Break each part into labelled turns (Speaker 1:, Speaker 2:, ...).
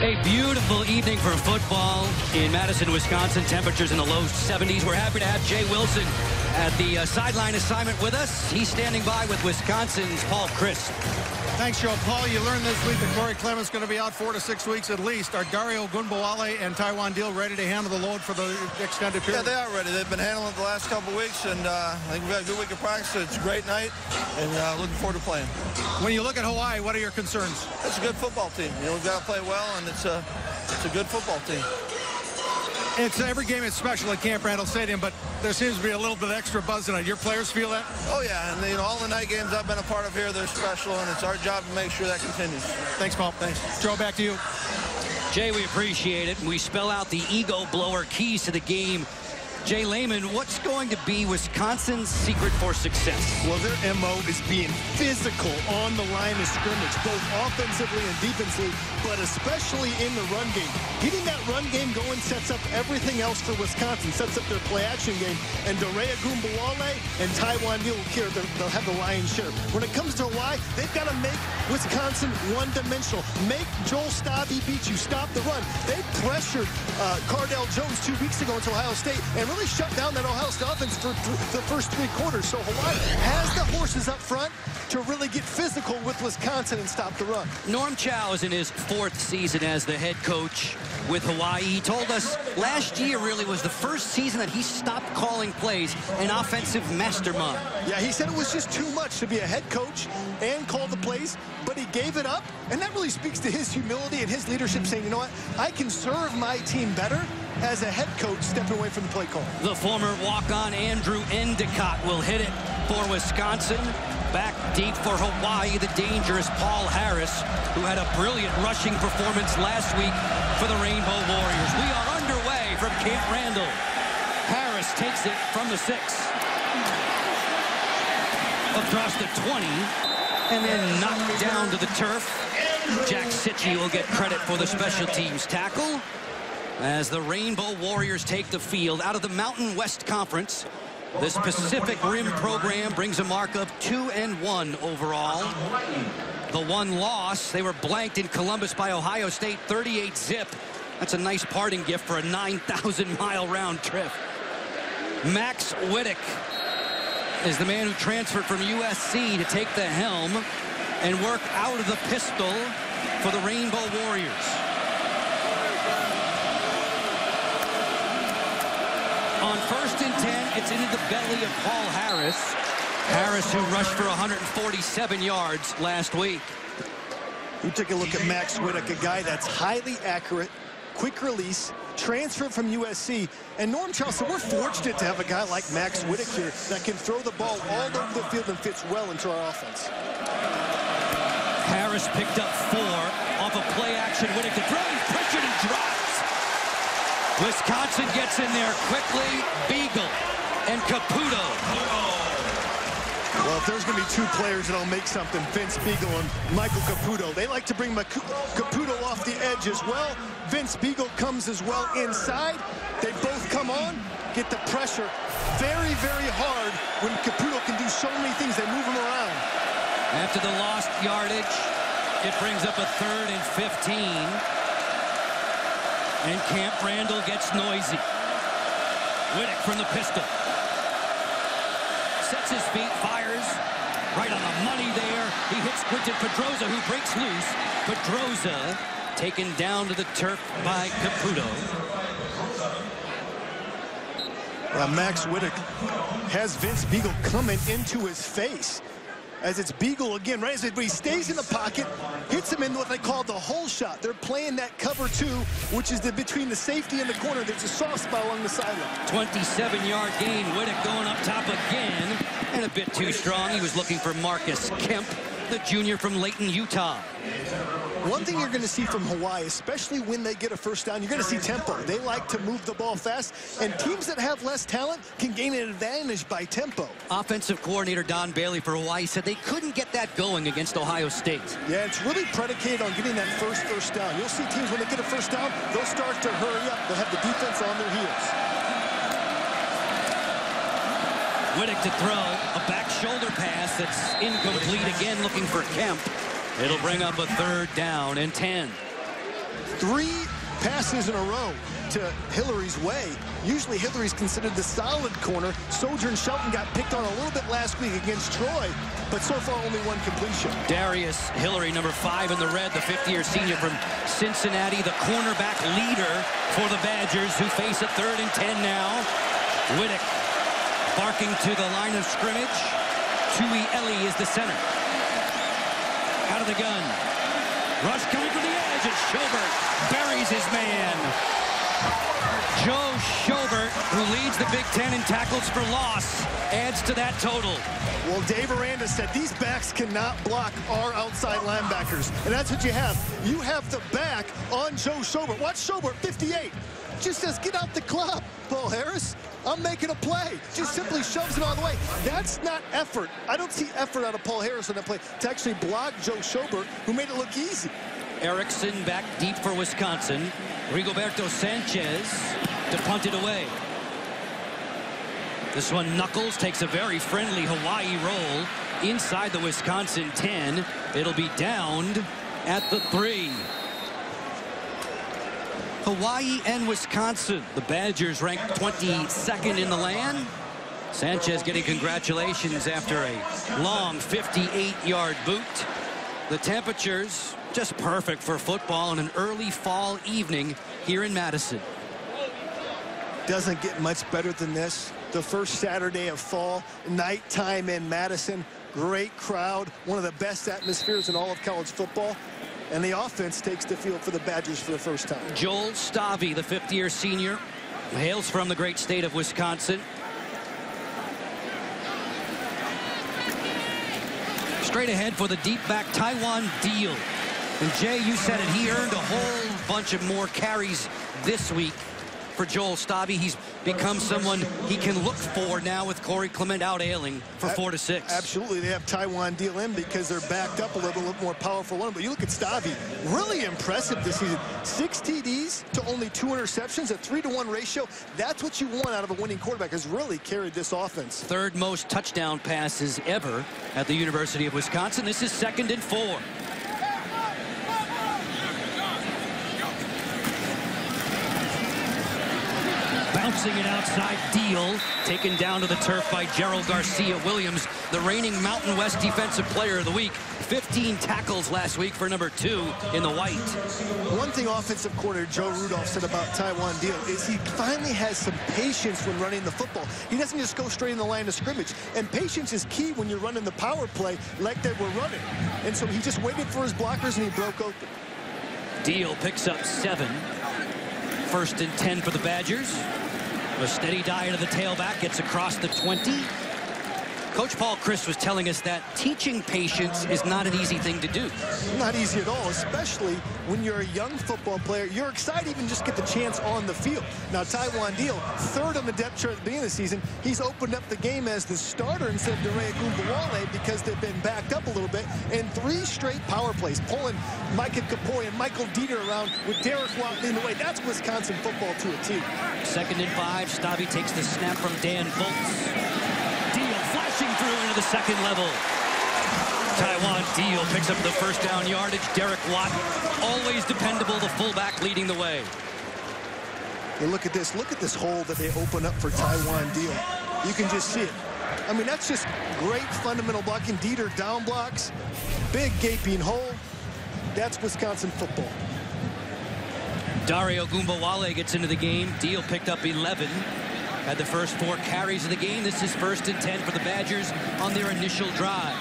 Speaker 1: A beautiful evening for football in Madison, Wisconsin. Temperatures in the low 70s. We're happy to have Jay Wilson at the sideline assignment with us. He's standing by with Wisconsin's Paul Chryst.
Speaker 2: Thanks, Joe. Paul, you learned this week that Corey Clement's going to be out 4 to 6 weeks at least. Are Dario Gunbowale and Taiwan Deal ready to handle the load for the extended period?
Speaker 3: Yeah, they are ready. They've been handling it the last couple weeks, and I think we've had a good week of practice. It's a great night, and looking forward to playing.
Speaker 2: When you look at Hawaii, what are your concerns?
Speaker 3: It's a good football team. You know, we've got to play well, and it's a good football team.
Speaker 2: Every game is special at Camp Randall Stadium, but there seems to be a little bit extra buzz tonight. Your players feel that?
Speaker 3: Oh, yeah, and you know, all the night games I've been a part of here, they're special, and it's our job to make sure that continues.
Speaker 2: Thanks, Paul. Thanks. Joe, back to you.
Speaker 1: Jay, we appreciate it. We spell out the ego blower keys to the game. Jay Lehman, what's going to be Wisconsin's secret for success?
Speaker 4: Well, their MO is being physical on the line of scrimmage, both offensively and defensively, but especially in the run game. Getting that run game going sets up everything else for Wisconsin, sets up their play-action game, and Dario Gunbowale and Taiwan Deal they'll have the lion's share. When it comes to Hawaii, they've got to make Wisconsin one-dimensional. Make Joel Stave beat you. Stop the run. They pressured Cardell Jones 2 weeks ago into Ohio State and really shut down that Ohio State offense for the first 3 quarters. So Hawaii has the horses up front to really get physical with Wisconsin and stop the run.
Speaker 1: Norm Chow is in his 4th season as the head coach with Hawaii. He told us last year really was the first season that he stopped calling plays, an offensive mastermind.
Speaker 4: Yeah, he said it was just too much to be a head coach and call the plays, but he gave it up, and that really speaks to his humility and his leadership, saying, you know what, I can serve my team better as a head coach stepping away from the play call.
Speaker 1: The former walk-on Andrew Endicott will hit it for Wisconsin. Back deep for Hawaii, the dangerous Paul Harris, who had a brilliant rushing performance last week for the Rainbow Warriors. We are underway from Camp Randall. Harris takes it from the 6. Across the 20, and then knocked down to the turf. Jack Sitchie will get credit for the special teams tackle as the Rainbow Warriors take the field out of the Mountain West Conference. This Pacific Rim program brings a mark of 2-1 overall. The one loss, they were blanked in Columbus by Ohio State, 38-zip. That's a nice parting gift for a 9,000-mile round trip. Max Wittek is the man who transferred from USC to take the helm and work out of the pistol for the Rainbow Warriors. On 1st and 10, it's into the belly of Paul Harris. Harris, who rushed for 147 yards last week.
Speaker 4: You take a look at Max Wittek, a guy that's highly accurate, quick release, transferred from USC. And Norm Charleston, we're fortunate to have a guy like Max Wittek here that can throw the ball all over the field and fits well into our offense.
Speaker 1: Harris picked up 4 off a play action. Wittek to throw, he's pressured and drops. Wisconsin gets in there quickly. Beagle and Caputo.
Speaker 4: Well, if there's going to be 2 players that'll make something, Vince Beagle and Michael Caputo. They like to bring Caputo off the edge as well. Vince Beagle comes as well inside. They both come on, get the pressure very, very hard when Caputo can do so many things. They move him around.
Speaker 1: After the lost yardage, it brings up a 3rd and 15. And Camp Randall gets noisy. Wittek from the pistol. Sets his feet, fires. Right on the money there. He hits Quinton Pedroza, who breaks loose. Pedroza taken down to the turf by Caputo.
Speaker 4: Max Wittek has Vince Beagle coming into his face. As it's Beagle again, right? But he stays in the pocket, hits him in what they call the hole shot. They're playing that cover 2, which is between the safety and the corner. There's a soft spot along the sideline.
Speaker 1: 27-yard gain. Wittek going up top again. And a bit too strong. He was looking for Marcus Kemp, the junior from Layton, Utah.
Speaker 4: One thing you're going to see from Hawaii, especially when they get a first down, you're going to see tempo. They like to move the ball fast, and teams that have less talent can gain an advantage by tempo.
Speaker 1: Offensive coordinator Don Bailey for Hawaii said they couldn't get that going against Ohio State.
Speaker 4: Yeah, it's really predicated on getting that first down. You'll see teams, when they get a first down, they'll start to hurry up. They'll have the defense on their heels.
Speaker 1: Wittek to throw a back shoulder pass that's incomplete again, looking for Kemp. It'll bring up a 3rd down and 10.
Speaker 4: 3 passes in a row to Hillary's way. Usually Hillary's considered the solid corner. Sojourn Shelton got picked on a little bit last week against Troy, but so far only 1 completion.
Speaker 1: Darius Hillary, number 5 in the red, the 5th-year senior from Cincinnati, the cornerback leader for the Badgers, who face a 3rd and 10 now. Whittick barking to the line of scrimmage. Tui Eli is the center. Out of the gun. Rush coming from the edge, and Schobert buries his man. Joe Schobert, who leads the Big Ten in tackles for loss, adds to that total.
Speaker 4: Well, Dave Aranda said these backs cannot block our outside linebackers. And that's what you have. You have the back on Joe Schobert. Watch Schobert, 58. Just says, get out the club, Paul Harris. I'm making a play. Just simply shoves it out of the way. That's not effort. I don't see effort out of Paul Harris on that play to actually block Joe Schobert, who made it look easy.
Speaker 1: Erickson back deep for Wisconsin. Rigoberto Sanchez to punt it away. This one, Knuckles takes a very friendly Hawaii roll inside the Wisconsin 10. It'll be downed at the 3. Hawaii and Wisconsin, the Badgers ranked 22nd in the land. Sanchez getting congratulations after a long 58-yard boot. The temperatures just perfect for football on an early fall evening here in Madison.
Speaker 4: Doesn't get much better than this. The first Saturday of fall, nighttime in Madison. Great crowd, one of the best atmospheres in all of college football. And the offense takes the field for the Badgers for the first time.
Speaker 1: Joel Stavy, the 5th-year senior, hails from the great state of Wisconsin. Straight ahead for the deep back, Taiwan Deal. And Jay, you said it, he earned a whole bunch of more carries this week for Joel Stavy. He's become someone he can look for now with Corey Clement out ailing for 4 to 6.
Speaker 4: Absolutely, they have Taiwan Deal in because they're backed up a little more powerful one. But you look at Stavy, really impressive this season. 6 TDs to only 2 interceptions, a 3-to-1 ratio. That's what you want out of a winning quarterback, has really carried this offense.
Speaker 1: 3rd most touchdown passes ever at the University of Wisconsin. This is 2nd and 4. Bouncing it outside, Deal, taken down to the turf by Gerald Garcia Williams, the reigning Mountain West Defensive Player of the Week. 15 tackles last week for number 2 in the white.
Speaker 4: One thing offensive coordinator Joe Rudolph said about Taiwan Deal is he finally has some patience when running the football. He doesn't just go straight in the line of scrimmage. And patience is key when you're running the power play like they were running. And so he just waited for his blockers and he broke open.
Speaker 1: Deal picks up 7. 1st and 10 for the Badgers. A steady dive to the tailback, gets across the 20. Coach Paul Chryst was telling us that teaching patience is not an easy thing to do.
Speaker 4: Not easy at all, especially when you're a young football player. You're excited even just get the chance on the field. Now, Taiwan Deal, 3rd on the depth chart at the beginning of the season. He's opened up the game as the starter instead of Derea Gumbawale because they've been backed up a little bit. And 3 straight power plays, pulling Micah Kapoi and Michael Dieter around with Derek Watt leading the way. That's Wisconsin football to a T.
Speaker 1: 2nd and 5. Stavy takes the snap from Dan Volz. Flashing through into the 2nd level. Taiwan Deal picks up the 1st down yardage. Derek Watt, always dependable, the fullback leading the way.
Speaker 4: And look at this hole that they open up for Taiwan Deal. You can just see it. I mean, that's just great fundamental blocking. Dieter down blocks, big gaping hole. That's Wisconsin football.
Speaker 1: Dario Gumbawale gets into the game. Deal picked up 11. Had the first 4 carries of the game. This is 1st and 10 for the Badgers on their initial drive.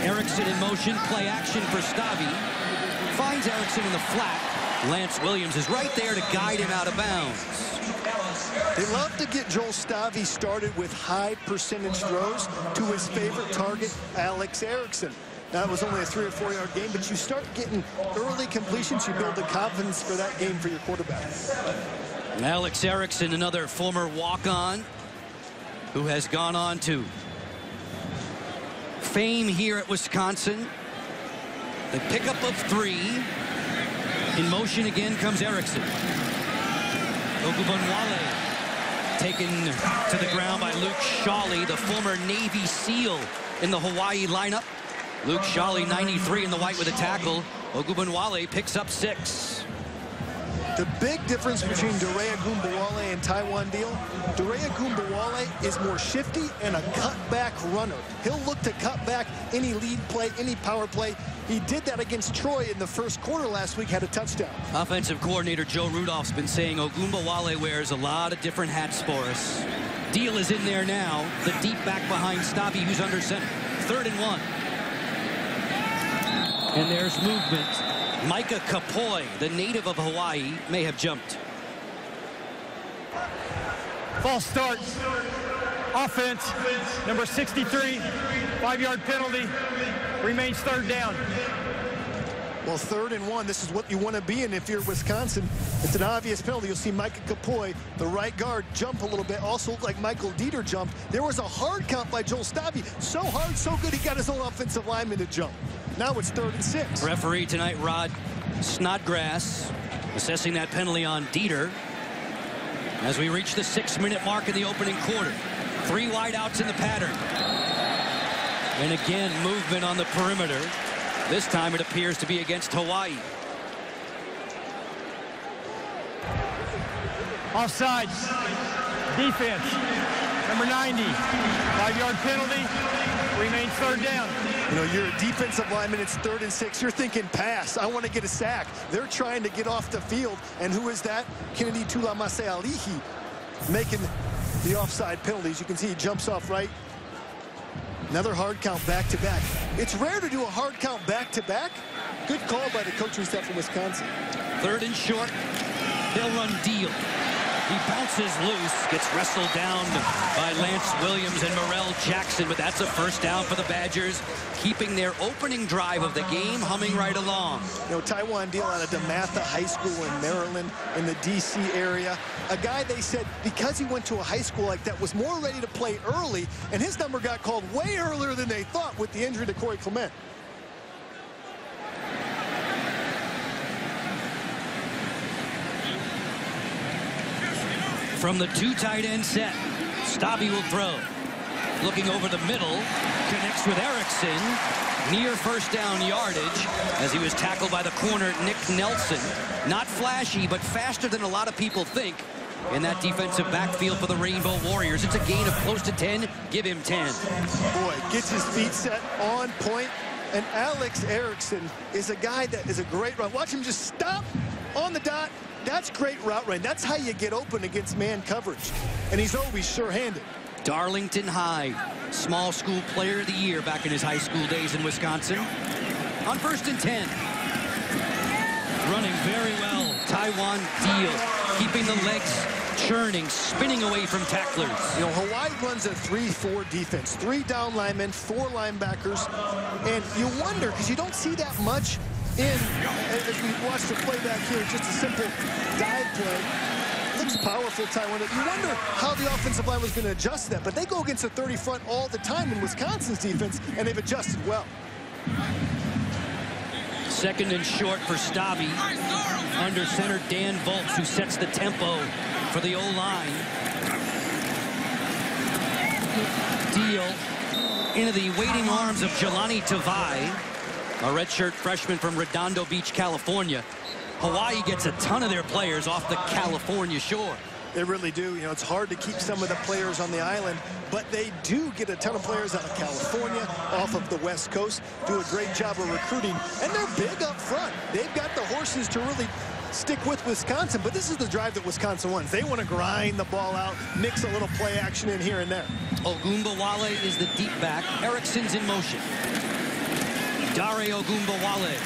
Speaker 1: Erickson in motion, play action for Stavy. Finds Erickson in the flat. Lance Williams is right there to guide him out of bounds.
Speaker 4: They love to get Joel Stavy started with high percentage throws to his favorite target, Alex Erickson. That was only a 3- or 4-yard game, but you start getting early completions, you build the confidence for that game for your quarterback.
Speaker 1: Alex Erickson, another former walk-on who has gone on to fame here at Wisconsin. The pickup of 3. In motion again comes Erickson. Ogunbowale taken to the ground by Luke Shawley, the former Navy SEAL in the Hawaii lineup. Luke Shawley, 93 in the white with a tackle. Ogunbowale picks up 6.
Speaker 4: The big difference between Dare Ogunbowale and Taiwan Deal, Dare Ogunbowale is more shifty and a cutback runner. He'll look to cut back any lead play, any power play. He did that against Troy in the first quarter last week, had a touchdown.
Speaker 1: Offensive coordinator Joe Rudolph's been saying Ogunbowale wears a lot of different hats for us. Deal is in there now. The deep back behind Stabby, who's under center. 3rd and 1. And there's movement. Micah Kapoy, the native of Hawaii, may have jumped.
Speaker 5: False start. Offense, number 63, 5-yard penalty. Remains 3rd down.
Speaker 4: Well, 3rd and 1, this is what you want to be in if you're Wisconsin. It's an obvious penalty. You'll see Micah Kapoy, the right guard, jump a little bit. Also looked like Michael Dieter jumped. There was a hard count by Joel Stabby. So hard, so good, he got his own offensive lineman to jump. Now it's 3rd and 6.
Speaker 1: Referee tonight, Rod Snodgrass, assessing that penalty on Dieter. As we reach the 6-minute mark in the opening quarter. 3 wideouts in the pattern. And again, movement on the perimeter. This time it appears to be against Hawaii.
Speaker 5: Offside. Defense. Number 90. 5-yard penalty. Remains 3rd down.
Speaker 4: You know, you're a defensive lineman. It's 3rd and 6. You're thinking pass. I want to get a sack. They're trying to get off the field. And who is that? Kennedy Tulamase-Alihi making the offside penalties. You can see he jumps off right. Another hard count back-to-back. It's rare to do a hard count back-to-back. Good call by the coaching staff from Wisconsin.
Speaker 1: 3rd and short. They'll run Deal. He bounces loose, gets wrestled down by Lance Williams and Morrell Jackson, but that's a 1st down for the Badgers, keeping their opening drive of the game humming right along.
Speaker 4: You know, Taiwan Deal out of DeMatha High School in Maryland, in the D.C. area. A guy they said, because he went to a high school like that, was more ready to play early, and his number got called way earlier than they thought with the injury to Corey Clement.
Speaker 1: From the 2 tight end set, Stabby will throw. Looking over the middle, connects with Erickson. Near 1st down yardage as he was tackled by the corner, Nick Nelson. Not flashy, but faster than a lot of people think in that defensive backfield for the Rainbow Warriors. It's a gain of close to 10. Give him 10.
Speaker 4: Boy, gets his feet set on point. And Alex Erickson is a guy that is a great run. Watch him just stop on the dot. That's great route running. That's how you get open against man coverage. And he's always sure-handed.
Speaker 1: Darlington High, small school player of the year back in his high school days in Wisconsin. On 1st and 10. Running very well. Taiwan Deal, keeping the legs churning, spinning away from tacklers.
Speaker 4: You know, Hawaii runs a 3-4 defense. 3 down linemen, 4 linebackers. And you wonder, because you don't see that much as we watch the play back here, just a simple dive play. Looks powerful, Taiwan. You wonder how the offensive line was going to adjust that, but they go against a 30 front all the time in Wisconsin's defense, and they've adjusted well.
Speaker 1: 2nd and short for Stabby. Under center, Dan Volz, who sets the tempo for the O-line. Deal into the waiting arms of Jelani Tavai, a redshirt freshman from Redondo Beach, California. Hawaii gets a ton of their players off the California shore.
Speaker 4: They really do. You know, it's hard to keep some of the players on the island, but they do get a ton of players out of California, off of the West Coast, do a great job of recruiting, and they're big up front. They've got the horses to really stick with Wisconsin, but this is the drive that Wisconsin wants. They want to grind the ball out, mix a little play action in here and there.
Speaker 1: Ogunbowale is the deep back. Erickson's in motion. Dare Ogunbowale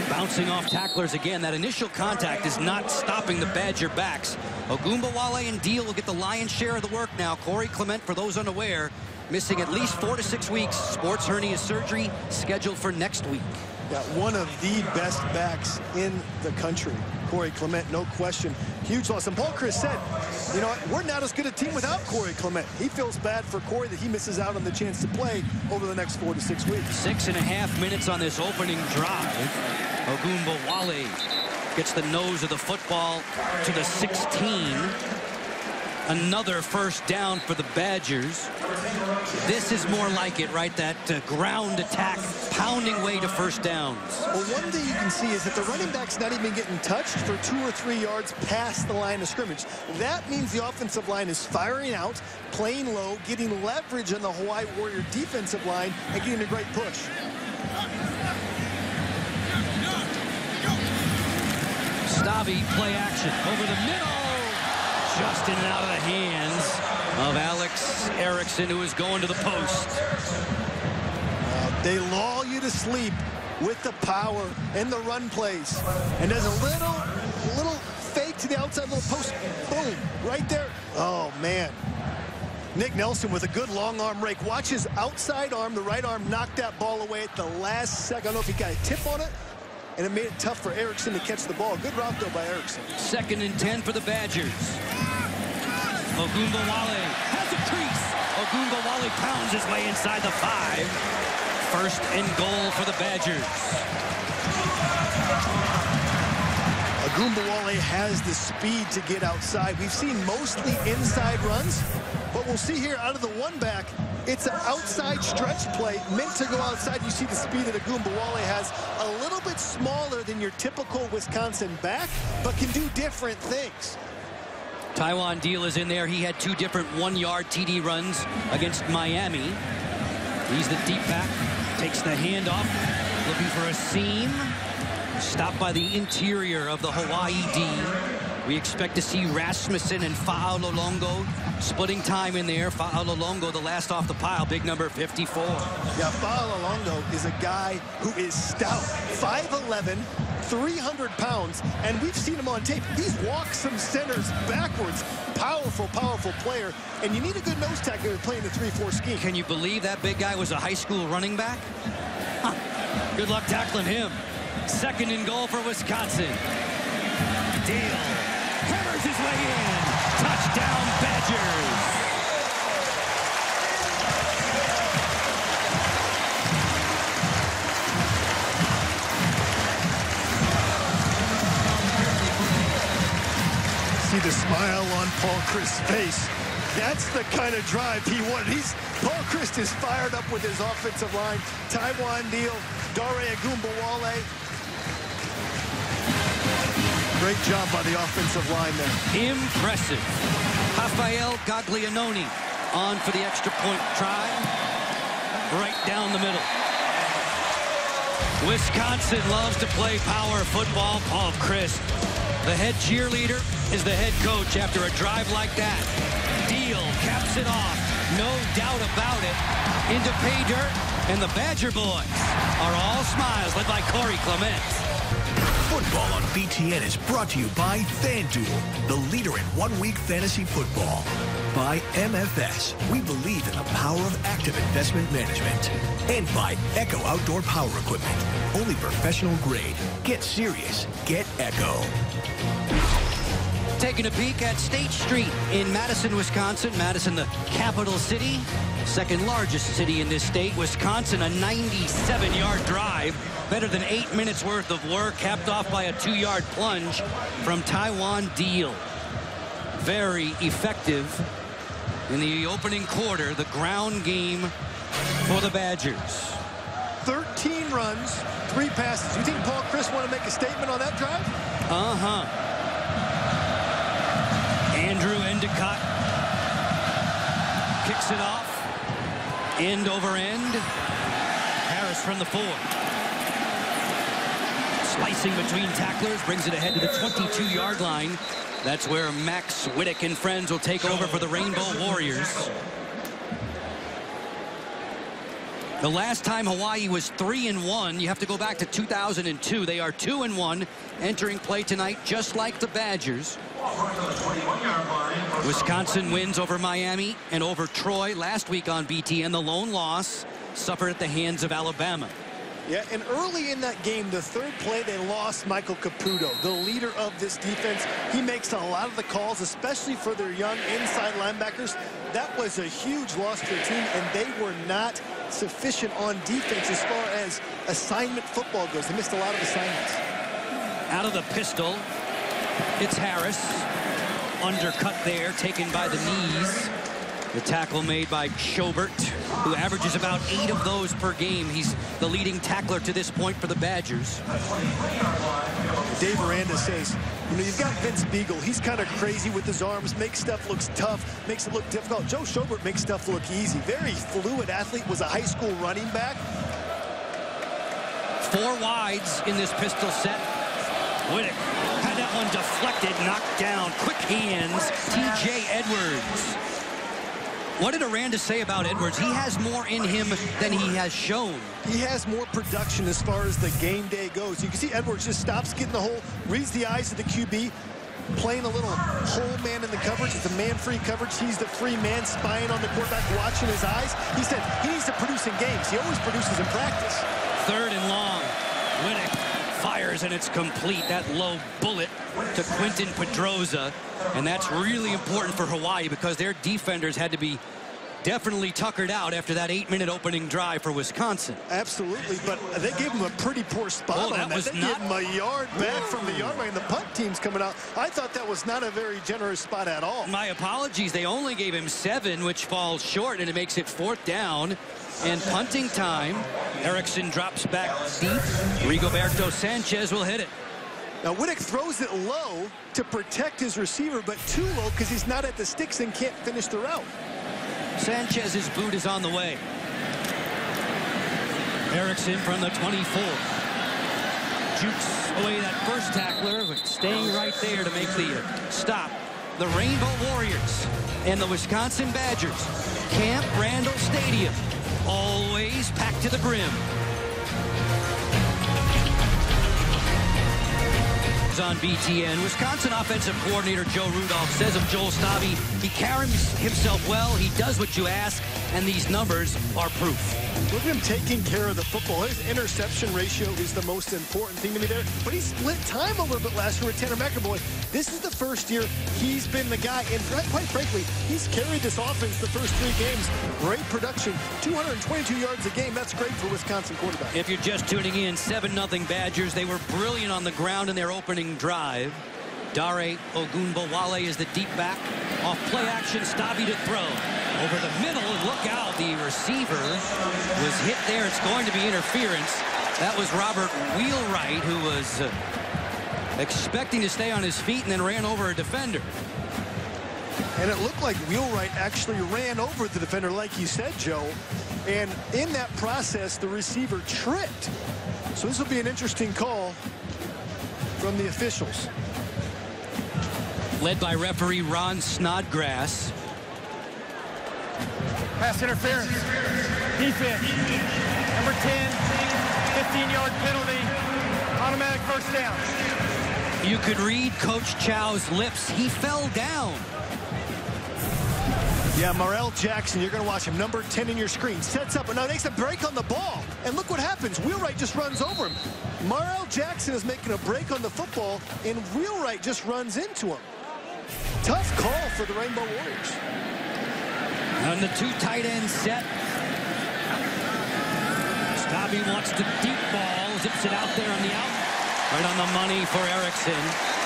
Speaker 1: bouncing off tacklers again. That initial contact is not stopping the Badger backs. Ogunbowale and Deal will get the lion's share of the work now. Corey Clement, for those unaware, missing at least 4 to 6 weeks. Sports hernia surgery scheduled for next week.
Speaker 4: Yeah, one of the best backs in the country. Corey Clement, no question. Huge loss. And Paul Chris said, you know what, we're not as good a team without Corey Clement. He feels bad for Corey that he misses out on the chance to play over the next 4 to 6 weeks.
Speaker 1: 6.5 minutes on this opening drive. Ogunbowale gets the nose of the football to the 16. Another first down for the Badgers. This is more like it, right? That ground attack, pounding way to first downs.
Speaker 4: Well, one thing you can see is that the running back's not even getting touched for 2 or 3 yards past the line of scrimmage. That means the offensive line is firing out, playing low, getting leverage on the Hawaii Warrior defensive line, and getting a great push.
Speaker 1: Stavi, play action over the middle. Just in and out of the hands of Alex Erickson, who is going to the post.
Speaker 4: They lull you to sleep with the power and the run plays. And there's a little fake to the outside, little post. Boom, right there. Oh, man. Nick Nelson with a good long arm rake. Watch his outside arm, the right arm, knock that ball away at the last second. I don't know if he got a tip on it, and it made it tough for Erickson to catch the ball. Good route, though, by Erickson.
Speaker 1: 2nd and 10 for the Badgers. Ogunbowale has a crease. Ogunbowale pounds his way inside the 5. 1st and goal for the Badgers.
Speaker 4: Ogunbowale has the speed to get outside. We've seen mostly inside runs, but we'll see here out of the one back, it's an outside stretch play meant to go outside. You see the speed that Ogunbowale has, a little bit smaller than your typical Wisconsin back, but can do different things.
Speaker 1: Taiwan Deal is in there. He had 2 different 1-yard TD runs against Miami. He's the deep back. Takes the handoff. Looking for a seam. Stopped by the interior of the Hawaii D. We expect to see Rasmussen and Fa'alolongo splitting time in there. Fa'alolongo, the last off the pile, big number 54.
Speaker 4: Yeah, Fa'alolongo is a guy who is stout. 5'11", 300 pounds, and we've seen him on tape. He's walked some centers backwards. Powerful, powerful player, and you need a good nose tackle to play in the 3-4 scheme.
Speaker 1: Can you believe that big guy was a high school running back? Huh. Good luck tackling him. 2nd and goal for Wisconsin. Deal hammers his way in. Touchdown, Badgers.
Speaker 4: See the smile on Paul Christ's face. That's the kind of drive he wanted. Paul Christ is fired up with his offensive line. Taiwan Deal, Dare Ogunbowale. Great job by the offensive line there.
Speaker 1: Impressive. Rafael Gaglianoni on for the extra point try. Right down the middle. Wisconsin loves to play power football. Paul Christ, the head cheerleader, is the head coach after a drive like that. Deal caps it off. No doubt about it. Into pay dirt. And the Badger boys are all smiles, led by Corey Clement.
Speaker 6: Football on BTN is brought to you by FanDuel, the leader in one-week fantasy football. By MFS, we believe in the power of active investment management. And by Echo Outdoor Power Equipment, only professional grade. Get serious. Get Echo.
Speaker 1: Taking a peek at State Street in Madison, Wisconsin. Madison, the capital city, 2nd largest city in this state. Wisconsin, a 97-yard drive. Better than 8 minutes worth of work, capped off by a 2-yard plunge from Taiwan Deal. Very effective in the opening quarter, the ground game for the Badgers.
Speaker 4: 13 runs, 3 passes. You think Paul Christ want to make a statement on that drive?
Speaker 1: Uh-huh. Andrew Endicott kicks it off. End over end. Harris from the 4. Slicing between tacklers, brings it ahead to the 22-yard line. That's where Max Wittick and friends will take over for the Rainbow Warriors. The last time Hawaii was 3-1, you have to go back to 2002. They are 2-1, entering play tonight just like the Badgers. Wisconsin wins over Miami and over Troy last week on BTN. The lone loss suffered at the hands of Alabama.
Speaker 4: Yeah, and early in that game, the 3rd play, they lost Michael Caputo, the leader of this defense. He makes a lot of the calls, especially for their young inside linebackers. That was a huge loss to the team, and they were not sufficient on defense as far as assignment football goes. They missed a lot of assignments.
Speaker 1: Out of the pistol, it's Harris. undercut there, taken by the knees. The tackle made by Schobert, who averages about 8 of those per game. He's the leading tackler to this point for the Badgers.
Speaker 4: Dave Aranda says, you know, you've got Vince Beagle. He's kind of crazy with his arms, makes stuff look tough, makes it look difficult. Joe Schobert makes stuff look easy. Very fluid athlete, was a high school running back.
Speaker 1: 4 wides in this pistol set. Whittick had that one deflected, knocked down. Quick hands, T.J. Edwards. What did Aranda say about Edwards? He has more in him than he has shown.
Speaker 4: He has more production as far as the game day goes. You can see Edwards just stops, getting the hole, reads the eyes of the QB, playing a little hole man in the coverage. It's a man-free coverage. He's the free man spying on the quarterback, watching his eyes. He said he needs to produce in games. He always produces in practice.
Speaker 1: 3rd and long. Whittick fires, and it's complete. That low bullet to Quentin Pedroza. And that's really important for Hawaii because their defenders had to be definitely tuckered out after that 8-minute opening drive for Wisconsin.
Speaker 4: Absolutely, but they gave him a pretty poor spot on that. They gave him a yard back from the yard line. The punt team's coming out. I thought that was not a very generous spot at all.
Speaker 1: My apologies. They only gave him 7, which falls short, and it makes it 4th down. And punting time. Erickson drops back deep. Rigoberto Sanchez will hit it.
Speaker 4: Now, Whittick throws it low to protect his receiver, but too low because he's not at the sticks and can't finish the route.
Speaker 1: Sanchez's boot is on the way. Erickson from the 24. Jukes away that first tackler, but staying right there to make the stop. The Rainbow Warriors and the Wisconsin Badgers. Camp Randall Stadium. Always packed to the brim. On BTN, Wisconsin offensive coordinator Joe Rudolph says of Joel Stabby, he carries himself well, he does what you ask, and these numbers are proof.
Speaker 4: Look at him taking care of the football. His interception ratio is the most important thing to me there, but he split time a little bit last year with Tanner McAvoy. This is the first year he's been the guy, and quite frankly, he's carried this offense the first 3 games. Great production, 222 yards a game. That's great for Wisconsin quarterback.
Speaker 1: If you're just tuning in, 7-0 Badgers. They were brilliant on the ground in their opening drive. Dare Ogunbowale is the deep back. Off play action, Stabby to throw. Over the middle, and look out, the receiver was hit there. It's going to be interference. That was Robert Wheelwright, who was expecting to stay on his feet and then ran over a defender.
Speaker 4: And it looked like Wheelwright actually ran over the defender, like you said, Joe. And in that process, the receiver tripped. So this will be an interesting call from the officials.
Speaker 1: Led by referee Ron Snodgrass.
Speaker 5: Pass interference. Defense. Number 10, 15-yard penalty. Automatic first down.
Speaker 1: You could read Coach Chow's lips. He fell down.
Speaker 4: Yeah, Marell Jackson, you're going to watch him. Number 10 in your screen. Sets up and now makes a break on the ball. And look what happens. Wheelwright just runs over him. Marell Jackson is making a break on the football, and Wheelwright just runs into him. Tough call for the Rainbow Warriors.
Speaker 1: On the 2 tight end set. Stabby wants the deep ball. Zips it out there on the out. Right on the money for Erickson.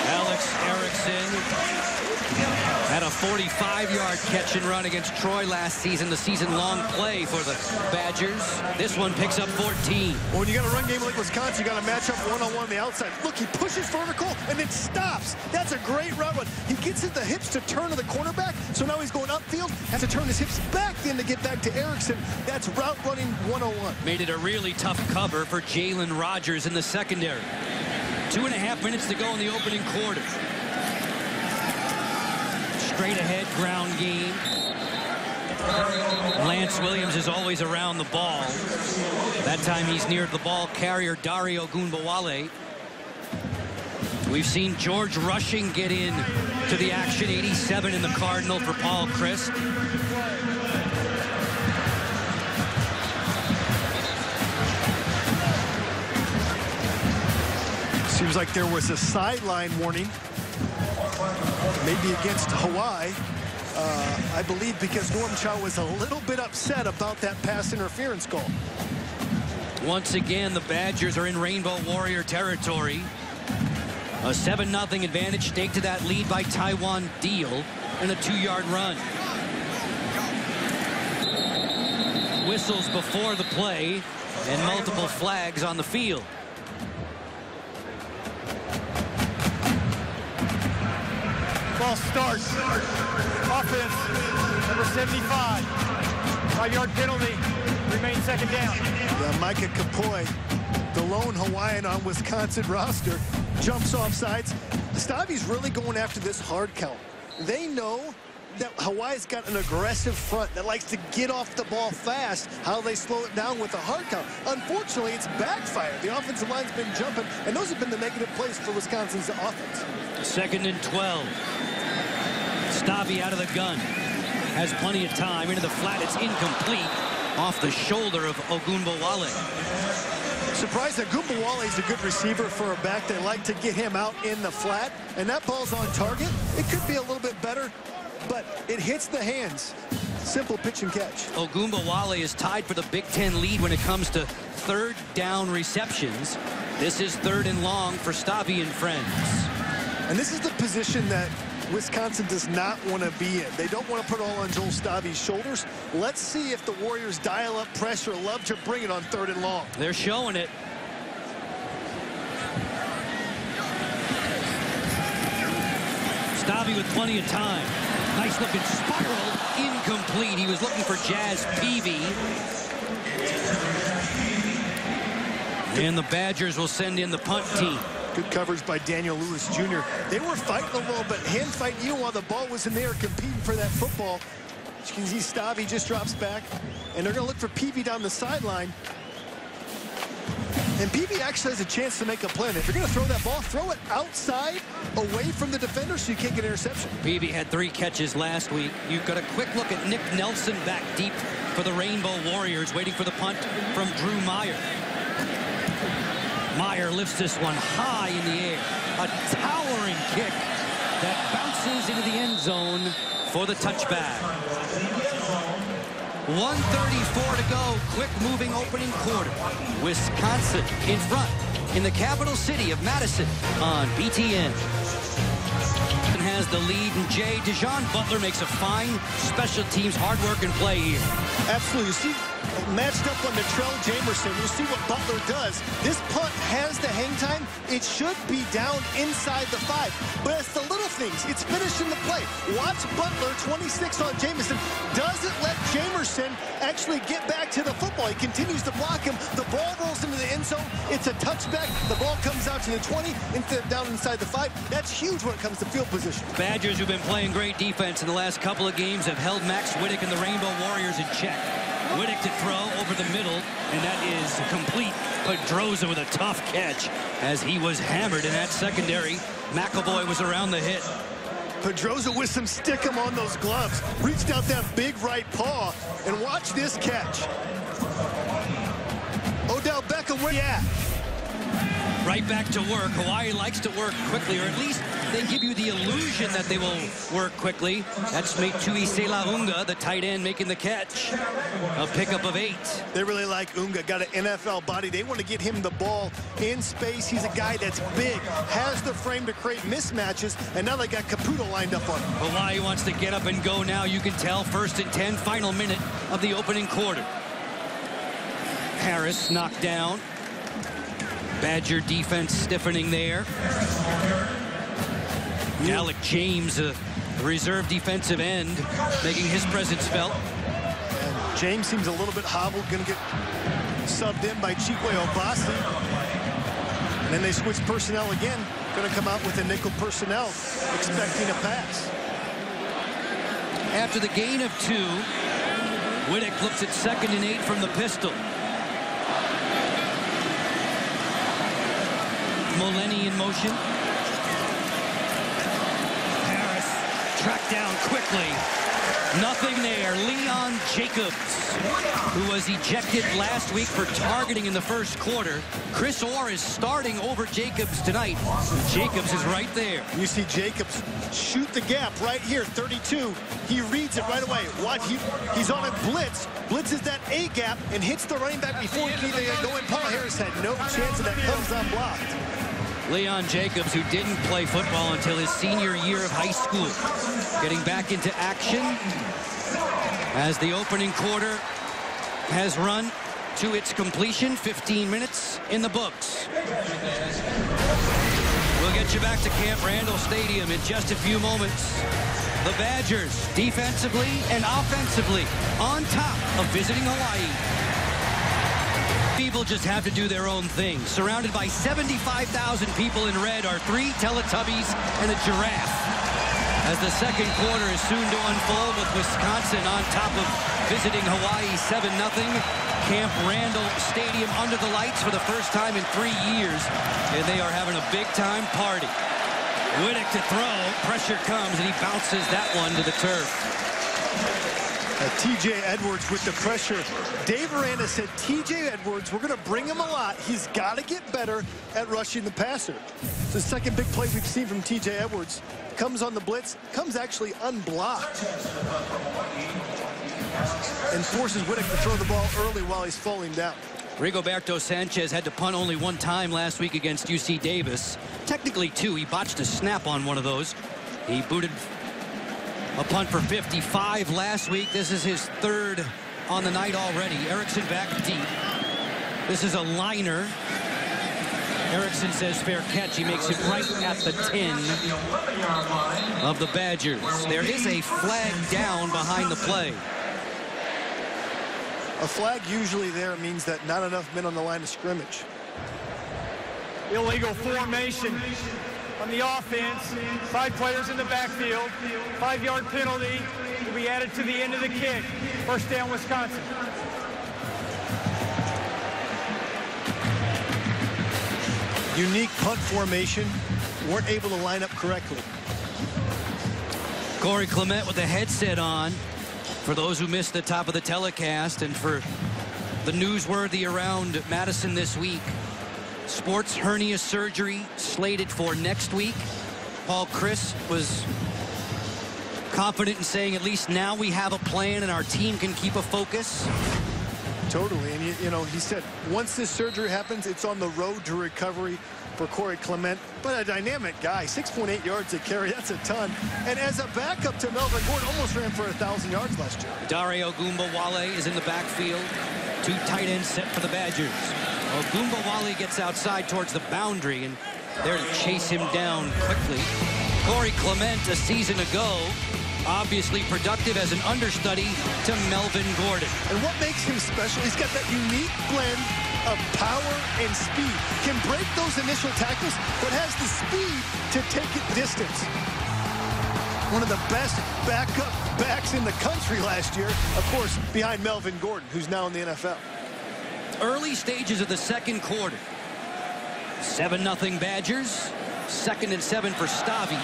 Speaker 1: Alex Erickson had a 45-yard catch and run against Troy last season, the season-long play for the Badgers. This one picks up 14.
Speaker 4: Well, when you got a run game like Wisconsin, you got to match up one-on-one on the outside. Look, he pushes vertical and then stops. That's a great route run. He gets at the hips to turn to the cornerback, so now he's going upfield, has to turn his hips back then to get back to Erickson. That's route running 101.
Speaker 1: Made it a really tough cover for Jalen Rogers in the secondary. 2.5 minutes to go in the opening quarter. Straight ahead ground game. Lance Williams is always around the ball. That time he's near the ball carrier, Dario Ogunbowale. We've seen George Rushing get in to the action, 87 in the Cardinal for Paul Christ.
Speaker 4: Seems like there was a sideline warning, maybe against Hawaii, I believe, because Norm Chow was a little bit upset about that pass interference call.
Speaker 1: Once again, the Badgers are in Rainbow Warrior territory. A 7-0 advantage staked to that lead by Taiwan Deal in a 2-yard run. Whistles before the play and multiple flags on the field.
Speaker 5: False start. Offense, number 75. 5-yard penalty. Remains second down.
Speaker 4: Yeah, Micah Kapoy, the lone Hawaiian on Wisconsin roster, jumps off sides. Stavi's really going after this hard count. They know that Hawaii's got an aggressive front that likes to get off the ball fast. How they slow it down with a hard count. Unfortunately, it's backfired. The offensive line's been jumping, and those have been the negative plays for Wisconsin's offense.
Speaker 1: 2nd and 12. Stavi out of the gun. Has plenty of time into the flat. It's incomplete. Off the shoulder of Ogunbowale.
Speaker 4: Surprised that Ogunbowale is a good receiver for a back. They like to get him out in the flat, and that ball's on target. It could be a little bit better, but it hits the hands. Simple pitch and catch.
Speaker 1: Ogunbowale is tied for the Big Ten lead when it comes to 3rd down receptions. This is 3rd and long for Stavi and friends.
Speaker 4: And this is the position that Wisconsin does not want to be in. They don't want to put all on Joel Stavi's shoulders. Let's see if the Warriors dial up pressure. Love to bring it on 3rd and long.
Speaker 1: They're showing it. Stavi with plenty of time. Nice looking spiral. Incomplete. He was looking for Jazz Peavy. And the Badgers will send in the punt team.
Speaker 4: Good coverage by Daniel Lewis Jr. They were fighting a little bit, hand fighting you while the ball was in there competing for that football. As you can see, Stavi just drops back, and they're going to look for Peavy down the sideline. And Peavy actually has a chance to make a play. If you're going to throw that ball, throw it outside, away from the defender, so you can't get an interception.
Speaker 1: Peavy had 3 catches last week. You've got a quick look at Nick Nelson back deep for the Rainbow Warriors, waiting for the punt from Drew Meyer. Meyer lifts this one high in the air. A towering kick that bounces into the end zone for the touchback. 1:34 to go. Quick moving opening quarter. Wisconsin in front in the capital city of Madison on BTN. Has the lead, and Jay DeJean Butler makes a fine special teams hard work and play here.
Speaker 4: Absolutely. You see, matched up on Natrell Jamerson. We'll see what Butler does. This punt has the hang time. It should be down inside the 5, but it's the little things. It's finishing the play. Watch Butler, 26 on Jamerson, doesn't let Jamerson actually get back to the football. He continues to block him. The ball rolls into the end zone. It's a touchback. The ball comes out to the 20 instead of down inside the 5. That's huge when it comes to field position.
Speaker 1: Badgers, who've been playing great defense in the last couple of games, have held Max Wittick and the Rainbow Warriors in check. Wittick to throw over the middle, and that is complete. Pedroza with a tough catch as he was hammered in that secondary. McAvoy was around the hit.
Speaker 4: Pedroza with some stick-em on those gloves. Reached out that big right paw, and watch this catch. Odell Beckham, where you at?
Speaker 1: Right back to work. Hawaii likes to work quickly, or at least they give you the illusion that they will work quickly. That's Metui Selaunga, the tight end, making the catch. A pickup of 8.
Speaker 4: They really like Unga. Got an NFL body. They want to get him the ball in space. He's a guy that's big, has the frame to create mismatches, and now they got Caputo lined up on him.
Speaker 1: Hawaii wants to get up and go now. You can tell. 1st and 10, final minute of the opening quarter. Harris knocked down. Badger defense stiffening there. Alec James, a reserve defensive end, making his presence felt.
Speaker 4: And James seems a little bit hobbled, going to get subbed in by Chikwe Obasi. And then they switch personnel again. Going to come out with a nickel personnel, expecting a pass.
Speaker 1: After the gain of 2, Wittick looks at 2nd and 8 from the pistol. Mullenny in motion. Harris tracked down quickly. Nothing there. Leon Jacobs, who was ejected last week for targeting in the 1st quarter. Chris Orr is starting over Jacobs tonight. Jacobs is right there.
Speaker 4: You see Jacobs shoot the gap right here, 32. He reads it right away. Watch, he's on a blitz. Blitzes that A gap and hits the running back before he can even go in. Paul Harris had no chance, and that comes unblocked.
Speaker 1: Leon Jacobs, who didn't play football until his senior year of high school, getting back into action as the opening quarter has run to its completion. 15 minutes in the books. We'll get you back to Camp Randall Stadium in just a few moments. The Badgers, defensively and offensively, on top of visiting Hawaii. People just have to do their own thing. Surrounded by 75,000 people in red are 3 Teletubbies and a giraffe. As the second quarter is soon to unfold with Wisconsin on top of visiting Hawaii 7-0. Camp Randall Stadium under the lights for the first time in 3 years. And they are having a big-time party. Whittick to throw. Pressure comes, and he bounces that one to the turf.
Speaker 4: TJ Edwards with the pressure. Dave Aranda said, TJ Edwards, we're going to bring him a lot. He's got to get better at rushing the passer. It's the second big play we've seen from TJ Edwards. Comes on the blitz, comes actually unblocked. And forces Whittick to throw the ball early while he's falling down.
Speaker 1: Rigoberto Sanchez had to punt only 1 time last week against UC Davis. Technically 2. He botched a snap on one of those. He booted a punt for 55 last week. This is his 3rd on the night already. Erickson back deep. This is a liner. Erickson says fair catch. He makes it right at the 10 of the Badgers. There is a flag down behind the play.
Speaker 4: A flag usually there means that not enough men on the line of scrimmage.
Speaker 5: Illegal formation on the offense. 5 players in the backfield. 5-yard penalty will be added to the end of the kick. First down, Wisconsin.
Speaker 4: Unique punt formation. Weren't able to line up correctly.
Speaker 1: Corey Clement with the headset on. For those who missed the top of the telecast and for the newsworthy around Madison this week, sports hernia surgery slated for next week. Paul Chris was confident in saying at least now we have a plan and our team can keep a focus.
Speaker 4: Totally, and you know, he said once this surgery happens, it's on the road to recovery for Corey Clement. But a dynamic guy, 6.8 yards a carry, that's a ton. And as a backup to Melvin Gordon, almost ran for 1,000 yards last year.
Speaker 1: Dare Ogunbowale is in the backfield. 2 tight ends set for the Badgers. Ogunbowale gets outside towards the boundary, and there to chase him down quickly. Corey Clement, a season ago, obviously productive as an understudy to Melvin Gordon.
Speaker 4: And what makes him special, he's got that unique blend of power and speed. Can break those initial tackles, but has the speed to take it distance. One of the best backup backs in the country last year, of course, behind Melvin Gordon, who's now in the NFL.
Speaker 1: Early stages of the second quarter. 7-0 Badgers. 2nd and 7 for Stavi.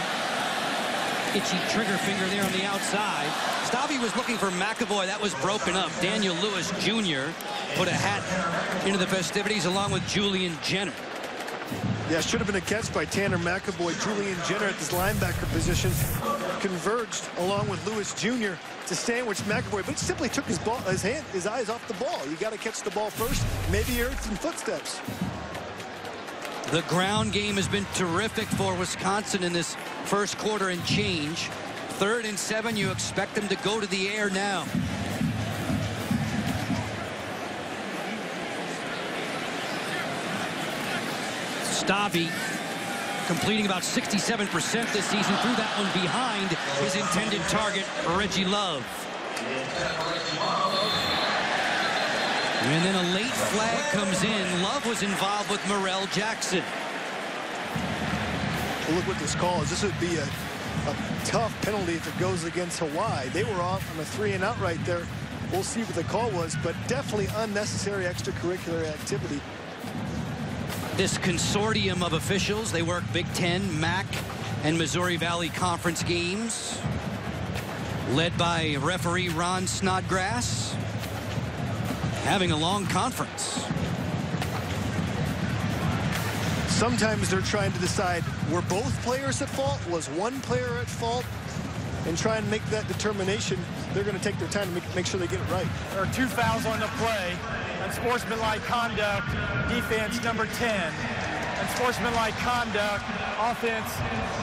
Speaker 1: Itchy trigger finger there on the outside. Stavi was looking for McAvoy. That was broken up. Daniel Lewis Jr. put a hat into the festivities along with Julian Jenner.
Speaker 4: Yeah, should have been a catch by Tanner McAvoy. Julian Jenner at this linebacker position converged along with Lewis Jr. to sandwich McAvoy, but simply took his eyes off the ball. You got to catch the ball first. Maybe he heard some footsteps.
Speaker 1: The ground game has been terrific for Wisconsin in this first quarter and change. 3rd and 7, you expect them to go to the air now. Stavi completing about 67% this season. Threw that one behind his intended target, Reggie Love. And then a late flag comes in. Love was involved with Morrell Jackson.
Speaker 4: Well, look what this call is. This would be a tough penalty if it goes against Hawaii. They were off on a 3-and-out right there. We'll see what the call was, but definitely unnecessary extracurricular activity.
Speaker 1: This consortium of officials, they work Big Ten, MAC, and Missouri Valley Conference games, led by referee Ron Snodgrass, having a long conference.
Speaker 4: Sometimes they're trying to decide, were both players at fault? Was one player at fault? And try and make that determination. They're going to take their time to make sure they get it right.
Speaker 5: There are 2 fouls on the play. Unsportsmanlike conduct, defense number 10. unsportsmanlike conduct, offense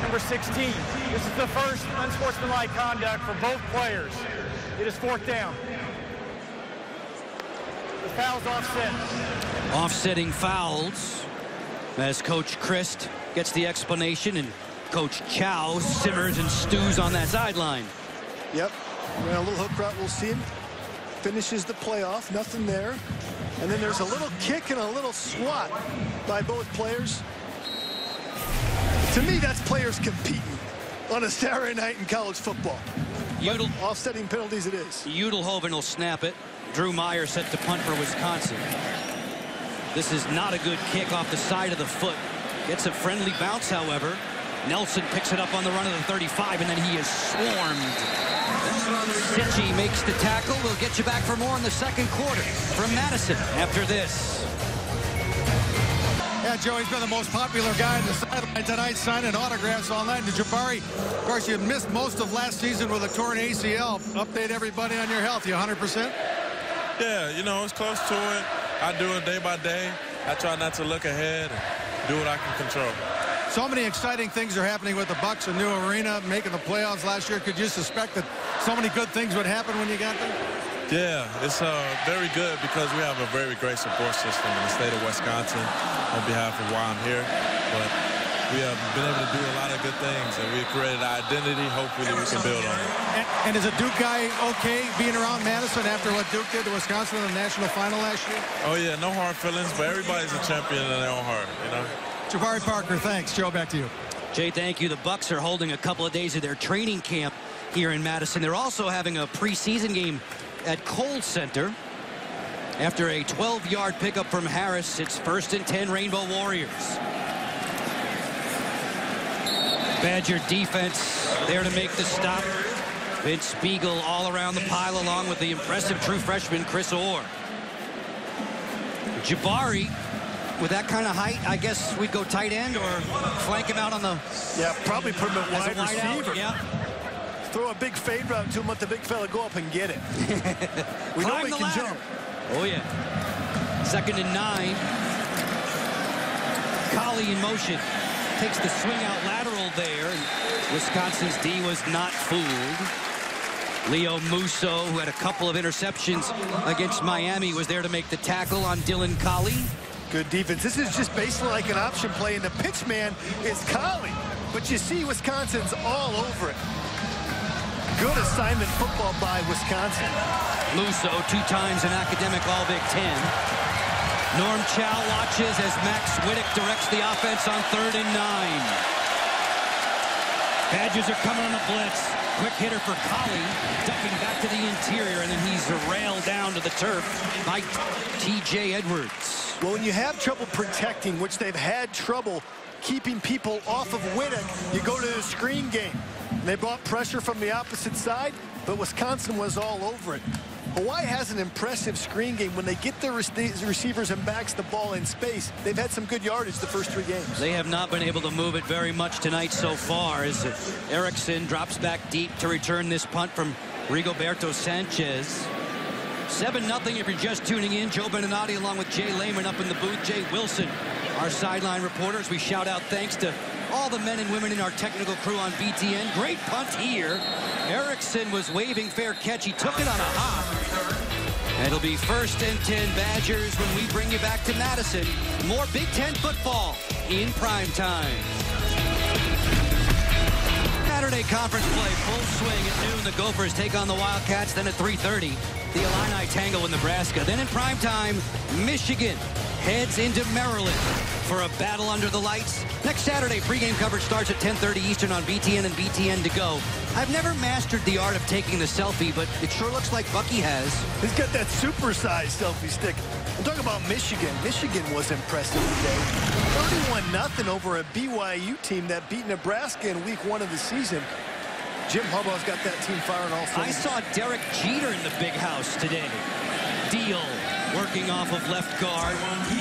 Speaker 5: number 16. This is the first unsportsmanlike conduct for both players. It is 4th down. The foul's offset.
Speaker 1: Offsetting fouls as Coach Christ gets the explanation and Coach Chow simmers and stews on that sideline.
Speaker 4: Yep. Ran a little hook route. We'll see him. Finishes the playoff. Nothing there. And then there's a little kick and a little swat by both players. To me, that's players competing on a Saturday night in college football. Offsetting penalties it is.
Speaker 1: Udelhoven will snap it. Drew Meyer set to punt for Wisconsin. This is not a good kick off the side of the foot. Gets a friendly bounce, however. Nelson picks it up on the run of the 35, and then he is swarmed. Sitchy makes the tackle. We'll get you back for more in the second quarter from Madison after this.
Speaker 2: Yeah, Joe, he's been the most popular guy on the sideline tonight, signing autographs all night. And Jabari, of course, you missed most of last season with a torn ACL. Update everybody on your health. You 100%?
Speaker 7: Yeah, you know, it's close to it. I do it day by day. I try not to look ahead and do what I can control.
Speaker 2: So many exciting things are happening with the Bucks, a new arena, making the playoffs last year. Could you suspect that so many good things would happen when you got there?
Speaker 7: Yeah, it's very good because we have a very great support system in the state of Wisconsin on behalf of why I'm here. But we have been able to do a lot of good things, and we've created an identity. Hopefully we can build on it.
Speaker 2: And is a Duke guy okay being around Madison after what Duke did to Wisconsin in the national final last year?
Speaker 7: Oh, yeah, no hard feelings, but everybody's a champion in their own heart, you know?
Speaker 2: Jabari Parker, thanks. Joe, back to you.
Speaker 1: Jay, thank you. The Bucks are holding a couple of days of their training camp here in Madison. They're also having a preseason game at Kohl Center. After a 12-yard pickup from Harris, it's 1st and 10 Rainbow Warriors. Badger defense there to make the stop. Vince Spiegel all around the pile along with the impressive true freshman Chris Orr. Jabari, with that kind of height, I guess we'd go tight end or flank him out on the...
Speaker 4: Yeah, probably put him at wide receiver.
Speaker 1: Yeah.
Speaker 4: Throw a big fade route to him, let the big fella go up and get it. We know he can jump.
Speaker 1: Oh, yeah. 2nd and 9. Collie in motion. Takes the swing out lateral there. And Wisconsin's D was not fooled. Leo Musso, who had a couple of interceptions against Miami, was there to make the tackle on Dylan Collie.
Speaker 4: Good defense. This is just basically like an option play, and the pitch man is Collie. But you see Wisconsin's all over it. Good assignment football by Wisconsin.
Speaker 1: Musso, 2 times an academic All-Big Ten. Norm Chow watches as Max Whittick directs the offense on 3rd and 9. Badgers are coming on a blitz. Quick hitter for Collie, ducking back to the interior, and then he's railed down to the turf by T.J. Edwards.
Speaker 4: Well, when you have trouble protecting, which they've had trouble keeping people off of Whittick, you go to the screen game. They brought pressure from the opposite side, but Wisconsin was all over it. Hawaii has an impressive screen game. When they get the receivers and backs the ball in space, they've had some good yardage the first 3 games.
Speaker 1: They have not been able to move it very much tonight so far as Erickson drops back deep to return this punt from Rigoberto Sanchez. 7-0 if you're just tuning in. Joe Beninati along with Jay Lehman up in the booth. Jay Wilson, our sideline reporters. We shout out thanks to all the men and women in our technical crew on BTN. Great punt here. Erickson was waving fair catch. He took it on a hop. It'll be 1st and 10 Badgers when we bring you back to Madison. More Big Ten football in prime time. Saturday conference play, full swing at noon. The Gophers take on the Wildcats. Then at 3:30, the Illini tangle in Nebraska. Then in prime time, Michigan heads into Maryland for a battle under the lights. Next Saturday, pregame coverage starts at 10:30 Eastern on BTN and BTN to go. I've never mastered the art of taking the selfie, but it sure looks like Bucky has.
Speaker 4: He's got that supersized selfie stick. I'm talking about Michigan. Michigan was impressive today. 31-0 over a BYU team that beat Nebraska in week 1 of the season. Jim Harbaugh's got that team firing all cylinders.
Speaker 1: I saw Derek Jeter in the big house today. Deal working off of left guard.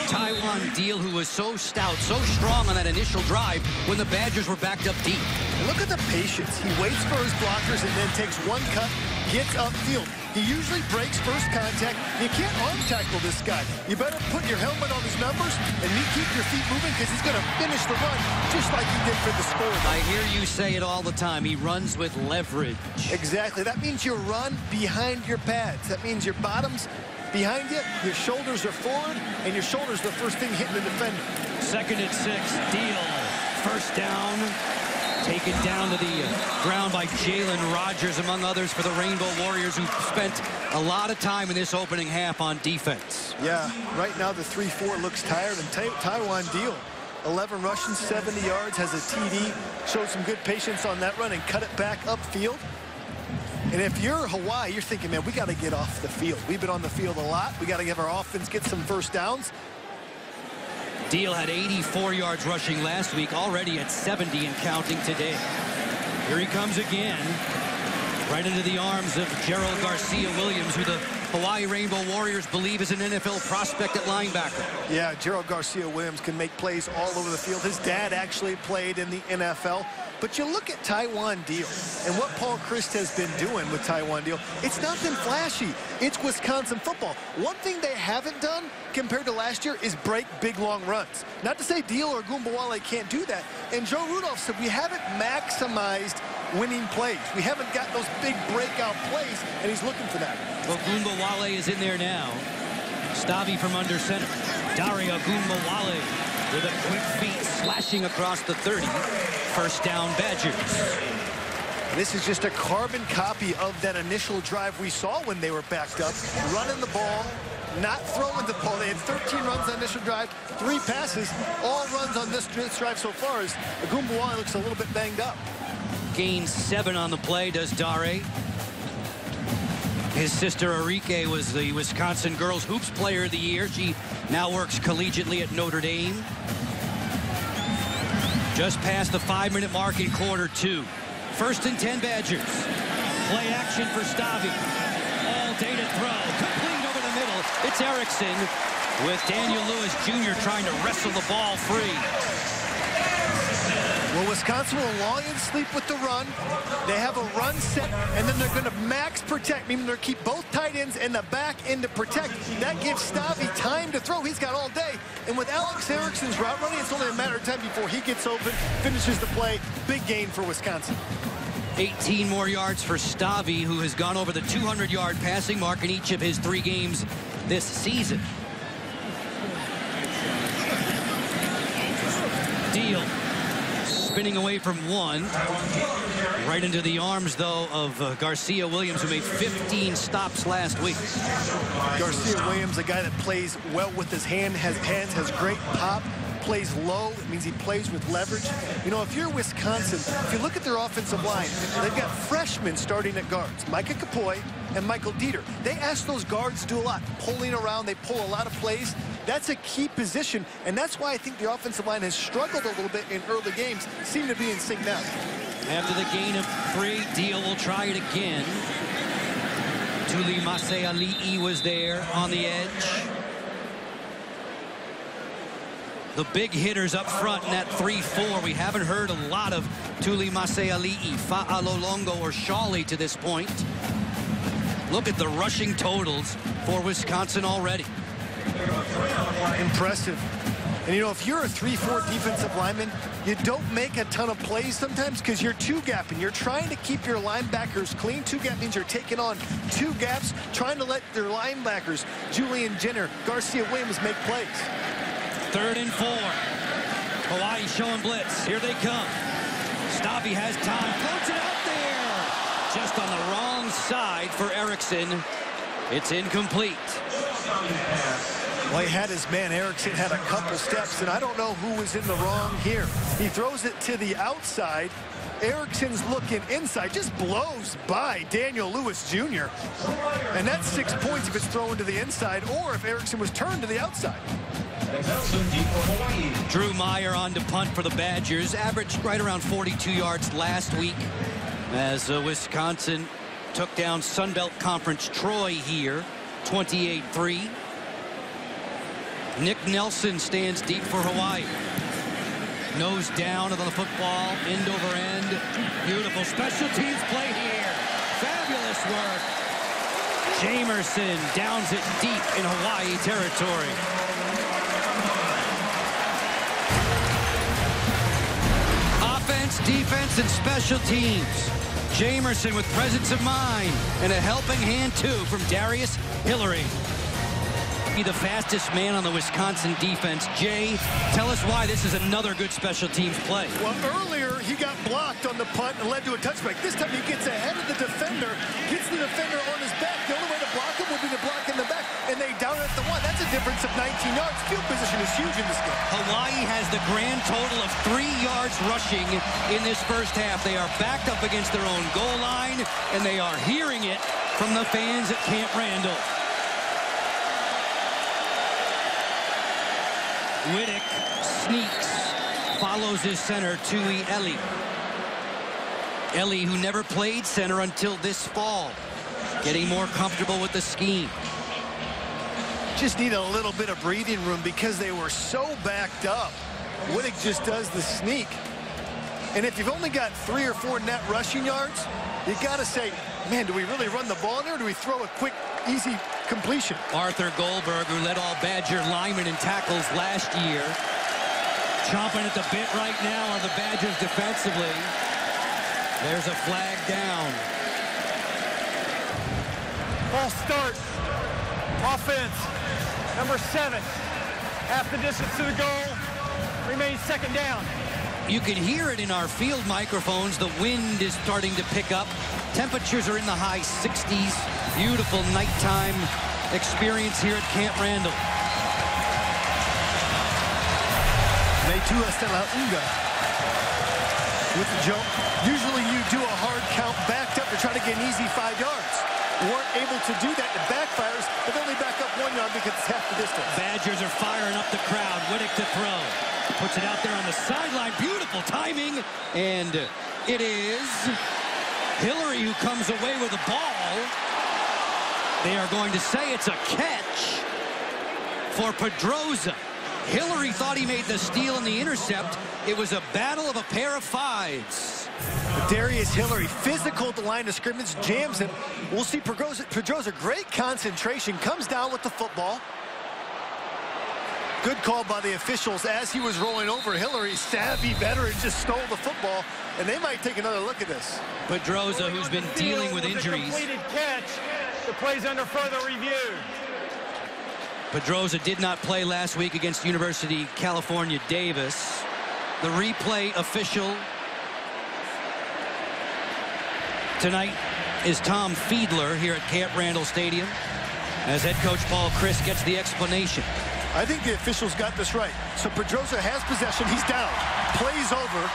Speaker 1: Taiwan Deal, who was so stout, so strong on that initial drive when the Badgers were backed up deep.
Speaker 4: And look at the patience. He waits for his blockers and then takes one cut, gets upfield. He usually breaks first contact. You can't arm tackle this guy. You better put your helmet on his numbers and keep your feet moving because he's going to finish the run just like he did for the score.
Speaker 1: I hear you say it all the time. He runs with leverage.
Speaker 4: Exactly. That means you run behind your pads. That means your bottom's behind you, your shoulders are forward, and your shoulders are the first thing hitting the defender.
Speaker 1: 2nd and 6. Deal. First down. Taken down to the ground by Jalen Rogers, among others, for the Rainbow Warriors, who spent a lot of time in this opening half on defense.
Speaker 4: Yeah, right now the 3-4 looks tired, and Taiwan Deal, 11 rushing, 70 yards, has a TD, showed some good patience on that run and cut it back upfield. And if you're Hawaii, you're thinking, man, we got to get off the field. We've been on the field a lot. We got to give our offense, get some first downs.
Speaker 1: Deal had 84 yards rushing last week, already at 70 and counting today. Here he comes again, right into the arms of Gerald Garcia-Williams, who the Hawaii Rainbow Warriors believe is an NFL prospect at linebacker.
Speaker 4: Yeah, Gerald Garcia-Williams can make plays all over the field. His dad actually played in the NFL. But you look at Taiwan Deal and what Paul Chryst has been doing with Taiwan Deal. It's not been flashy. It's Wisconsin football. One thing they haven't done compared to last year is break big, long runs. Not to say Deal or Gumbawale can't do that. And Joe Rudolph said we haven't maximized winning plays. We haven't got those big breakout plays, and he's looking for that.
Speaker 1: Well, Gumbawale is in there now. Stavi from under center. Dario Gumbawale with a quick feet slashing across the 30. First down, Badgers.
Speaker 4: This is just a carbon copy of that initial drive we saw when they were backed up, running the ball, not throwing the ball. They had 13 runs on initial drive, 3 passes, all runs on this drive so far. As Gumbawale looks a little bit banged up.
Speaker 1: Gains 7 on the play, does Dare. His sister Arike was the Wisconsin Girls Hoops Player of the Year. She now works collegiately at Notre Dame. Just past the 5-minute mark in quarter 2. 1st and 10 Badgers. Play action for Stavi. All day to throw. Complete over the middle. It's Erickson with Daniel Lewis Jr. trying to wrestle the ball free.
Speaker 4: Well, Wisconsin will long and sleep with the run. They have a run set, and then they're going to max protect, meaning they're keep both tight ends and the back end to protect. That gives Stavi time to throw. He's got all day. And with Alex Erickson's route running, it's only a matter of time before he gets open, finishes the play. Big gain for Wisconsin.
Speaker 1: 18 more yards for Stavi, who has gone over the 200-yard passing mark in each of his 3 games this season. Deal. Spinning away from 1. Right into the arms, though, of Garcia-Williams, who made 15 stops last week.
Speaker 4: Garcia-Williams, a guy that plays well with his hands, has great pop, plays low. It means he plays with leverage. You know, if you're Wisconsin, if you look at their offensive line, they've got freshmen starting at guards, Micah Kapoy and Michael Dieter. They ask those guards to do a lot, pulling around. They pull a lot of plays. That's a key position, and that's why I think the offensive line has struggled a little bit in early games. Seem to be in sync now.
Speaker 1: After the gain of 3, Deal will try it again. Tuli Maseali'i was there on the edge. The big hitters up front in that 3-4. We haven't heard a lot of Tuli Maseali'i, Fa'alolongo, or Shawley to this point. Look at the rushing totals for Wisconsin already.
Speaker 4: Impressive. And, you know, if you're a 3-4 defensive lineman, you don't make a ton of plays sometimes because you're 2-gapping. You're trying to keep your linebackers clean. 2-gap means you're taking on 2 gaps, trying to let their linebackers, Julian Jenner, Garcia-Williams, make plays.
Speaker 1: 3rd and 4. Hawaii showing blitz. Here they come. Stavi has time. Floats it out there. Just on the wrong side for Erickson. It's incomplete.
Speaker 4: Well, he had his man. Erickson had a couple steps, and I don't know who was in the wrong here. He throws it to the outside. Erickson's looking inside, just blows by Daniel Lewis Jr. And that's 6 points if it's thrown to the inside or if Erickson was turned to the outside.
Speaker 1: Drew Meyer on to punt for the Badgers. Averaged right around 42 yards last week as Wisconsin took down Sun Belt Conference Troy here, 28-3. Nick Nelson stands deep for Hawaii. Nose down on the football, end over end. Beautiful special teams play here. Fabulous work. Jamerson downs it deep in Hawaii territory. Offense, defense, and special teams. Jamerson with presence of mind and a helping hand, too, from Darius Hillary. Be the fastest man on the Wisconsin defense. Jay, tell us why this is another good special teams play.
Speaker 4: Well, earlier he got blocked on the punt and led to a touchback. This time he gets ahead of the defender, gets the defender on his back. The only way to block him would be to block in the back, and they down it at the 1. That's a difference of 19 yards. Field position is huge in this game.
Speaker 1: Hawaii has the grand total of 3 yards rushing in this first half. They are backed up against their own goal line, and they are hearing it from the fans at Camp Randall. Whittick sneaks, follows his center, Tui Eli. Eli, who never played center until this fall, getting more comfortable with the scheme.
Speaker 4: Just need a little bit of breathing room because they were so backed up. Whittick just does the sneak. And if you've only got 3 or 4 net rushing yards, you got to say, man, do we really run the ball in there, or do we throw a quick, easy completion?
Speaker 1: Arthur Goldberg, who led all Badger linemen in tackles last year, chomping at the bit right now on the Badgers defensively. There's a flag down.
Speaker 5: False start. Offense. Number 7. Half the distance to the goal. Remains second down.
Speaker 1: You can hear it in our field microphones. The wind is starting to pick up. Temperatures are in the high 60s. Beautiful nighttime experience here at Camp Randall.
Speaker 4: Meitua Stelaunga with the jump. Usually you do a hard count backed up to try to get an easy 5 yards. Weren't able to do that. It backfires, but they only back up 1 yard because it's half the distance.
Speaker 1: Badgers are firing up the crowd. Whittick to throw. Puts it out there on the sideline. Beautiful timing. And it is Hillary who comes away with the ball. They are going to say it's a catch for Pedroza. Hillary thought he made the steal and the intercept. It was a battle of a pair of 5s.
Speaker 4: Darius Hillary, physical at the line of scrimmage, jams him. We'll see Pedroza, great concentration, comes down with the football. Good call by the officials as he was rolling over. Hillary, savvy veteran, just stole the football, and they might take another look at this.
Speaker 1: Pedroza, who's been dealing with injuries.
Speaker 5: Completed catch. The play's under further review.
Speaker 1: Pedroza did not play last week against University California Davis. The replay official tonight is Tom Fiedler here at Camp Randall Stadium, as head coach Paul Chris gets the explanation.
Speaker 4: I think the officials got this right. So Pedroza has possession. He's down. Plays over.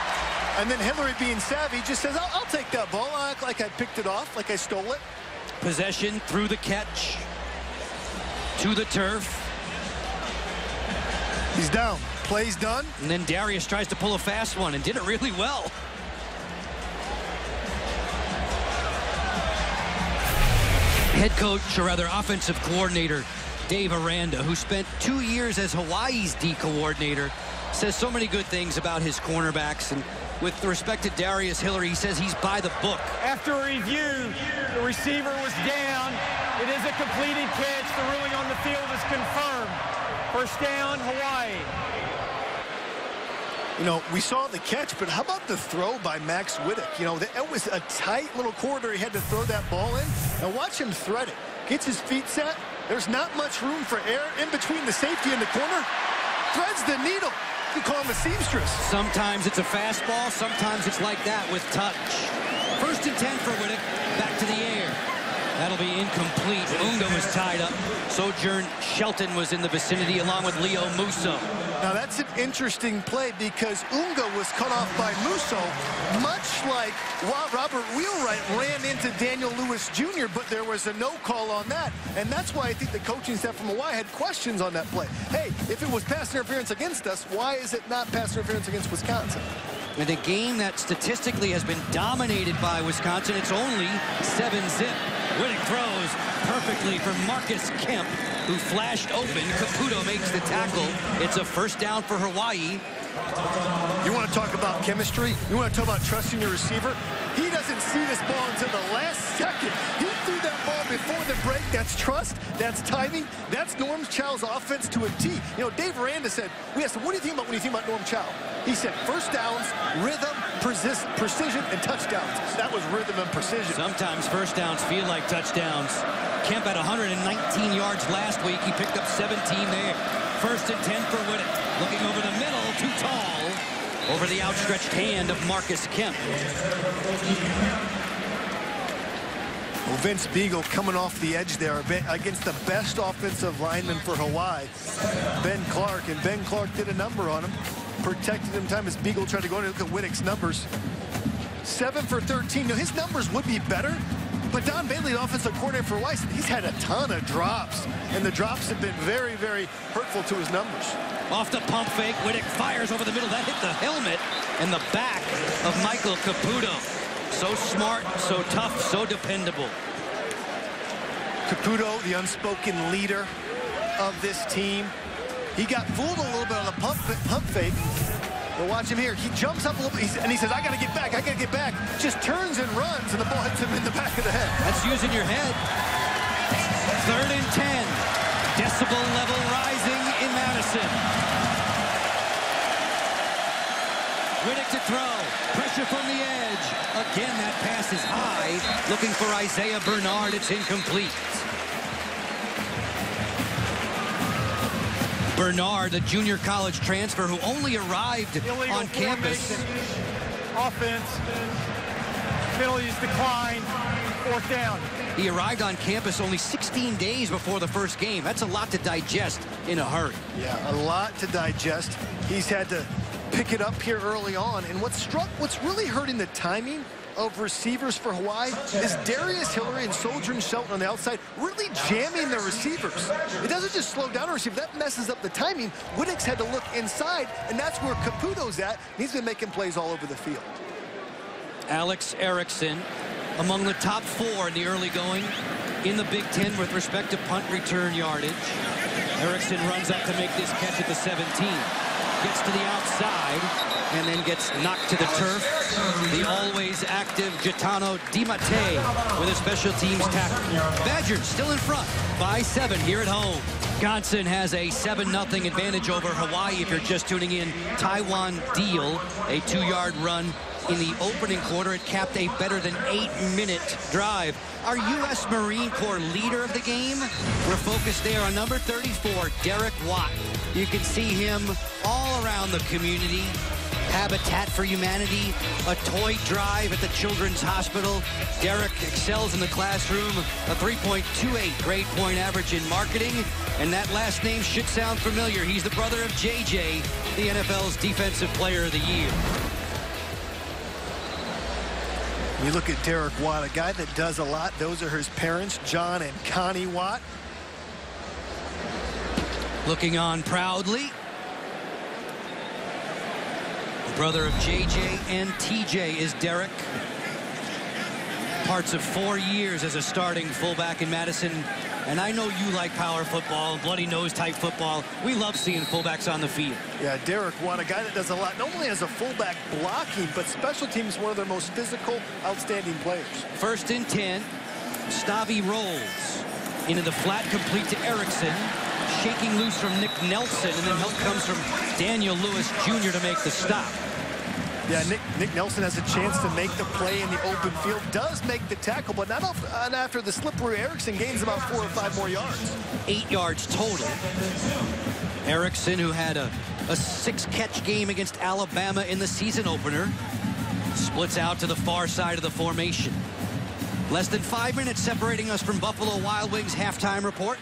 Speaker 4: And then Hillary, being savvy, just says, I'll take that ball. I'll act like I picked it off, like I stole it.
Speaker 1: Possession through the catch to the turf.
Speaker 4: He's down. Play's done.
Speaker 1: And then Darius tries to pull a fast one and did it really well. Head coach, or rather offensive coordinator, Dave Aranda, who spent 2 years as Hawaii's D coordinator, says so many good things about his cornerbacks. And with respect to Darius Hillary, he says he's by the book.
Speaker 5: After a review, the receiver was down. It is a completed catch. The ruling on the field is confirmed. First down, Hawaii.
Speaker 4: You know, we saw the catch, but how about the throw by Max Whittick? You know, that was a tight little corridor he had to throw that ball in. Now watch him thread it. Gets his feet set. There's not much room for air in between the safety and the corner. Threads the needle. You call him a seamstress.
Speaker 1: Sometimes it's a fastball. Sometimes it's like that with touch. First and 10 for Whittick. Back to the air. That'll be incomplete. Unga was tied up. Sojourn Shelton was in the vicinity along with Leo Musso.
Speaker 4: Now that's an interesting play because Unga was cut off by Musso, much like Robert Wheelwright ran into Daniel Lewis Jr., but there was a no call on that. And that's why I think the coaching staff from Hawaii had questions on that play. Hey, if it was pass interference against us, why is it not pass interference against Wisconsin?
Speaker 1: In a game that statistically has been dominated by Wisconsin, it's only 7-zip. Whittick throws perfectly for Marcus Kemp. who flashed open. Caputo makes the tackle. It's a first down for Hawaii.
Speaker 4: You want to talk about chemistry? You want to talk about trusting your receiver? He doesn't see this ball until the last second. He threw that ball before the break. That's trust. That's timing. That's Norm Chow's offense to a T. You know, Dave Aranda said, we asked him, what do you think about when you think about Norm Chow? He said, first downs, rhythm, precision, and touchdowns. That was rhythm and precision.
Speaker 1: Sometimes first downs feel like touchdowns. Kemp had 119 yards last week. He picked up 17 there. First and 10 for Whittick. Looking over the middle, too tall. Over the outstretched hand of Marcus Kemp.
Speaker 4: Well, Vince Beagle coming off the edge there against the best offensive lineman for Hawaii, Ben Clark. And Ben Clark did a number on him. Protected him time as Beagle tried to go in and look at Whittick's numbers. 7 for 13. Now, his numbers would be better, but Don Bailey, the offensive coordinator for Hawaii, he's had a ton of drops, and the drops have been very, very hurtful to his numbers.
Speaker 1: Off the pump fake, Whittick fires over the middle. That hit the helmet and the back of Michael Caputo. So smart, so tough, so dependable.
Speaker 4: Caputo, the unspoken leader of this team. He got fooled a little bit on the pump fake. But watch him here. He jumps up a little bit, and he says, I got to get back, I got to get back. Just turns and runs, and the ball hits him in the back of the head.
Speaker 1: That's using your head. 3rd and 10. Decibel level rising in Madison. Whittick to throw. Pressure from the edge. Again, that pass is high. Looking for Isaiah Bernard. It's incomplete. Bernard, the junior college transfer who only arrived on campus.
Speaker 5: Offense. Penalties decline. 4th down.
Speaker 1: He arrived on campus only 16 days before the first game. That's a lot to digest in a hurry.
Speaker 4: Yeah, a lot to digest. He's had to pick it up here early on. And what's really hurting the timing of receivers for Hawaii is Darius Hillary and Sojourn Shelton on the outside really jamming the receivers. It doesn't just slow down a receiver. That messes up the timing. Whittick's had to look inside, and that's where Caputo's at. He's been making plays all over the field.
Speaker 1: Alex Erickson among the top 4 in the early going in the Big Ten with respect to punt return yardage. Erickson runs up to make this catch at the 17. Gets to the outside and then gets knocked to the turf. The always active Gitano DiMattei with a special teams tackle. Badgers still in front by 7 here at home. Wisconsin has a 7-0 advantage over Hawaii. If you're just tuning in, Taiwan Deal, a 2-yard run in the opening quarter. It capped a better than 8-minute drive. Our U.S. Marine Corps leader of the game, we're focused there on number 34, Derek Watt. You can see him all around the community. Habitat for Humanity, a toy drive at the Children's Hospital. Derek excels in the classroom, a 3.28 grade point average in marketing, and that last name should sound familiar. He's the brother of JJ, the NFL's Defensive Player of the Year.
Speaker 4: You look at Derek Watt, a guy that does a lot. Those are his parents, John and Connie Watt.
Speaker 1: Looking on proudly. The brother of JJ and TJ is Derek. Parts of 4 years as a starting fullback in Madison. And I know you like power football, bloody nose type football. We love seeing fullbacks on the field.
Speaker 4: Yeah, Derek Watt, a guy that does a lot, not only as a fullback blocking, but special teams, one of their most physical, outstanding players.
Speaker 1: 1st and 10. Stavi rolls into the flat, complete to Erickson. Shaking loose from Nick Nelson, and then help comes from Daniel Lewis Jr. to make the stop.
Speaker 4: Yeah, Nick Nelson has a chance to make the play in the open field, does make the tackle, but not after the slippery Erickson gains about 4 or 5 more yards.
Speaker 1: 8 yards total. Erickson, who had a 6-catch game against Alabama in the season opener, splits out to the far side of the formation. Less than 5 minutes separating us from Buffalo Wild Wings halftime report.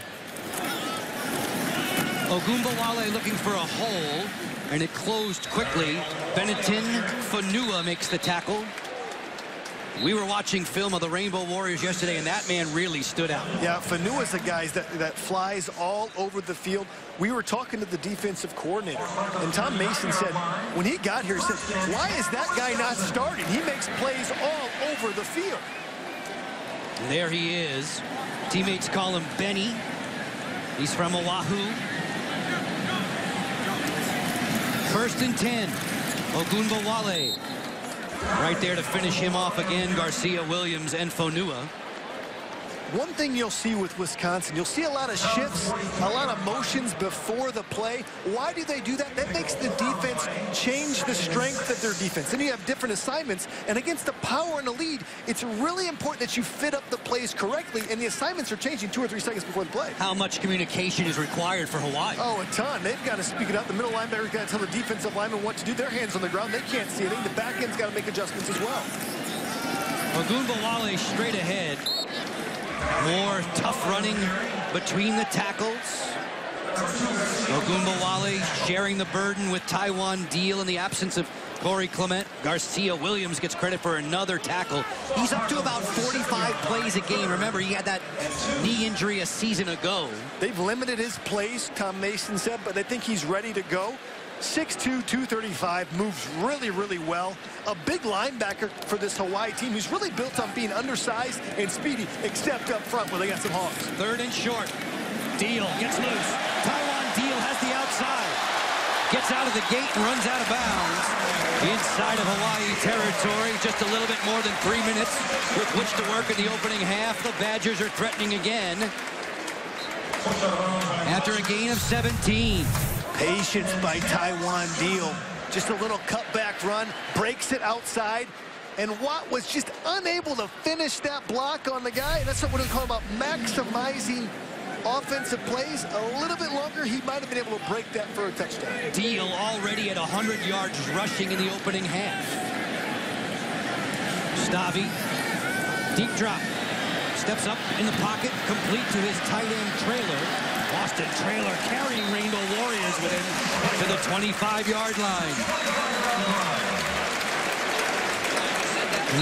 Speaker 1: Ogumbawale looking for a hole, and it closed quickly. Benetton Fanua makes the tackle. We were watching film of the Rainbow Warriors yesterday, and that man really stood out.
Speaker 4: Yeah, Fanua's a guy that flies all over the field. We were talking to the defensive coordinator, and Tom Mason said, when he got here, he said, why is that guy not starting? He makes plays all over the field.
Speaker 1: There he is. Teammates call him Benny. He's from Oahu. 1st and 10. Ogunbowale. Right there to finish him off again, Garcia, Williams, and Fonua.
Speaker 4: One thing you'll see with Wisconsin, you'll see a lot of shifts, a lot of motions before the play. Why do they do that? That makes the defense change the strength of their defense. Then you have different assignments, and against the power and the lead, it's really important that you fit up the plays correctly, and the assignments are changing 2 or 3 seconds before the play.
Speaker 1: How much communication is required for Hawaii?
Speaker 4: Oh, a ton. They've got to speak it out. The middle linebacker's got to tell the defensive lineman what to do. Their hands on the ground. They can't see anything. The back end's got to make adjustments as well.
Speaker 1: Ogunbowale straight ahead. More tough running between the tackles. Ogunbowale sharing the burden with Taiwan Deal in the absence of Corey Clement. Garcia Williams gets credit for another tackle. He's up to about 45 plays a game. Remember, he had that knee injury a season ago.
Speaker 4: They've limited his plays, Tom Mason said, but they think he's ready to go. 6'2", 235, moves really, really well. A big linebacker for this Hawaii team who's really built on being undersized and speedy, except up front where they got some hogs.
Speaker 1: 3rd and short. Deal gets loose. Taiwan Deal has the outside. Gets out of the gate and runs out of bounds. Inside of Hawaii territory, just a little bit more than 3 minutes with which to work in the opening half. The Badgers are threatening again. After a gain of 17.
Speaker 4: Patience by Taiwan Deal. Just a little cutback run, breaks it outside, and Watt was just unable to finish that block on the guy. And that's what we're talking about, maximizing offensive plays. A little bit longer, he might have been able to break that for a touchdown.
Speaker 1: Deal already at 100 yards rushing in the opening half. Stavi, deep drop. Steps up in the pocket, complete to his tight end Trailer. Austin Trailer carrying Rainbow Warriors with him to the 25-yard line.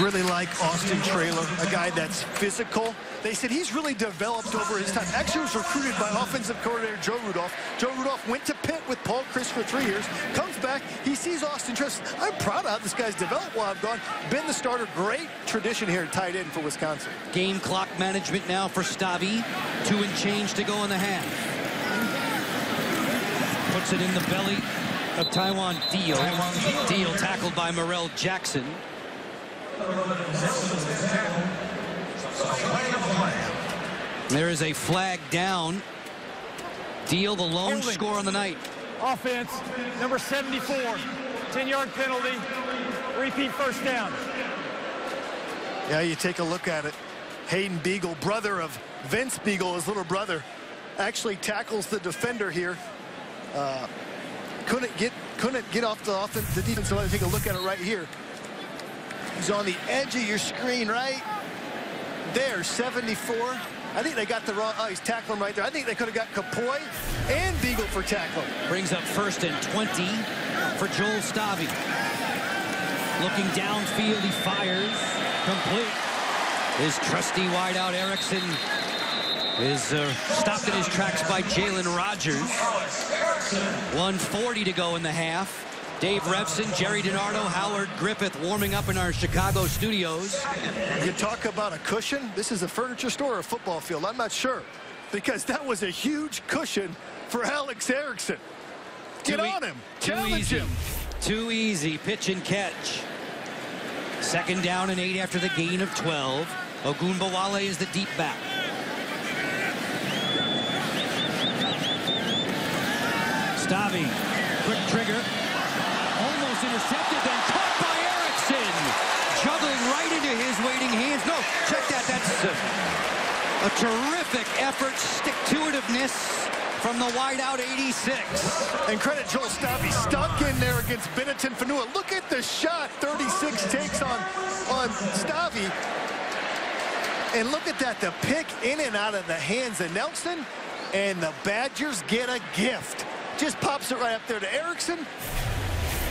Speaker 4: Really like Austin Trailer, a guy that's physical. They said he's really developed over his time. Actually was recruited by offensive coordinator Joe Rudolph. Joe Rudolph went to Pitt with Paul Chris for 3 years. Comes back, he sees Austin Trailer. I'm proud of how this guy's developed while I've gone. Been the starter, great tradition here at tight end for Wisconsin.
Speaker 1: Game clock management now for Stavi. 2 and change to go in the half. Puts it in the belly of Taiwan Deal. Deal tackled by Morrell Jackson. There is a flag down. Deal, the lone score on the night.
Speaker 5: Offense, number 74, 10-yard penalty, repeat first down.
Speaker 4: Yeah, you take a look at it. Hayden Beagle, brother of Vince Beagle, his little brother, actually tackles the defender here. Couldn't get off the defense. So let me take a look at it right here. He's on the edge of your screen right there, 74. I think they got the wrong, he's tackling right there. I think they could have got Kapoy and Beagle for tackling.
Speaker 1: Brings up 1st and 20 for Joel Stavi. Looking downfield, he fires. Complete. His trusty wideout Erickson is stopped in his tracks by Jalen Rogers. 1:40 to go in the half. Dave Revson, Jerry DiNardo, Howard Griffith warming up in our Chicago studios.
Speaker 4: You talk about a cushion. This is a furniture store or a football field. I'm not sure, because that was a huge cushion for Alex Erickson. Get on him. Challenge him.
Speaker 1: Too easy. Pitch and catch. 2nd down and 8 after the gain of 12. Ogunbowale is the deep back. Stavi, quick trigger. Almost intercepted, then caught by Erickson. Juggling right into his waiting hands. No, check that. That's a terrific effort, stick-to-itiveness from the wideout 86.
Speaker 4: And credit Joel Stavi, stuck in there against Benetton Fanua. Look at the shot 36 takes on Stavi. And look at that, the pick in and out of the hands of Nelson. And the Badgers get a gift. Just pops it right up there to Erickson.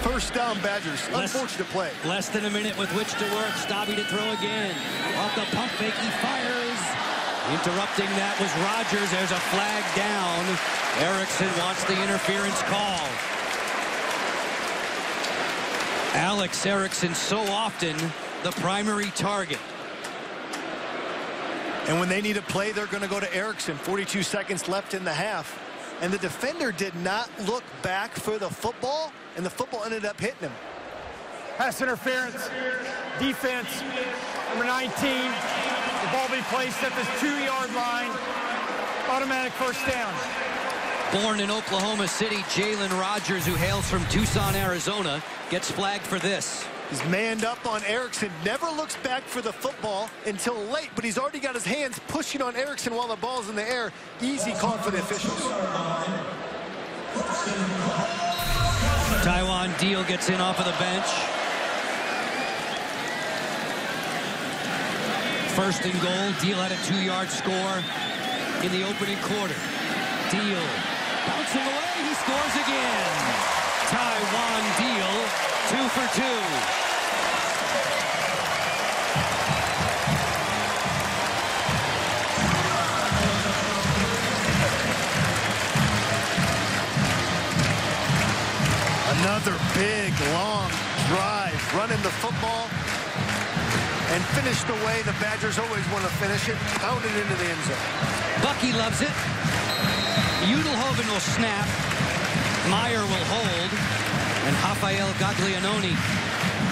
Speaker 4: First down, Badgers. Unfortunate play.
Speaker 1: Less than a minute with which to work. Stavi to throw again. Off the pump fake, he fires. Interrupting that was Rogers. There's a flag down. Erickson wants the interference call. Alex Erickson, so often the primary target.
Speaker 4: And when they need a play, they're going to go to Erickson. 42 seconds left in the half. And the defender did not look back for the football, and the football ended up hitting him.
Speaker 5: Pass interference, defense, number 19. The ball be placed at the 2-yard line. Automatic first down.
Speaker 1: Born in Oklahoma City, Jalen Rogers, who hails from Tucson, Arizona, gets flagged for this.
Speaker 4: He's manned up on Erickson, never looks back for the football until late, but he's already got his hands pushing on Erickson while the ball's in the air. Easy call for the officials.
Speaker 1: Taiwan Deal gets in off of the bench. First and goal. Deal had a 2-yard score in the opening quarter. Deal bouncing away. He scores again. Taiwan Deal, 2 for 2.
Speaker 4: Another big, long drive, running the football and finished the way the Badgers always want to finish it, pounded into the end zone.
Speaker 1: Bucky loves it. Udelhoven will snap. Meyer will hold. And Rafael Gaglianone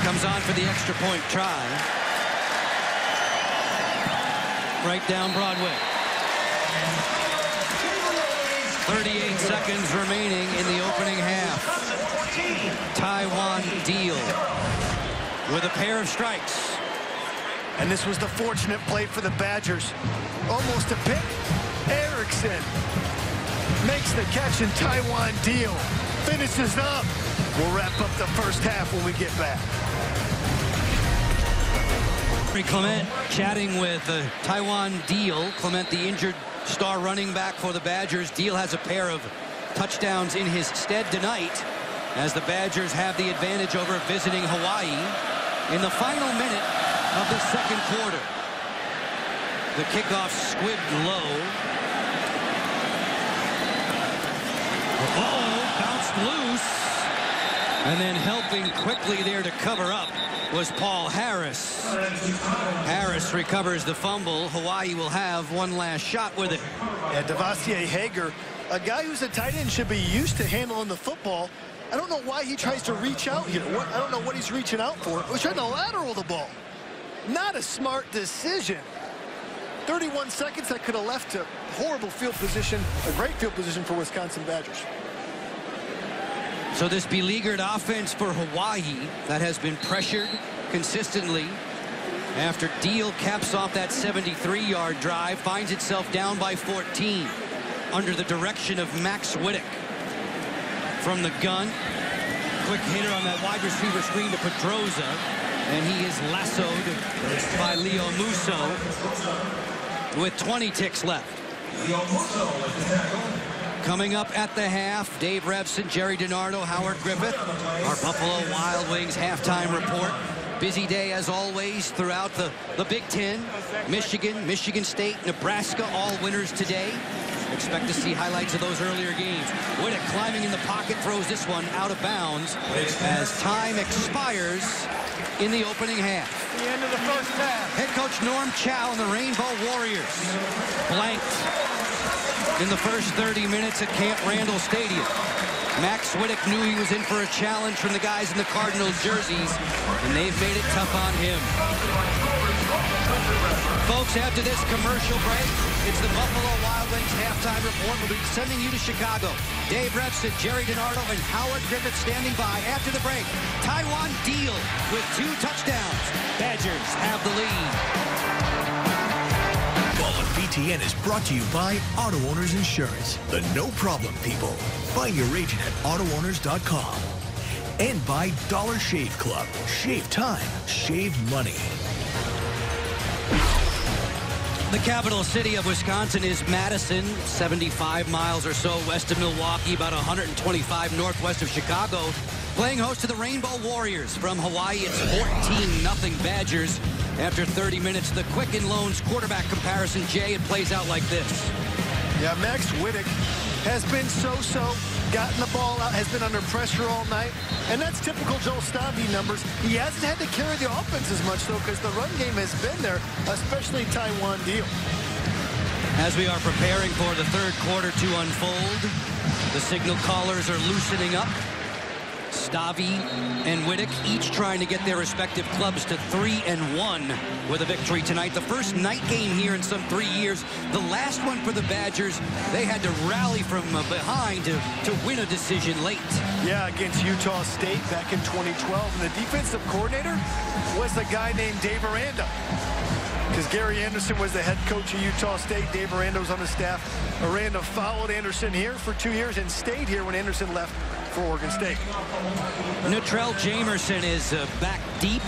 Speaker 1: comes on for the extra point try. Right down Broadway. 38 seconds remaining in the opening half. Taiwan Deal with a pair of strikes.
Speaker 4: And this was the fortunate play for the Badgers. Almost a pick. Erickson makes the catch, and Taiwan Deal finishes up. We'll wrap up the first half when we get back.
Speaker 1: Clement chatting with Taiwan Deal. Clement, the injured star running back for the Badgers. Deal has a pair of touchdowns in his stead tonight as the Badgers have the advantage over visiting Hawaii in the final minute of the second quarter. The kickoff squibbed low. Bounced loose. And then helping quickly there to cover up was Paul Harris. Harris recovers the fumble. Hawaii will have one last shot with it.
Speaker 4: Yeah, Devassie Hager, a guy who's a tight end, should be used to handling the football. I don't know why he tries to reach out here. I don't know what he's reaching out for. He's trying to lateral the ball. Not a smart decision. 31 seconds, that could have left a horrible field position, a great field position for Wisconsin Badgers.
Speaker 1: So this beleaguered offense for Hawaii that has been pressured consistently after Deal caps off that 73-yard drive, finds itself down by 14 under the direction of Max Wittick. From the gun, quick hitter on that wide receiver screen to Pedroza, and he is lassoed by Leo Musso with 20 ticks left. Coming up at the half, Dave Revson, Jerry DiNardo, Howard Griffith, our Buffalo Wild Wings halftime report. Busy day as always throughout the Big Ten. Michigan, Michigan State, Nebraska, all winners today. Expect to see highlights of those earlier games. Wittick climbing in the pocket, throws this one out of bounds as time expires in the opening half.
Speaker 5: The end of the first half.
Speaker 1: Head coach Norm Chow and the Rainbow Warriors blanked in the first 30 minutes at Camp Randall Stadium. Max Wittick knew he was in for a challenge from the guys in the Cardinals jerseys, and they've made it tough on him. Folks, after this commercial break, it's the Buffalo Wild Wings halftime report. We'll be sending you to Chicago. Dave Revson, Jerry DiNardo, and Howard Griffith standing by after the break. Taiwan Deal with 2 touchdowns. Badgers have the lead.
Speaker 6: Ball on BTN is brought to you by Auto Owners Insurance, the no-problem people. Find your agent at AutoOwners.com. And by Dollar Shave Club. Shave time, shave money.
Speaker 1: The capital city of Wisconsin is Madison, 75 miles or so west of Milwaukee, about 125 northwest of Chicago. Playing host to the Rainbow Warriors. From Hawaii, it's 14-0 Badgers. After 30 minutes, the Quicken Loans quarterback comparison, Jay, it plays out like this.
Speaker 4: Yeah, Max Wittick has been so-so, gotten the ball out, has been under pressure all night, and that's typical Joe Stabby numbers. He hasn't had to carry the offense as much, though, because the run game has been there, especially Taiwan Deal.
Speaker 1: As we are preparing for the third quarter to unfold, the signal callers are loosening up. Stavi and Whittick each trying to get their respective clubs to 3-1 with a victory tonight. The first night game here in some 3 years. The last one for the Badgers, they had to rally from behind to win a decision late.
Speaker 4: Yeah, against Utah State back in 2012. And the defensive coordinator was a guy named Dave Aranda. Because Gary Anderson was the head coach of Utah State. Dave Aranda was on the staff. Aranda followed Anderson here for 2 years and stayed here when Anderson left for Oregon State.
Speaker 1: Natrell Jamerson is back deep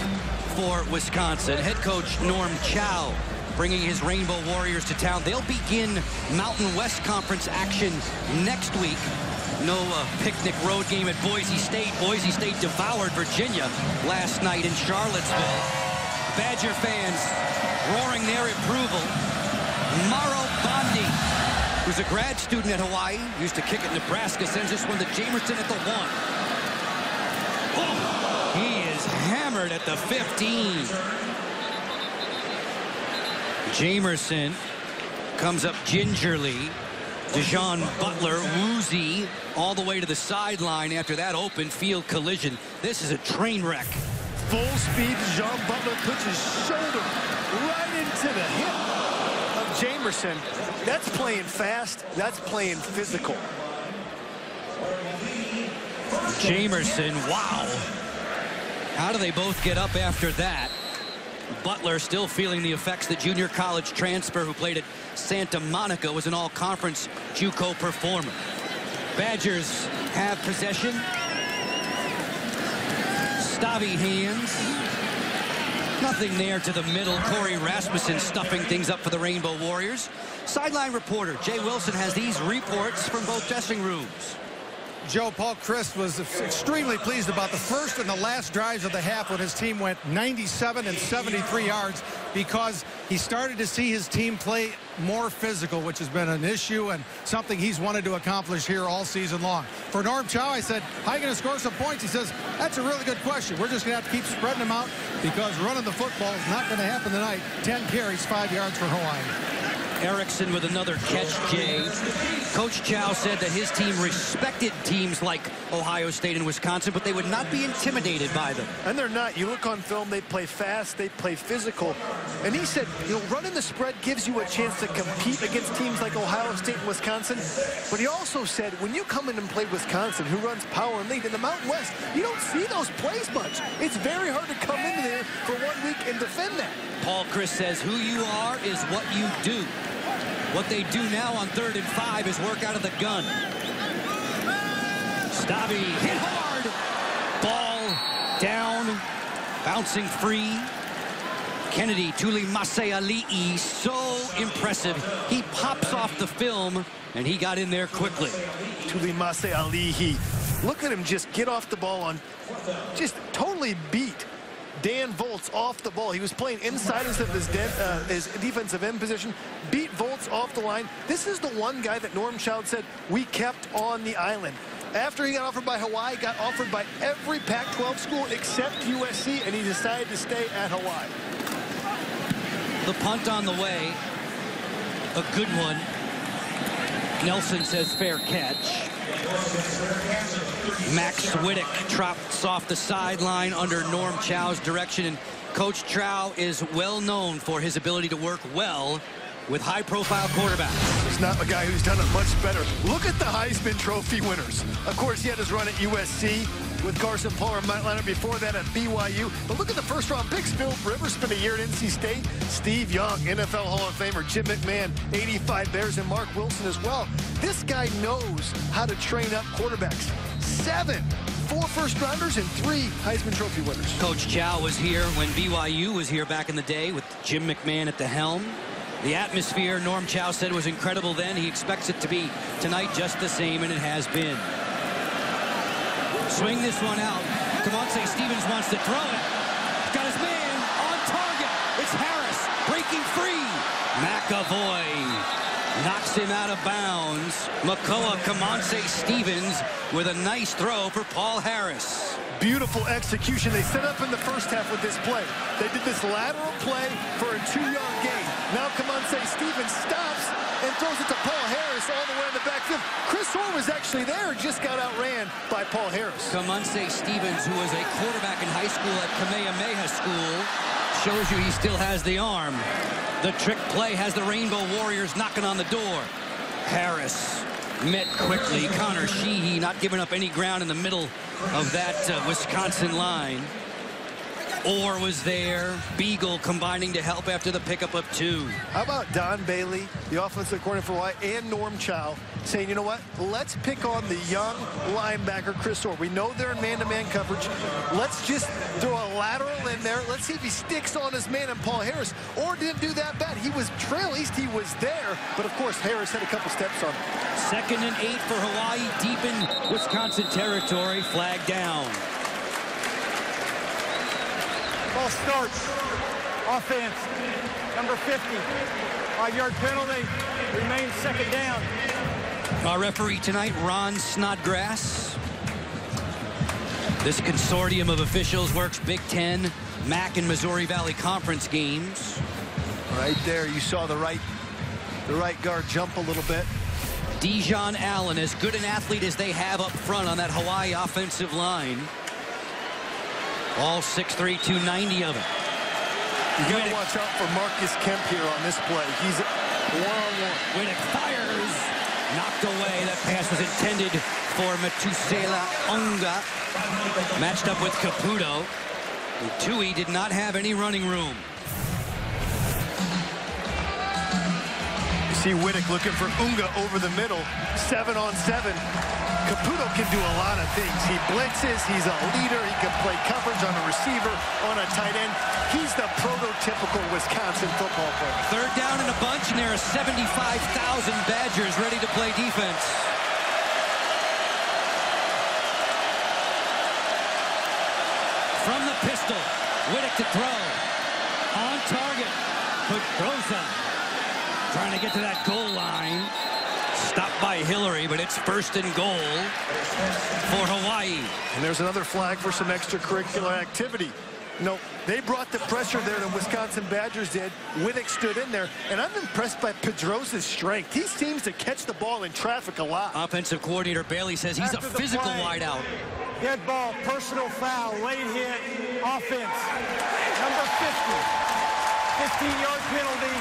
Speaker 1: for Wisconsin. Head coach Norm Chow bringing his Rainbow Warriors to town. They'll begin Mountain West Conference action next week. No picnic road game at Boise State. Boise State devoured Virginia last night in Charlottesville. Badger fans roaring their approval. Morrow Bondi, who's a grad student at Hawaii, used to kick at Nebraska, sends this one to Jamerson at the 1. Oh, he is hammered at the 15. Jamerson comes up gingerly. Dejon Butler, woozy, all the way to the sideline after that open field collision. This is a train wreck.
Speaker 4: Full speed, Dejon Butler puts his shoulder right into the hip of Jamerson. That's playing fast. That's playing physical.
Speaker 1: Jamerson, wow. How do they both get up after that? Butler still feeling the effects. The junior college transfer who played at Santa Monica was an all-conference JUCO performer. Badgers have possession. Stavi hands. Nothing there to the middle. Corey Rasmussen stuffing things up for the Rainbow Warriors. Sideline reporter Jay Wilson has these reports from both dressing rooms.
Speaker 2: Joe, Paul Chryst was extremely pleased about the first and the last drives of the half when his team went 97 and 73 yards because he started to see his team play more physical, which has been an issue and something he's wanted to accomplish here all season long. For Norm Chow, I said, how are you going to score some points? He says, that's a really good question. We're just going to have to keep spreading them out because running the football is not going to happen tonight. 10 carries, 5 yards for Hawaii.
Speaker 1: Erickson with another catch, Jay. Coach Chow said that his team respected teams like Ohio State and Wisconsin, but they would not be intimidated by them.
Speaker 4: And they're not. You look on film, they play fast, they play physical. And he said, you know, running the spread gives you a chance to compete against teams like Ohio State and Wisconsin. But he also said, when you come in and play Wisconsin, who runs power and lead in the Mountain West, you don't see those plays much. It's very hard to come into there for 1 week and defend that.
Speaker 1: Paul Chryst says, who you are is what you do. What they do now on 3rd and 5 is work out of the gun. Stavi hit hard. Ball down. Bouncing free. Kennedy Tulimasseali'i, so impressive. He pops off the film, and he got in there quickly.
Speaker 4: Tulimasseali'i. Look at him just get off the ball on, just totally beat Dan Volz off the ball. He was playing inside of his defensive end position, beat Volz off the line. This is the one guy that Norm Chow said we kept on the island. After he got offered by Hawaii, got offered by every Pac-12 school except USC, and he decided to stay at Hawaii.
Speaker 1: The punt on the way, a good one. Nelson says fair catch. Max Whittick drops off the sideline under Norm Chow's direction, and Coach Chow is well known for his ability to work well with high-profile quarterbacks.
Speaker 4: It's not a guy who's done it much better. Look at the Heisman Trophy winners. Of course, he had his run at USC with Carson Palmer, Matt Leonard before that at BYU. But look at the first-round picks. Phil Rivers spent a year at NC State. Steve Young, NFL Hall of Famer. Jim McMahon, 85 Bears, and Mark Wilson as well. This guy knows how to train up quarterbacks. 4 first-rounders and 3 Heisman Trophy winners.
Speaker 1: Coach Chow was here when BYU was here back in the day with Jim McMahon at the helm. The atmosphere, Norm Chow said, was incredible then. He expects it to be tonight just the same, and it has been. Swing this one out. Kamance Stevens wants to throw it. Got his man on target. It's Harris breaking free. McAvoy knocks him out of bounds. Makoa Kamance Stevens with a nice throw for Paul Harris.
Speaker 4: Beautiful execution. They set up in the first half with this play. They did this lateral play for a 2-yard gain. Now Kamance Stevens stops and throws it to Paul Harris all the way in the backfield. Chris Orr was actually there, just got outran by Paul Harris.
Speaker 1: Kamunse Stevens, who was a quarterback in high school at Kamehameha School, shows you he still has the arm. The trick play has the Rainbow Warriors knocking on the door. Harris met quickly. Connor Sheehy not giving up any ground in the middle of that Wisconsin line. Orr was there. Beagle combining to help after the pickup of 2.
Speaker 4: How about Don Bailey, the offensive coordinator for Hawaii, and Norm Chow saying, you know what, let's pick on the young linebacker, Chris Orr. We know they're in man-to-man coverage. Let's just throw a lateral in there. Let's see if he sticks on his man and Paul Harris. Orr didn't do that bad. He was trail, at least he was there. But, of course, Harris had a couple steps on him.
Speaker 1: 2nd and 8 for Hawaii, deep in Wisconsin territory. Flag down.
Speaker 5: Ball starts. Offense. Number 50. 5-yard penalty. Remains 2nd down.
Speaker 1: Our referee tonight, Ron Snodgrass. This consortium of officials works Big Ten, MAC, and Missouri Valley Conference games.
Speaker 4: Right there, you saw the right guard jump a little bit.
Speaker 1: Dijon Allen, as good an athlete as they have up front on that Hawaii offensive line. All 6'3", 290 of it.
Speaker 4: You got to watch out for Marcus Kemp here on this play. He's one-on-one.
Speaker 1: Whittick fires. Knocked away. That pass was intended for Metusela Unga. Matched up with Caputo. And Tui did not have any running room.
Speaker 4: You see Whittick looking for Unga over the middle. 7-on-7. Caputo can do a lot of things. He blitzes, he's a leader, he can play coverage on a receiver, on a tight end. He's the prototypical Wisconsin football player.
Speaker 1: 3rd down in a bunch, and there are 75,000 Badgers ready to play defense. From the pistol, Whittick to throw. On target, Pedrosa trying to get to that goal line. Stopped by Hillary, but it's 1st and goal for Hawaii.
Speaker 4: And there's another flag for some extracurricular activity. You know, they brought the pressure there, the Wisconsin Badgers did. Whittick stood in there, and I'm impressed by Pedrosa's strength. He seems to catch the ball in traffic a lot.
Speaker 1: Offensive coordinator Bailey says he's a physical wideout.
Speaker 5: Dead ball, personal foul, late hit, offense. Number 50. 15-yard penalty,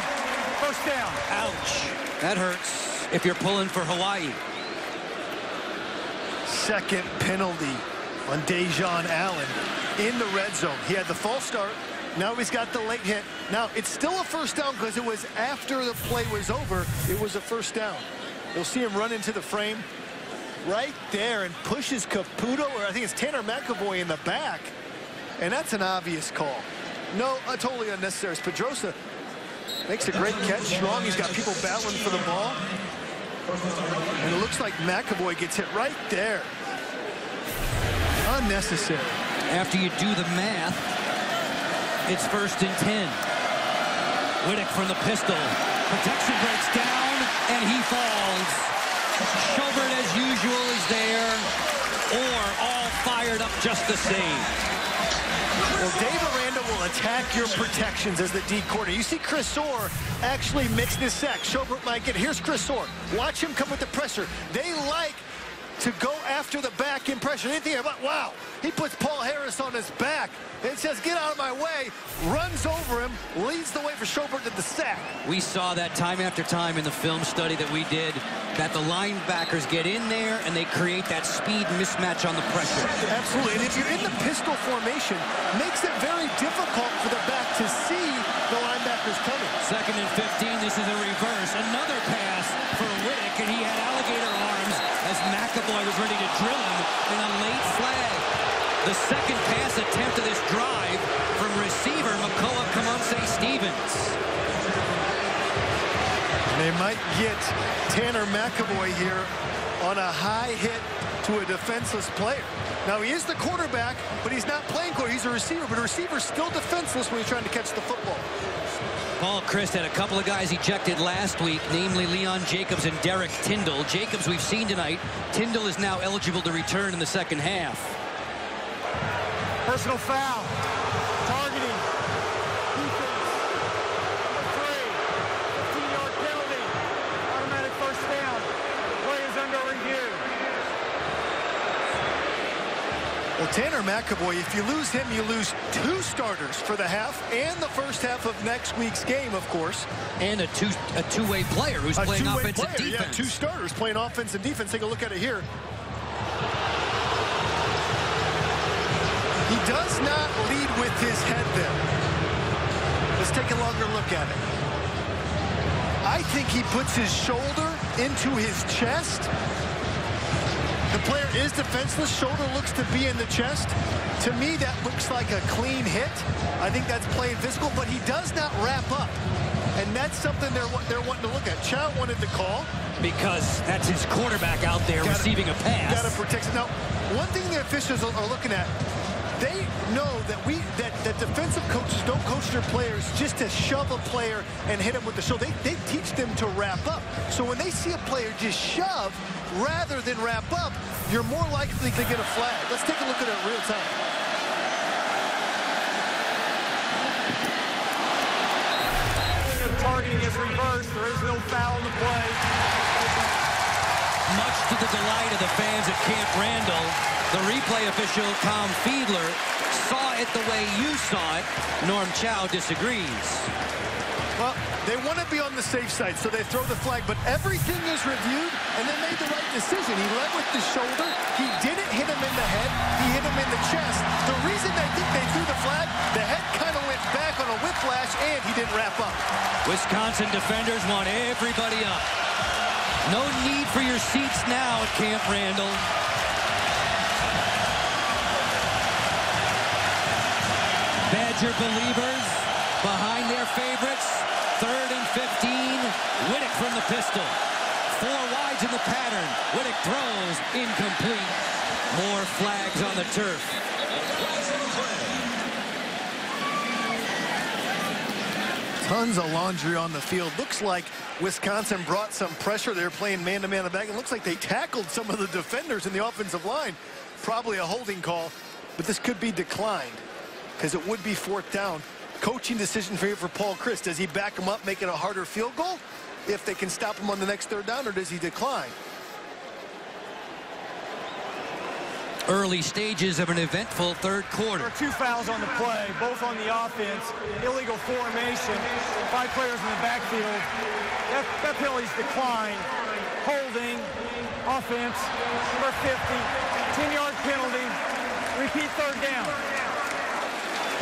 Speaker 5: 1st down.
Speaker 1: Ouch. That hurts if you're pulling for Hawaii.
Speaker 4: 2nd penalty on Dijon Allen in the red zone. He had the false start. Now he's got the late hit. Now it's still a 1st down because it was after the play was over. It was a 1st down. You'll see him run into the frame right there and pushes Caputo, or I think it's Tanner McAvoy in the back. And that's an obvious call. No, totally unnecessary. Pedrosa makes a great catch. Strong. He's got people battling for the ball. And it looks like McAvoy gets hit right there. Unnecessary.
Speaker 1: After you do the math, it's 1st and 10. Whittick from the pistol. Protection breaks down, and he falls. Schobert, as usual, is there. Or all fired up just the same.
Speaker 4: Well, David Randall will attack your protections as the D coordinator. You see Chris Orr actually mixed his sack. Schobert might get it. Here's Chris Orr. Watch him come with the pressure. They like to go after the back in pressure. Anything about, wow, he puts Paul Harris on his back and says, get out of my way, runs over him, leads the way for Schobert to the sack.
Speaker 1: We saw that time after time in the film study that we did, that the linebackers get in there and they create that speed mismatch on the pressure.
Speaker 4: Absolutely, and if you're in the pistol formation, makes it very difficult for the back to see the linebackers coming.
Speaker 1: 2nd and 15, this is a reverse. Another pass for Whittick, and he had alligator arms as McAvoy was ready to drill him in a late flag. The 2nd pass attempt of this drive from receiver Makoa Kamunse Stevens.
Speaker 4: They might get Tanner McAvoy here on a high hit to a defenseless player. Now, he is the quarterback, but he's not playing quarterback. He's a receiver, but a receiver's still defenseless when he's trying to catch the football.
Speaker 1: Paul Christ had a couple of guys ejected last week, namely Leon Jacobs and Derek Tyndall. Jacobs we've seen tonight. Tyndall is now eligible to return in the 2nd half.
Speaker 5: Personal foul. Targeting. Defense. Number 3. 15-yard penalty.
Speaker 4: Tanner McAvoy, if you lose him, you lose 2 starters for the half and the first half of next week's game, of course.
Speaker 1: And a two-way player who's playing offense and defense.
Speaker 4: Yeah, 2 starters playing offense and defense. Take a look at it here. He does not lead with his head there. Let's take a longer look at it. I think he puts his shoulder into his chest. The player is defenseless. Shoulder looks to be in the chest. To me, that looks like a clean hit. I think that's playing physical, but he does not wrap up. And that's something they're wanting to look at. Chow wanted the call.
Speaker 1: Because that's his quarterback out there receiving a pass.
Speaker 4: Got to protect it. Now, one thing the officials are looking at, they know that defensive coaches don't coach their players just to shove a player and hit him with the shoulder. They teach them to wrap up. So when they see a player just shove rather than wrap up, you're more likely to get a flag. Let's take a look at it in real time.
Speaker 5: If targeting is reversed, there is no foul in the play.
Speaker 1: Much to the delight of the fans at Camp Randall, the replay official, Tom Fiedler, saw it the way you saw it. Norm Chow disagrees.
Speaker 4: Well, they want to be on the safe side, so they throw the flag, but everything is reviewed, and they made the right decision. He led with the shoulder. He didn't hit him in the head. He hit him in the chest. The reason they think they threw the flag, the head kind of went back on a whiplash, and he didn't wrap up.
Speaker 1: Wisconsin defenders want everybody up. No need for your seats now at Camp Randall. Badger believers behind their favorites. 3rd and 15. Whittick from the pistol. 4 wides in the pattern. Whittick throws incomplete. More flags on the turf.
Speaker 4: Tons of laundry on the field. Looks like Wisconsin brought some pressure. They're playing man-to-man in the back. It looks like they tackled some of the defenders in the offensive line. Probably a holding call, but this could be declined because it would be 4th down. Coaching decision for Paul Chryst. Does he back him up, make it a harder field goal if they can stop him on the next 3rd down, or does he decline?
Speaker 1: Early stages of an eventful 3rd quarter.
Speaker 5: There are 2 fouls on the play, both on the offense. Illegal formation, 5 players in the backfield. That penalty's declined. Holding, offense, number 50, 10-yard penalty. Repeat 3rd down.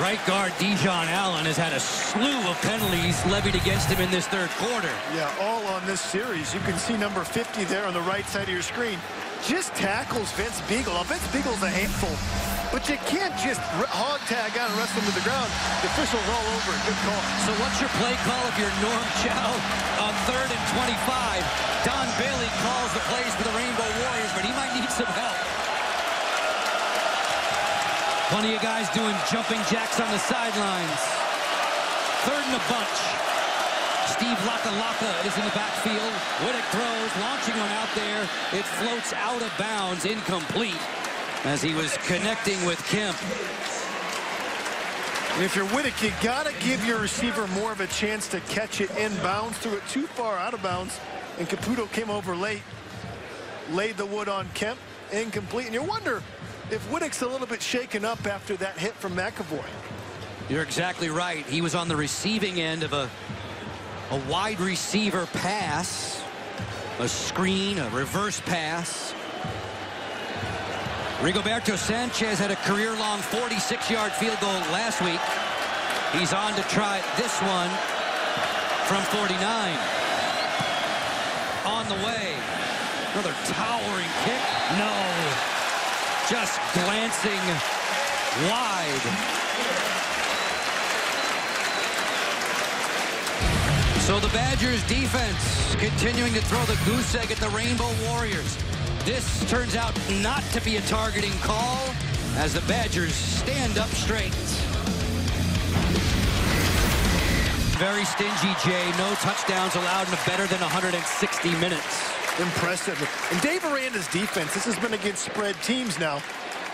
Speaker 1: Right guard Dijon Allen has had a slew of penalties levied against him in this 3rd quarter.
Speaker 4: Yeah, all on this series. You can see number 50 there on the right side of your screen. Just tackles Vince Beagle. Now, Vince Beagle's a handful, but you can't just hog tag out and wrestle him to the ground. The official's all over it. Good call.
Speaker 1: So what's your play call if you're Norm Chow on 3rd and 25? Don Bailey calls the plays for the Rainbow Warriors, but he might need some help. Plenty of guys doing jumping jacks on the sidelines. 3rd and a bunch. Steve Laka is in the backfield. Whittick throws, launching one out there. It floats out of bounds, incomplete, as he was connecting with Kemp.
Speaker 4: If you're Whittick, you got to give your receiver more of a chance to catch it inbounds. Threw it too far out of bounds, and Caputo came over late. Laid the wood on Kemp, incomplete. And you wonder if Whittick's a little bit shaken up after that hit from McAvoy.
Speaker 1: You're exactly right. He was on the receiving end of a wide receiver pass, a screen, a reverse pass. Rigoberto Sanchez had a career-long 46-yard field goal last week. He's on to try this one from 49. On the way. Another towering kick. No. Just glancing wide. So the Badgers defense continuing to throw the goose egg at the Rainbow Warriors. This turns out not to be a targeting call as the Badgers stand up straight. Very stingy, Jay. No touchdowns allowed in a better than 160 minutes.
Speaker 4: Impressive. And Dave Aranda's defense, this has been against spread teams now.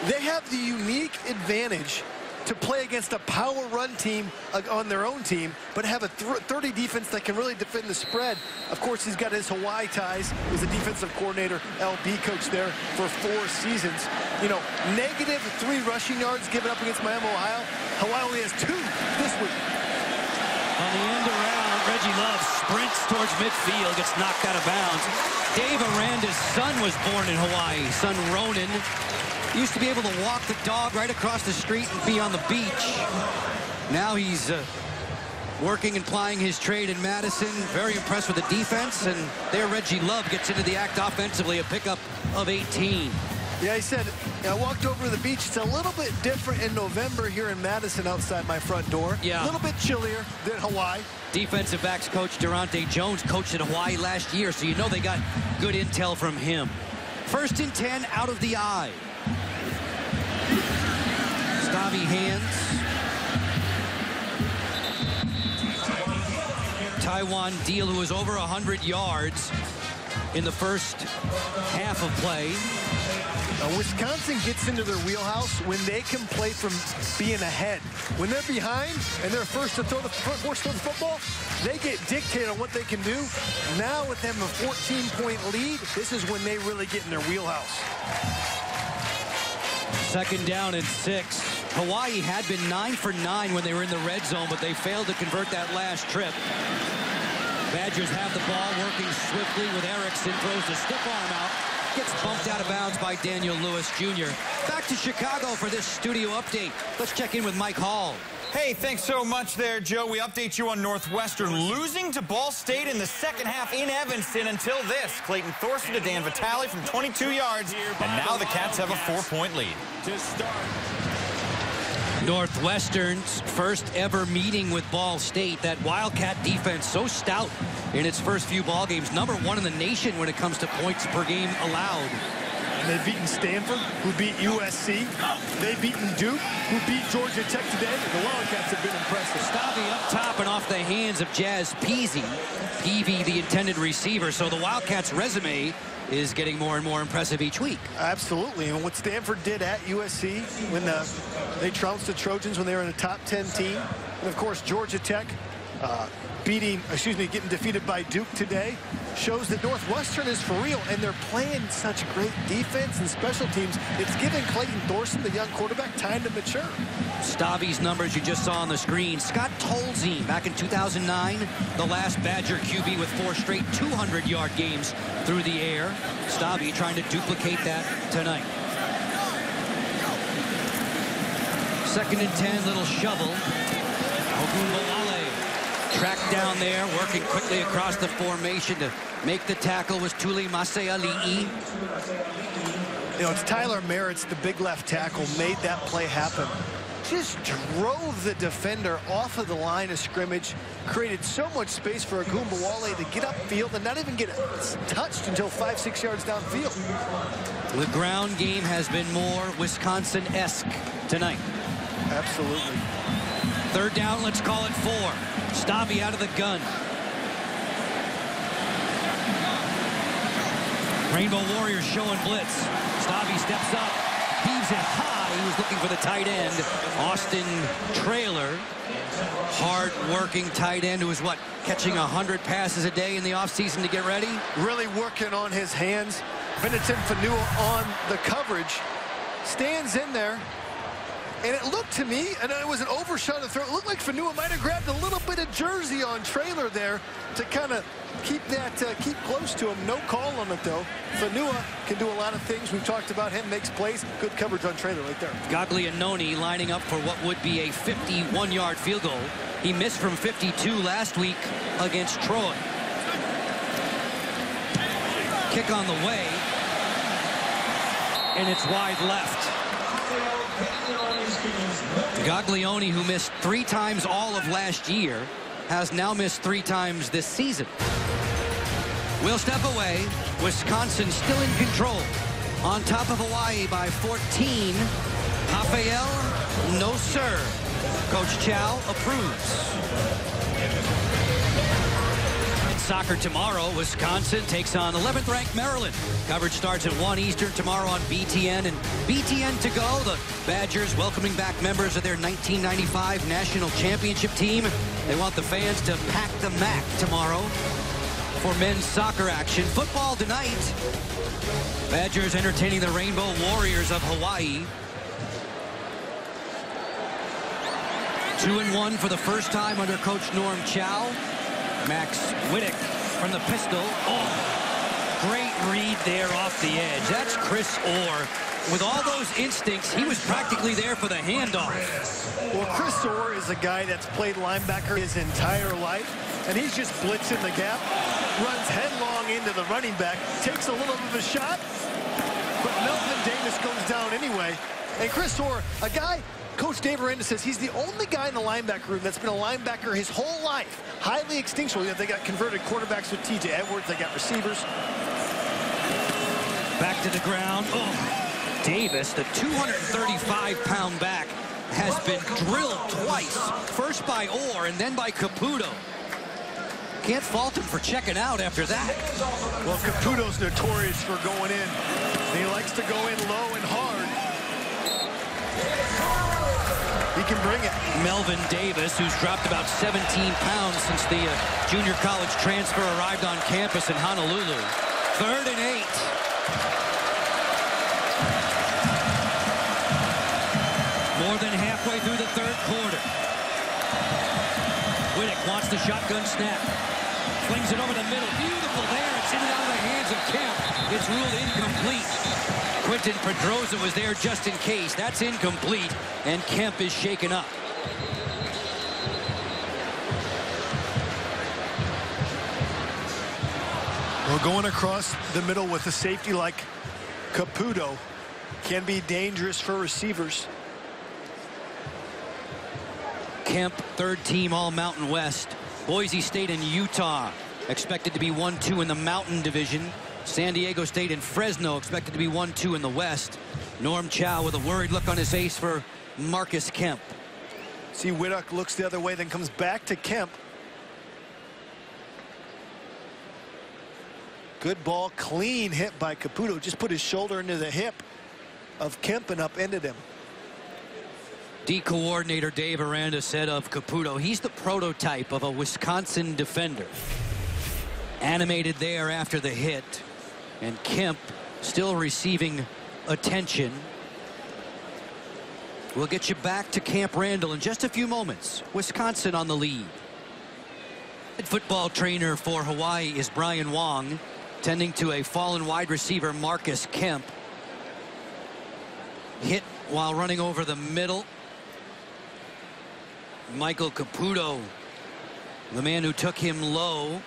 Speaker 4: They have the unique advantage to play against a power run team on their own team, but have a 30 defense that can really defend the spread. Of course, he's got his Hawaii ties. He was a defensive coordinator, LB coach there for 4 seasons. You know, -3 rushing yards given up against Miami, Ohio. Hawaii only has 2 this week.
Speaker 1: On the end around, Reggie Love sprints towards midfield, gets knocked out of bounds. Dave Aranda's son was born in Hawaii. Son Ronan used to be able to walk the dog right across the street and be on the beach. Now he's working and plying his trade in Madison. Very impressed with the defense. And there Reggie Love gets into the act offensively, a pickup of 18.
Speaker 4: Yeah, he said, I walked over to the beach. It's a little bit different in November here in Madison outside my front door.
Speaker 1: Yeah.
Speaker 4: A little bit chillier than Hawaii.
Speaker 1: Defensive backs coach Durante Jones coached at Hawaii last year, so you know they got good intel from him. 1st and 10 out of the eye. Stavi hands. Taiwan Deal, who was over 100 yards in the first half of play.
Speaker 4: Wisconsin gets into their wheelhouse when they can play from being ahead. When they're behind and they're forced to throw the football, they get dictated on what they can do. Now with them a 14-point lead, this is when they really get in their wheelhouse.
Speaker 1: 2nd down and 6. Hawaii had been 9 for 9 when they were in the red zone, but they failed to convert that last trip. Badgers have the ball, working swiftly with Erickson, throws the stiff arm out, gets bumped out of bounds by Daniel Lewis Jr. Back to Chicago for this studio update. Let's check in with Mike Hall.
Speaker 8: Hey, thanks so much there, Joe. We update you on Northwestern losing to Ball State in the second half in Evanston until this. Clayton Thorson to Dan Vitale from 22 yards, and now the Cats have a 4-point lead.
Speaker 1: Northwestern's first ever meeting with Ball State. That Wildcat defense so stout in its first few ball games. #1 in the nation when it comes to points per game allowed.
Speaker 4: And they've beaten Stanford, who beat USC. They've beaten Duke, who beat Georgia Tech today. The Wildcats have been impressive.
Speaker 1: Stavi up top and off the hands of Jazz Peasy. Peavy, the intended receiver. So the Wildcats' resume is getting more and more impressive each week.
Speaker 4: Absolutely. And what Stanford did at USC when they trounced the Trojans when they were in a top 10 team. And, of course, Georgia Tech getting defeated by Duke today shows that Northwestern is for real, and they're playing such great defense and special teams. It's giving Clayton Thorson, the young quarterback, time to mature.
Speaker 1: Stavi's numbers you just saw on the screen. Scott Tolzien back in 2009, the last Badger QB with 4 straight 200-yard games through the air. Stavi trying to duplicate that tonight. 2nd and 10, little shovel. Ogunbowale tracked down there, working quickly across the formation to make the tackle was Tuli Maseali'i.
Speaker 4: You know, it's Tyler Merritt's, the big left tackle, made that play happen. Just drove the defender off of the line of scrimmage, created so much space for Ogunbowale to get upfield and not even get touched until 5-6 yards downfield.
Speaker 1: The ground game has been more Wisconsin-esque tonight.
Speaker 4: Absolutely.
Speaker 1: 3rd down, let's call it 4. Stavi out of the gun. Rainbow Warriors showing blitz. Stavi steps up, heaves it high. He was looking for the tight end, Austin Traylor. Hard-working tight end who was, catching 100 passes a day in the offseason to get ready?
Speaker 4: Really working on his hands. Benetton Fanua on the coverage. Stands in there. And it looked to me, and it was an overshot of the throw. It looked like Fanua might have grabbed a little bit of jersey on Traylor there to kind of keep close to him. No call on it, though. Fanua can do a lot of things. We've talked about him, makes plays. Good coverage on Traylor right there.
Speaker 1: Gaglianone lining up for what would be a 51-yard field goal. He missed from 52 last week against Troy. Kick on the way. And it's wide left. Gaglione, who missed 3 times all of last year, has now missed 3 times this season. We'll step away. Wisconsin still in control. On top of Hawaii by 14. Rafael, no sir. Coach Chow approves. Men's soccer tomorrow. Wisconsin takes on 11th-ranked Maryland. Coverage starts at 1 Eastern tomorrow on BTN. And BTN to go. The Badgers welcoming back members of their 1995 national championship team. They want the fans to pack the MAC tomorrow for men's soccer action. Football tonight. Badgers entertaining the Rainbow Warriors of Hawaii. 2-1 for the first time under Coach Norm Chow. Max Wittick from the pistol. Oh, great read there off the edge. That's Chris Orr. With all those instincts, he was practically there for the handoff.
Speaker 4: Well, Chris Orr is a guy that's played linebacker his entire life, and he's just blitzing the gap, runs headlong into the running back, takes a little bit of a shot, but Melvin Davis goes down anyway. And Chris Orr, a guy, Coach Dave Aranda says he's the only guy in the linebacker room that's been a linebacker his whole life. Highly extinctual. They got converted quarterbacks with T.J. Edwards. They got receivers.
Speaker 1: Back to the ground. Oh, Davis, the 235-pound back, has been drilled twice. First by Orr and then by Caputo. Can't fault him for checking out after that.
Speaker 4: Well, Caputo's notorious for going in. He likes to go in low and hard. He can bring it.
Speaker 1: Melvin Davis, who's dropped about 17 pounds since the junior college transfer arrived on campus in Honolulu. 3rd and 8. More than halfway through the third quarter. Wittick wants the shotgun snap. Flings it over the middle. Beautiful there. It's in and out of the hands of Kemp. It's ruled incomplete. Quentin Pedroza was there just in case. That's incomplete, and Kemp is shaken up.
Speaker 4: Well, going across the middle with a safety like Caputo can be dangerous for receivers.
Speaker 1: Kemp, 3rd team All-Mountain West. Boise State and Utah expected to be 1-2 in the Mountain Division. San Diego State and Fresno expected to be 1-2 in the West. Norm Chow with a worried look on his face for Marcus Kemp.
Speaker 4: See, Wittick looks the other way, then comes back to Kemp. Good ball, clean hit by Caputo. Just put his shoulder into the hip of Kemp and upended him.
Speaker 1: D coordinator Dave Aranda said of Caputo, he's the prototype of a Wisconsin defender. Animated there after the hit. And Kemp still receiving attention. We'll get you back to Camp Randall in just a few moments. Wisconsin on the lead. Head football trainer for Hawaii is Brian Wong, tending to a fallen wide receiver, Marcus Kemp. Hit while running over the middle. Michael Caputo, the man who took him low.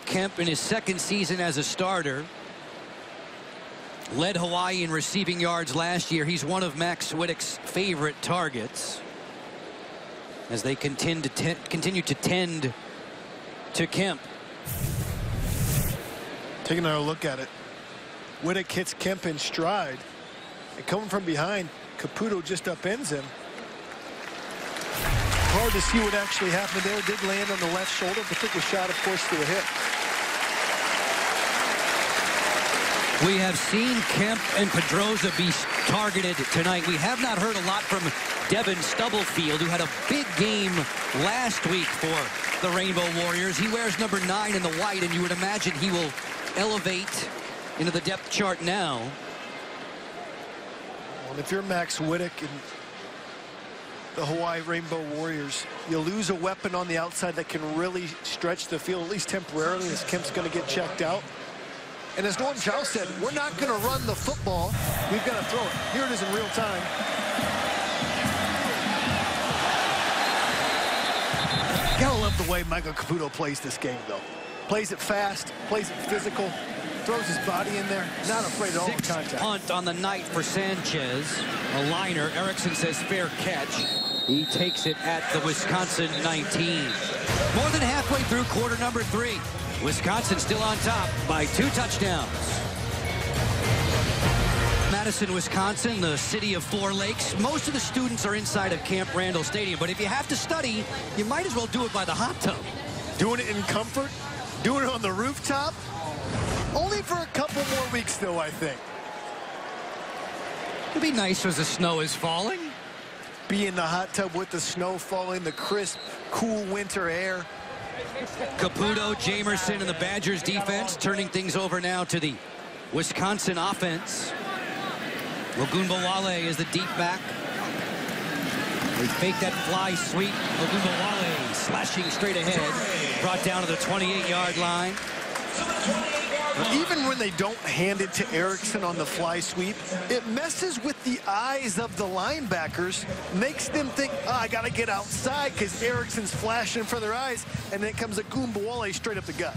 Speaker 1: Kemp in his 2nd season as a starter. Led Hawaii in receiving yards last year. He's one of Max Wittick's favorite targets as they continue to tend to Kemp.
Speaker 4: Taking another look at it. Wittick hits Kemp in stride. And coming from behind, Caputo just upends him. Hard to see what actually happened there. Did land on the left shoulder, but took a shot, of course, to the hip.
Speaker 1: We have seen Kemp and Pedroza be targeted tonight. We have not heard a lot from Devin Stubblefield, who had a big game last week for the Rainbow Warriors. He wears number 9 in the white, and you would imagine he will elevate into the depth chart now.
Speaker 4: Well, if you're Max Wittick and the Hawaii Rainbow Warriors, you lose a weapon on the outside that can really stretch the field, at least temporarily, as Kemp's going to get checked out. And as Norm Chow said, we're not going to run the football. We've got to throw it. Here it is in real time. Gotta love the way Michael Caputo plays this game, though. Plays it fast, plays it physical, throws his body in there, not afraid at all of contact.
Speaker 1: 6th punt on the night for Sanchez. A liner. Erickson says fair catch. He takes it at the Wisconsin 19. More than halfway through quarter number 3. Wisconsin still on top by 2 touchdowns. Madison, Wisconsin, the city of 4 lakes. Most of the students are inside of Camp Randall Stadium, but if you have to study, you might as well do it by the hot tub.
Speaker 4: Doing it in comfort, doing it on the rooftop. Only for a couple more weeks, though, I think.
Speaker 1: It'd be nice as the snow is falling.
Speaker 4: Be in the hot tub with the snow falling, the crisp, cool winter air.
Speaker 1: Caputo, Jamerson, and the Badgers defense turning things over now to the Wisconsin offense. Ogunbowale is the deep back. They fake that fly sweep. Ogunbowale slashing straight ahead. Brought down to the 28-yard line.
Speaker 4: Even when they don't hand it to Erickson on the fly sweep, it messes with the eyes of the linebackers, makes them think, oh, I got to get outside because Erickson's flashing for their eyes, and then comes Ogunbowale straight up the gut.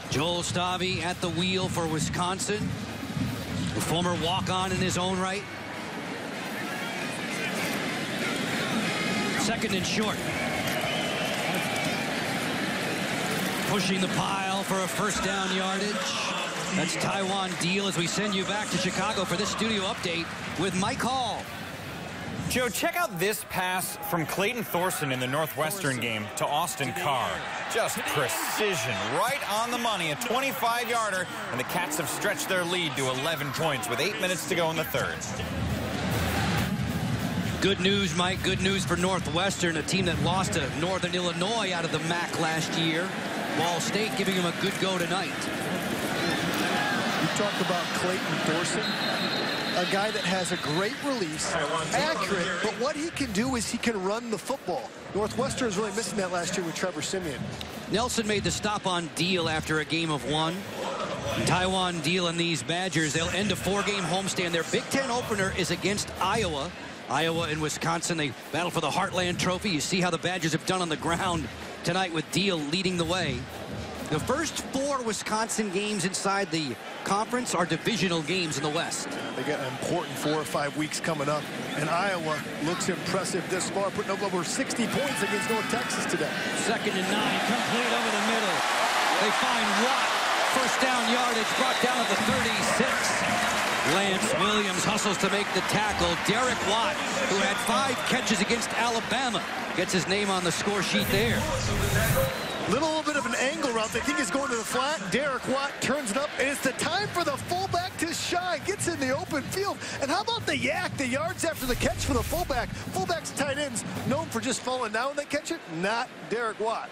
Speaker 1: Joel Stavy at the wheel for Wisconsin. A former walk-on in his own right. Second and short. Pushing the pile for a first down yardage. That's Taiwan Deal as we send you back to Chicago for this studio update with Mike Hall.
Speaker 8: Joe, check out this pass from Clayton Thorson in the Northwestern game to Austin Carr. Just precision, right on the money, a 25-yarder, and the Cats have stretched their lead to 11 points with 8 minutes to go in the third.
Speaker 1: Good news, Mike. Good news for Northwestern, a team that lost to Northern Illinois out of the MAC last year. Ball State giving him a good go tonight.
Speaker 4: You talk about Clayton Thorson, a guy that has a great release, accurate, but what he can do is he can run the football. Northwestern is really missing that last year with Trevor Siemian.
Speaker 1: Nelson made the stop on Deal after a game of one. Taiwan Deal and these Badgers, they'll end a 4-game homestand. Their Big Ten opener is against Iowa. Iowa and Wisconsin, they battle for the Heartland Trophy. You see how the Badgers have done on the ground tonight with Deal leading the way. The first 4 Wisconsin games inside the conference are divisional games in the West.
Speaker 4: They got an important 4 or 5 weeks coming up, and Iowa looks impressive this far, putting up over 60 points against North Texas today.
Speaker 1: Second and 9, complete over the middle. They find Watt. First down yardage brought down at the 36. Lance Williams hustles to make the tackle. Derek Watt, who had 5 catches against Alabama, gets his name on the score sheet there.
Speaker 4: Little bit of an angle route. They think he's going to the flat. Derek Watt turns it up, and it's the time for the fullback to shine. Gets in the open field. And how about the yak, the yards after the catch for the fullback? Fullbacks, tight ends, known for just falling down when they catch it. Not Derek Watt.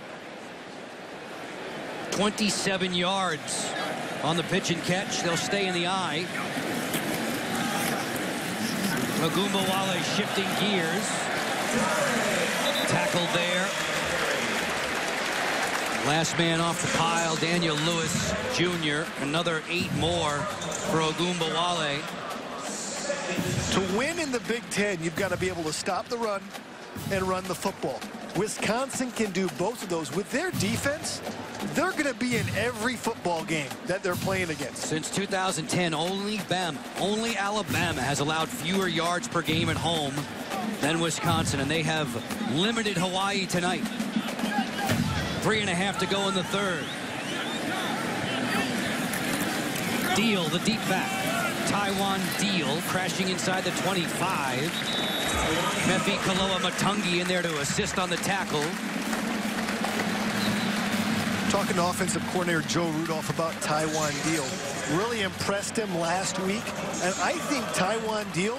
Speaker 1: 27 yards on the pitch and catch. They'll stay in the eye. Ogunbowale shifting gears. Tackled there. Last man off the pile, Daniel Lewis Jr. Another 8 more for Ogunbowale.
Speaker 4: To win in the Big Ten, you've got to be able to stop the run and run the football. Wisconsin can do both of those. With their defense, they're going to be in every football game that they're playing against.
Speaker 1: Since 2010, only Alabama has allowed fewer yards per game at home than Wisconsin, and they have limited Hawaii tonight. 3.5 to go in the third. Deal, the deep back. Taiwan Deal crashing inside the 25. Mefi Kaloa Matungi in there to assist on the tackle.
Speaker 4: Talking to offensive coordinator Joe Rudolph about Taiwan Deal. Really impressed him last week. And I think Taiwan Deal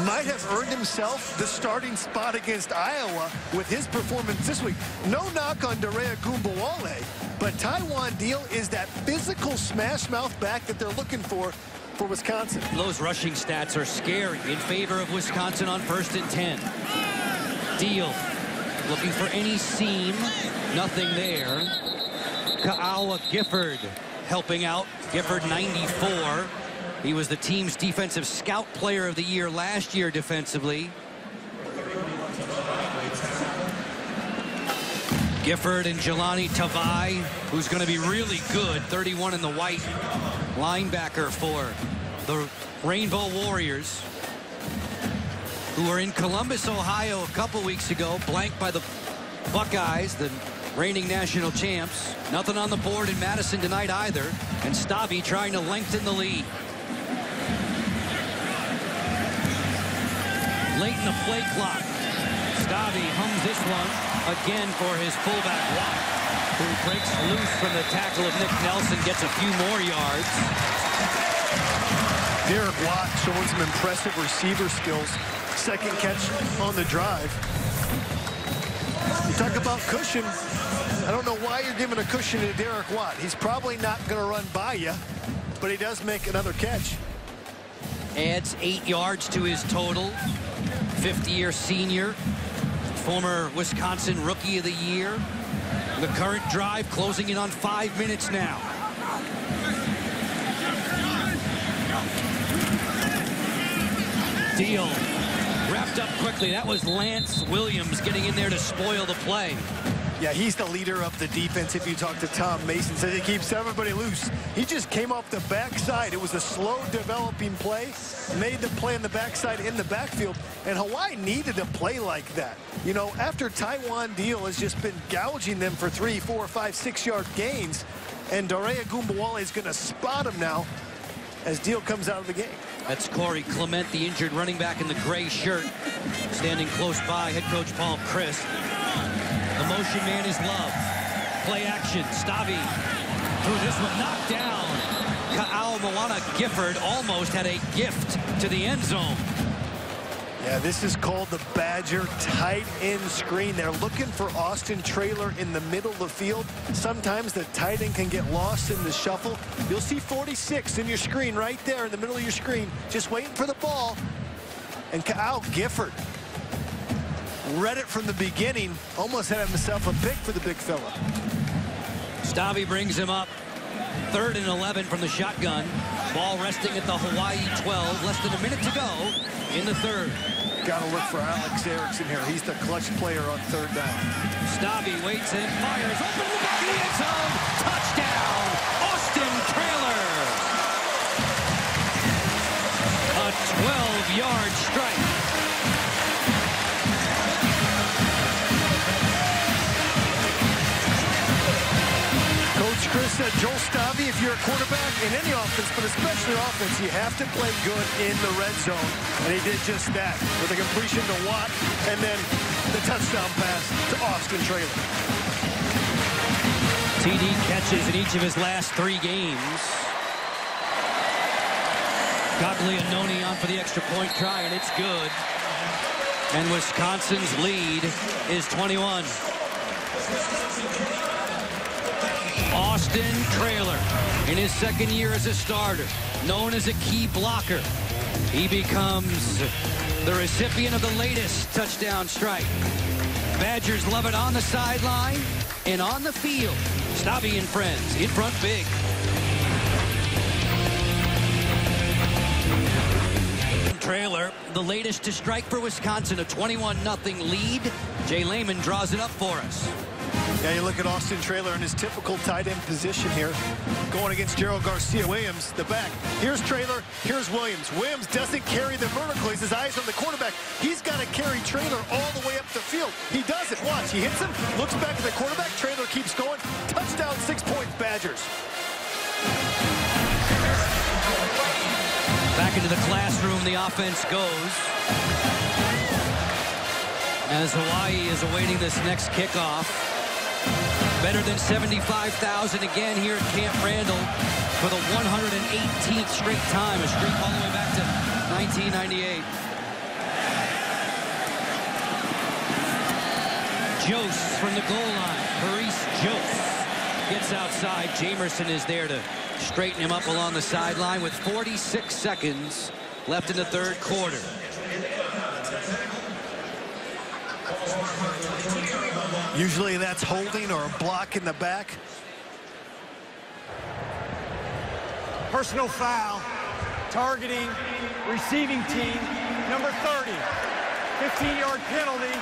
Speaker 4: might have earned himself the starting spot against Iowa with his performance this week. No knock on Dare Ogunbowale, but Taiwan Deal is that physical smash mouth back that they're looking for Wisconsin.
Speaker 1: Those rushing stats are scary in favor of Wisconsin on 1st and 10. Deal looking for any seam. Nothing there. Ka'awa Gifford helping out. Gifford 94. He was the team's defensive scout player of the year last year defensively. Gifford and Jelani Tavai, who's going to be really good, 31 in the white, linebacker for the Rainbow Warriors, who were in Columbus, Ohio a couple weeks ago, blanked by the Buckeyes, the reigning national champs. Nothing on the board in Madison tonight either, and Stavy trying to lengthen the lead. Late in the play clock, Stavy hums this one again for his fullback Watt. who breaks loose from the tackle of Nick Nelson, gets a few more yards.
Speaker 4: Derek Watt showing some impressive receiver skills. Second catch on the drive. You talk about cushion. I don't know why you're giving a cushion to Derek Watt. He's probably not going to run by you, but he does make another catch.
Speaker 1: Adds 8 yards to his total. 50-year senior, former Wisconsin Rookie of the Year. The current drive closing in on 5 minutes now. Deal wrapped up quickly. That was Lance Williams getting in there to spoil the play.
Speaker 4: Yeah, he's the leader of the defense. If you talk to Tom Mason, says he keeps everybody loose. He just came off the backside. It was a slow developing play, made the play on the backside in the backfield, and Hawaii needed a play like that. You know, after Taiwan Deal has just been gouging them for 3, 4, 5, 6-yard gains, and Dorea Gumbawale is going to spot him now as Deal comes out of the game.
Speaker 1: That's Corey Clement, the injured running back in the gray shirt, standing close by head coach Paul Christ. The motion man is Love. Play action. Stavi through this one, knocked down. Ka'au Moana Gifford almost had a gift to the end zone.
Speaker 4: Yeah, this is called the Badger tight end screen. They're looking for Austin Traylor in the middle of the field. Sometimes the tight end can get lost in the shuffle. You'll see 46 in your screen right there in the middle of your screen, just waiting for the ball. And Ka'au Gifford read it from the beginning, almost had himself a pick for the big fella.
Speaker 1: Stavi brings him up. 3rd and 11 from the shotgun. Ball resting at the Hawaii 12. Less than a minute to go in the 3rd.
Speaker 4: Got to look for Alex Erickson here. He's the clutch player on 3rd down.
Speaker 1: Stavi waits and fires. Open to the back of the end zone. Touchdown, Austin Traylor. A 12-yard strike.
Speaker 4: Chris said, Joel Stavi, if you're a quarterback in any offense, but especially offense, you have to play good in the red zone. And he did just that with a completion to Watt and then the touchdown pass to Austin Traylor.
Speaker 1: TD catches in each of his last 3 games. Gaglianone on for the extra point try, and it's good. And Wisconsin's lead is 21. Austin Traylor, in his 2nd year as a starter, known as a key blocker. He becomes the recipient of the latest touchdown strike. Badgers love it on the sideline and on the field. Stavi and friends in front big. Traylor, the latest to strike for Wisconsin, a 21-0 lead. Jay Lehman draws it up for us.
Speaker 4: Yeah, you look at Austin Traylor in his typical tight end position here, going against Gerald Garcia-Williams, the back. Here's Traylor, here's Williams. Williams doesn't carry the vertical. He's his eyes on the quarterback. He's got to carry Traylor all the way up the field. He does it. Watch, he hits him, looks back at the quarterback. Traylor keeps going. Touchdown, 6 points, Badgers.
Speaker 1: Back into the classroom, the offense goes. As Hawaii is awaiting this next kickoff. Better than 75,000 again here at Camp Randall for the 118th straight time. A streak all the way back to 1998. Jose from the goal line. Parise Jose gets outside. Jamerson is there to straighten him up along the sideline with 46 seconds left in the 3rd quarter.
Speaker 4: Usually that's holding or a block in the back.
Speaker 5: Personal foul, targeting, receiving team, number 30. 15-yard penalty,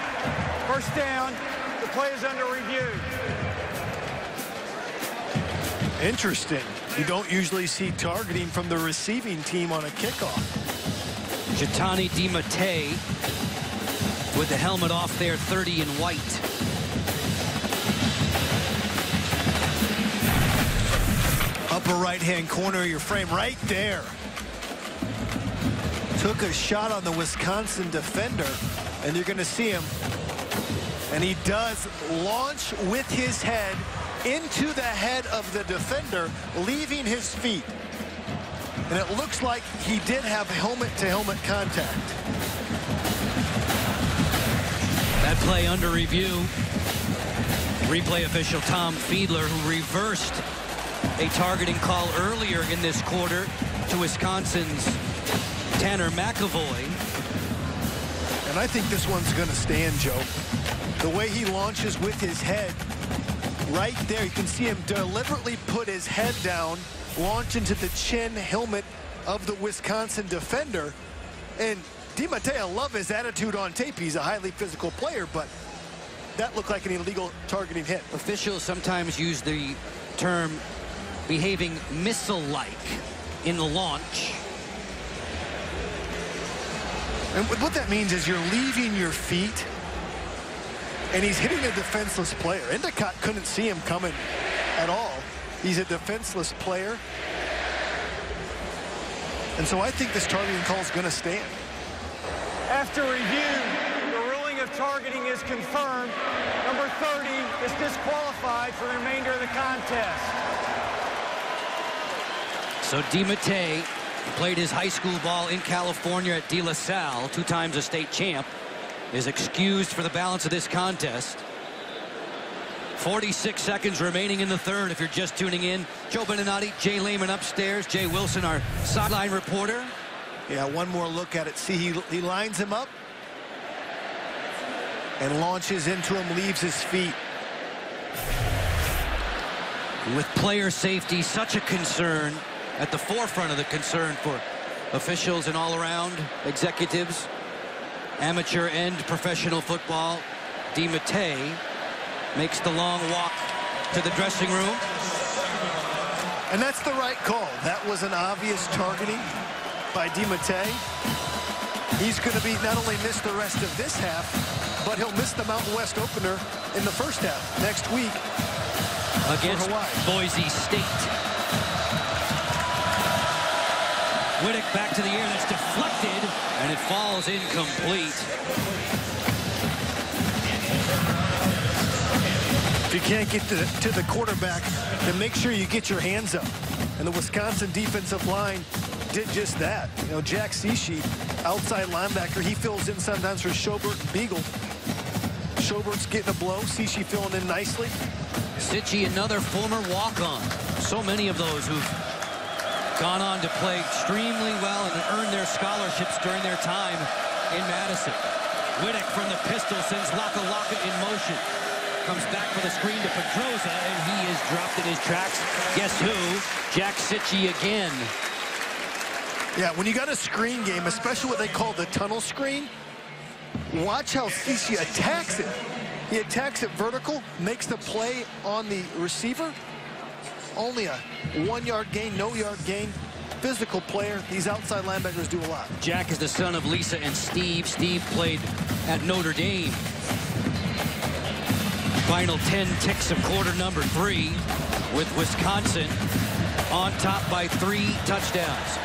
Speaker 5: 1st down. The play is under review.
Speaker 4: Interesting. You don't usually see targeting from the receiving team on a kickoff.
Speaker 1: Jatani DiMattei with the helmet off there, 30 in white.
Speaker 4: Upper right-hand corner of your frame, right there. Took a shot on the Wisconsin defender, and you're going to see him. And he does launch with his head into the head of the defender, leaving his feet. And it looks like he did have helmet-to-helmet contact.
Speaker 1: That play under review. Replay official Tom Fiedler, who reversed a targeting call earlier in this quarter to Wisconsin's Tanner McAvoy.
Speaker 4: And I think this one's going to stand, Joe. The way he launches with his head, right there, you can see him deliberately put his head down, launch into the chin helmet of the Wisconsin defender. And DiMattei, I love his attitude on tape. He's a highly physical player, but that looked like an illegal targeting hit.
Speaker 1: Officials sometimes use the term behaving missile-like in the launch.
Speaker 4: And what that means is you're leaving your feet, and he's hitting a defenseless player. Endicott couldn't see him coming at all. He's a defenseless player. And so I think this targeting call is going to stand.
Speaker 5: After review, the ruling of targeting is confirmed. Number 30 is disqualified for the remainder of the contest.
Speaker 1: So DiMattei played his high school ball in California at De La Salle, 2 times a state champ, is excused for the balance of this contest. 46 seconds remaining in the third if you're just tuning in. Joe Beninati, Jay Lehman upstairs, Jay Wilson, our sideline reporter.
Speaker 4: Yeah, one more look at it. See, he lines him up and launches into him, leaves his feet.
Speaker 1: With player safety such a concern, at the forefront of the concern for officials and all-around executives, amateur and professional football, DiMattei makes the long walk to the dressing room.
Speaker 4: And that's the right call. That was an obvious targeting by DiMattei. He's going to be not only miss the rest of this half, but he'll miss the Mountain West opener in the first half next week
Speaker 1: against Boise State. Whittick back to the air. That's deflected, and it falls incomplete.
Speaker 4: If you can't get to the quarterback, then make sure you get your hands up. And the Wisconsin defensive line did just that. You know, Jack Sechi, outside linebacker, he fills in sometimes for Schobert and Beagle. Schobert's getting a blow. Sechi filling in nicely.
Speaker 1: Sechi, another former walk-on. So many of those who've gone on to play extremely well and earn their scholarships during their time in Madison. Whittick from the pistol sends Laka in motion. Comes back for the screen to Pedroza, and he is dropped in his tracks. Guess who? Jack Sechi again.
Speaker 4: Yeah, when you got a screen game, especially what they call the tunnel screen, watch how Sechi attacks it. He attacks it vertical, makes the play on the receiver. Only a 1-yard gain, no yard gain. Physical player. These outside linebackers do a lot.
Speaker 1: Jack is the son of Lisa and Steve. Steve played at Notre Dame. Final 10 ticks of quarter number 3 with Wisconsin on top by 3 touchdowns.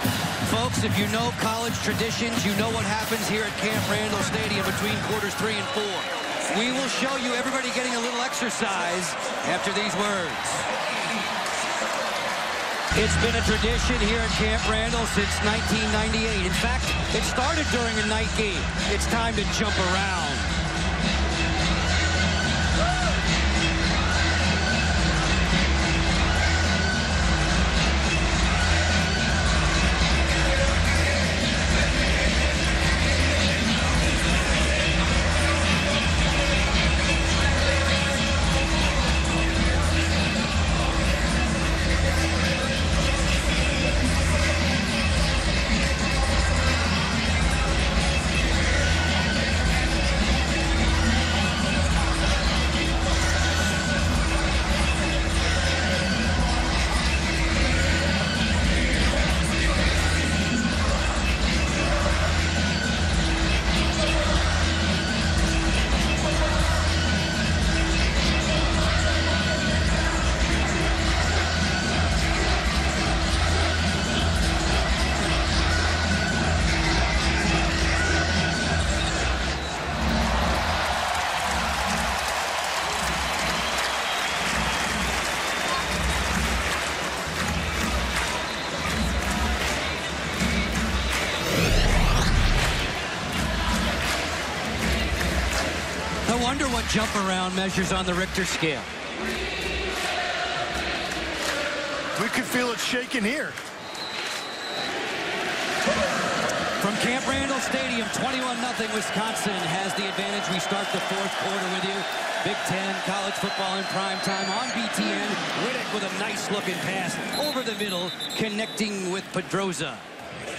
Speaker 1: Folks, if you know college traditions, you know what happens here at Camp Randall Stadium between quarters 3 and 4. We will show you everybody getting a little exercise after these words. It's been a tradition here at Camp Randall since 1998. In fact, it started during a night game. It's time to jump around. wonder what jump around measures on the Richter scale.
Speaker 4: We could feel it shaking here.
Speaker 1: From Camp Randall Stadium, 21-0 Wisconsin has the advantage. We start the fourth quarter with you. Big Ten college football in prime time on BTN. Riddick with a nice looking pass over the middle, connecting with Pedroza.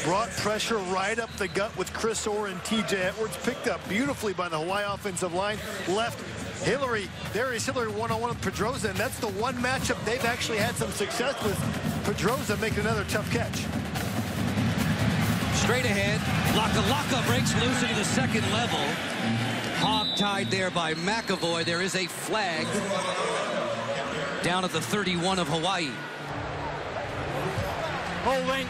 Speaker 4: Brought pressure right up the gut with Chris Orr and TJ Edwards. Picked up beautifully by the Hawaii offensive line. Left Hillary, Darius Hillary one-on-one with Pedroza, and that's the one matchup they've actually had some success with. Pedroza making another tough catch.
Speaker 1: Straight ahead, Laka breaks loose into the second level. Hog-tied there by McAvoy. There is a flag down at the 31 of Hawaii.
Speaker 5: Holding.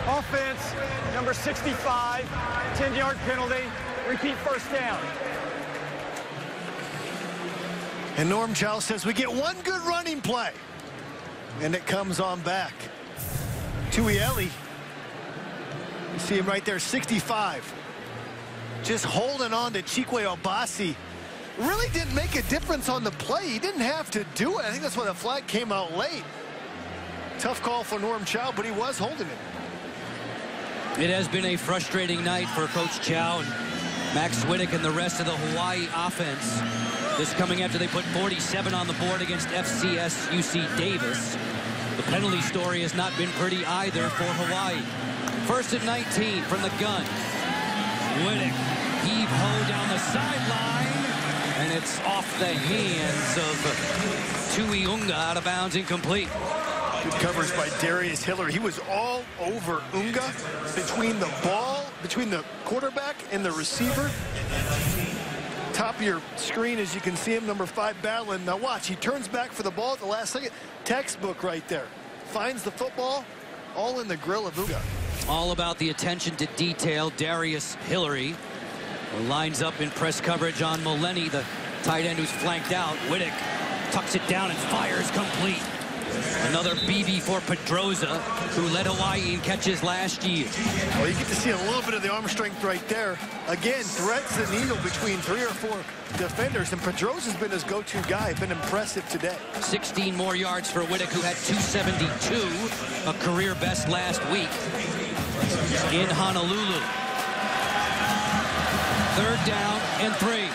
Speaker 5: Offense, number 65, 10-yard penalty. Repeat first down.
Speaker 4: And Norm Chow says we get one good running play. And it comes on back. Tuieli. You see him right there, 65. Just holding on to Chikwe Obasi. Really didn't make a difference on the play. He didn't have to do it. I think that's why the flag came out late. Tough call for Norm Chow, but he was holding it.
Speaker 1: It has been a frustrating night for Coach Chow and Max Wittick and the rest of the Hawaii offense. This coming after they put 47 on the board against FCS UC Davis. The penalty story has not been pretty either for Hawaii. First and 19 from the gun. Wittick, heave-ho down the sideline, and it's off the hands of Tuiunga, out of bounds, incomplete.
Speaker 4: Good coverage by Darius Hillary. He was all over Unga between the ball, between the quarterback and the receiver. Top of your screen, as you can see him, number 5 battling. Now watch, he turns back for the ball at the last second. Textbook right there. Finds the football, all in the grill of Unga.
Speaker 1: All about the attention to detail. Darius Hillary lines up in press coverage on Mulleney, the tight end who's flanked out. Wittick tucks it down and fires complete. Another BB for Pedroza, who led Hawaii in catches last year.
Speaker 4: Well, you get to see a little bit of the arm strength right there. Again, threads the needle between 3 or 4 defenders, and Pedroza's been his go-to guy. Been impressive today.
Speaker 1: 16 more yards for Wittick, who had 272, a career best last week in Honolulu. Third down and 3.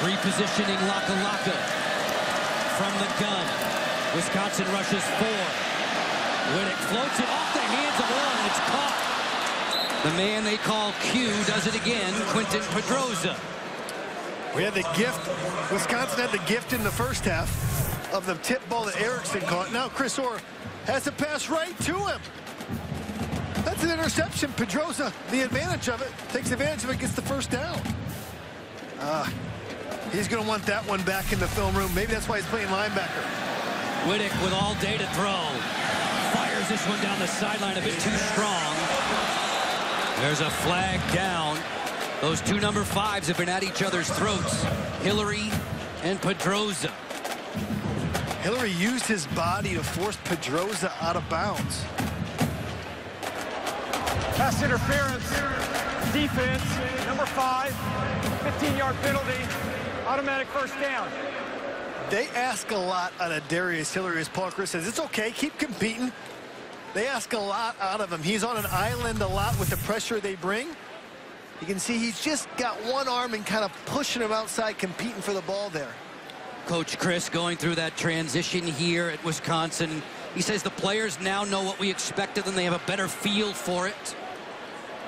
Speaker 1: Repositioning Laka. From the gun, Wisconsin rushes 4. Wittick floats it off the hands of Orr, and it's caught. The man they call Q does it again, Quentin Pedroza.
Speaker 4: We had the gift. Wisconsin had the gift in the first half of the tip ball that Erickson caught. Now Chris Orr has to pass right to him. That's an interception. Pedroza, the advantage of it, takes advantage of it, gets the first down. He's going to want that one back in the film room. Maybe that's why he's playing linebacker.
Speaker 1: Wittick with all day to throw. Fires this one down the sideline a bit too strong. There's a flag down. Those two number 5s have been at each other's throats. Hillary and Pedroza.
Speaker 4: Hillary used his body to force Pedroza out of bounds.
Speaker 5: Pass interference. Defense, number 5, 15-yard penalty. Automatic first down.
Speaker 4: They ask a lot out of Darius Hillary, as Paul Chris says. It's okay, keep competing. They ask a lot out of him. He's on an island a lot with the pressure they bring. You can see he's just got one arm and kind of pushing him outside, competing for the ball there.
Speaker 1: Coach Chris going through that transition here at Wisconsin. He says the players now know what we expect of them. They have a better feel for it.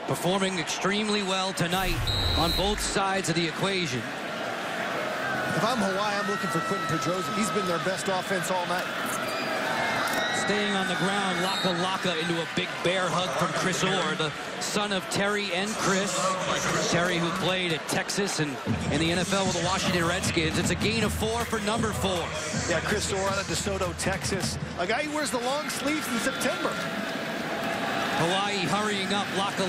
Speaker 1: Performing extremely well tonight on both sides of the equation.
Speaker 4: If I'm Hawaii, I'm looking for Quentin Pedroza. He's been their best offense all night.
Speaker 1: Staying on the ground, Laka into a big bear hug from Chris Orr, the son of Terry and Chris. Terry, who played at Texas and in the NFL with the Washington Redskins. It's a gain of 4 for number 4.
Speaker 4: Yeah, Chris Orr out of DeSoto, Texas. A guy who wears the long sleeves in September.
Speaker 1: Hawaii hurrying up, Laka.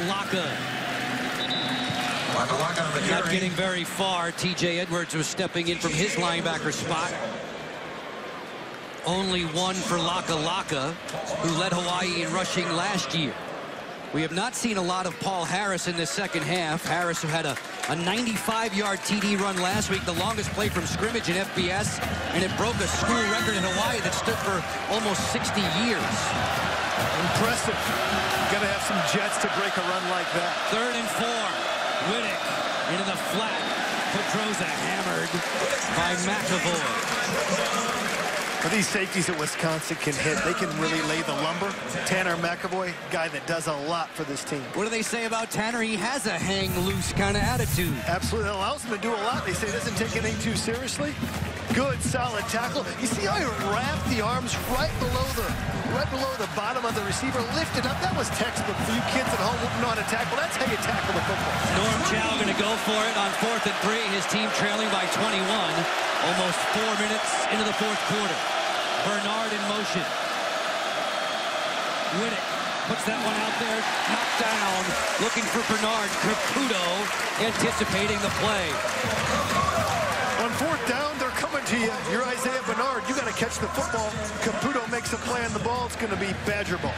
Speaker 1: Not getting very far. TJ Edwards was stepping in from his linebacker spot. Only 1 for Laka, who led Hawaii in rushing last year. We have not seen a lot of Paul Harris in this second half. Harris, who had a 95-yard TD run last week, the longest play from scrimmage in FBS, and it broke a school record in Hawaii that stood for almost 60 years.
Speaker 4: Impressive. Got to have some jets to break a run like that.
Speaker 1: 3rd and 4. Whittick into the flat. Pedroza hammered by McAvoy.
Speaker 4: But these safeties that Wisconsin can hit, they can really lay the lumber. Tanner McAvoy, guy that does a lot for this team.
Speaker 1: What do they say about Tanner? He has a hang-loose kind of attitude.
Speaker 4: Absolutely. It allows him to do a lot. They say he doesn't take anything too seriously. Good, solid tackle. You see how he wrapped the arms right below the bottom of the receiver, lifted up. That was textbook for you kids at home who know how to tackle. That's how you tackle the football.
Speaker 1: Norm Chow going to go for it on 4th and 3. His team trailing by 21. Almost 4 minutes into the 4th quarter. Bernard in motion. Whittick puts that one out there, knocked down, looking for Bernard. Caputo anticipating the play.
Speaker 4: On 4th down, they're coming to you. You're Isaiah Bernard. You got to catch the football. Caputo makes a play on the ball. It's going to be Badger ball.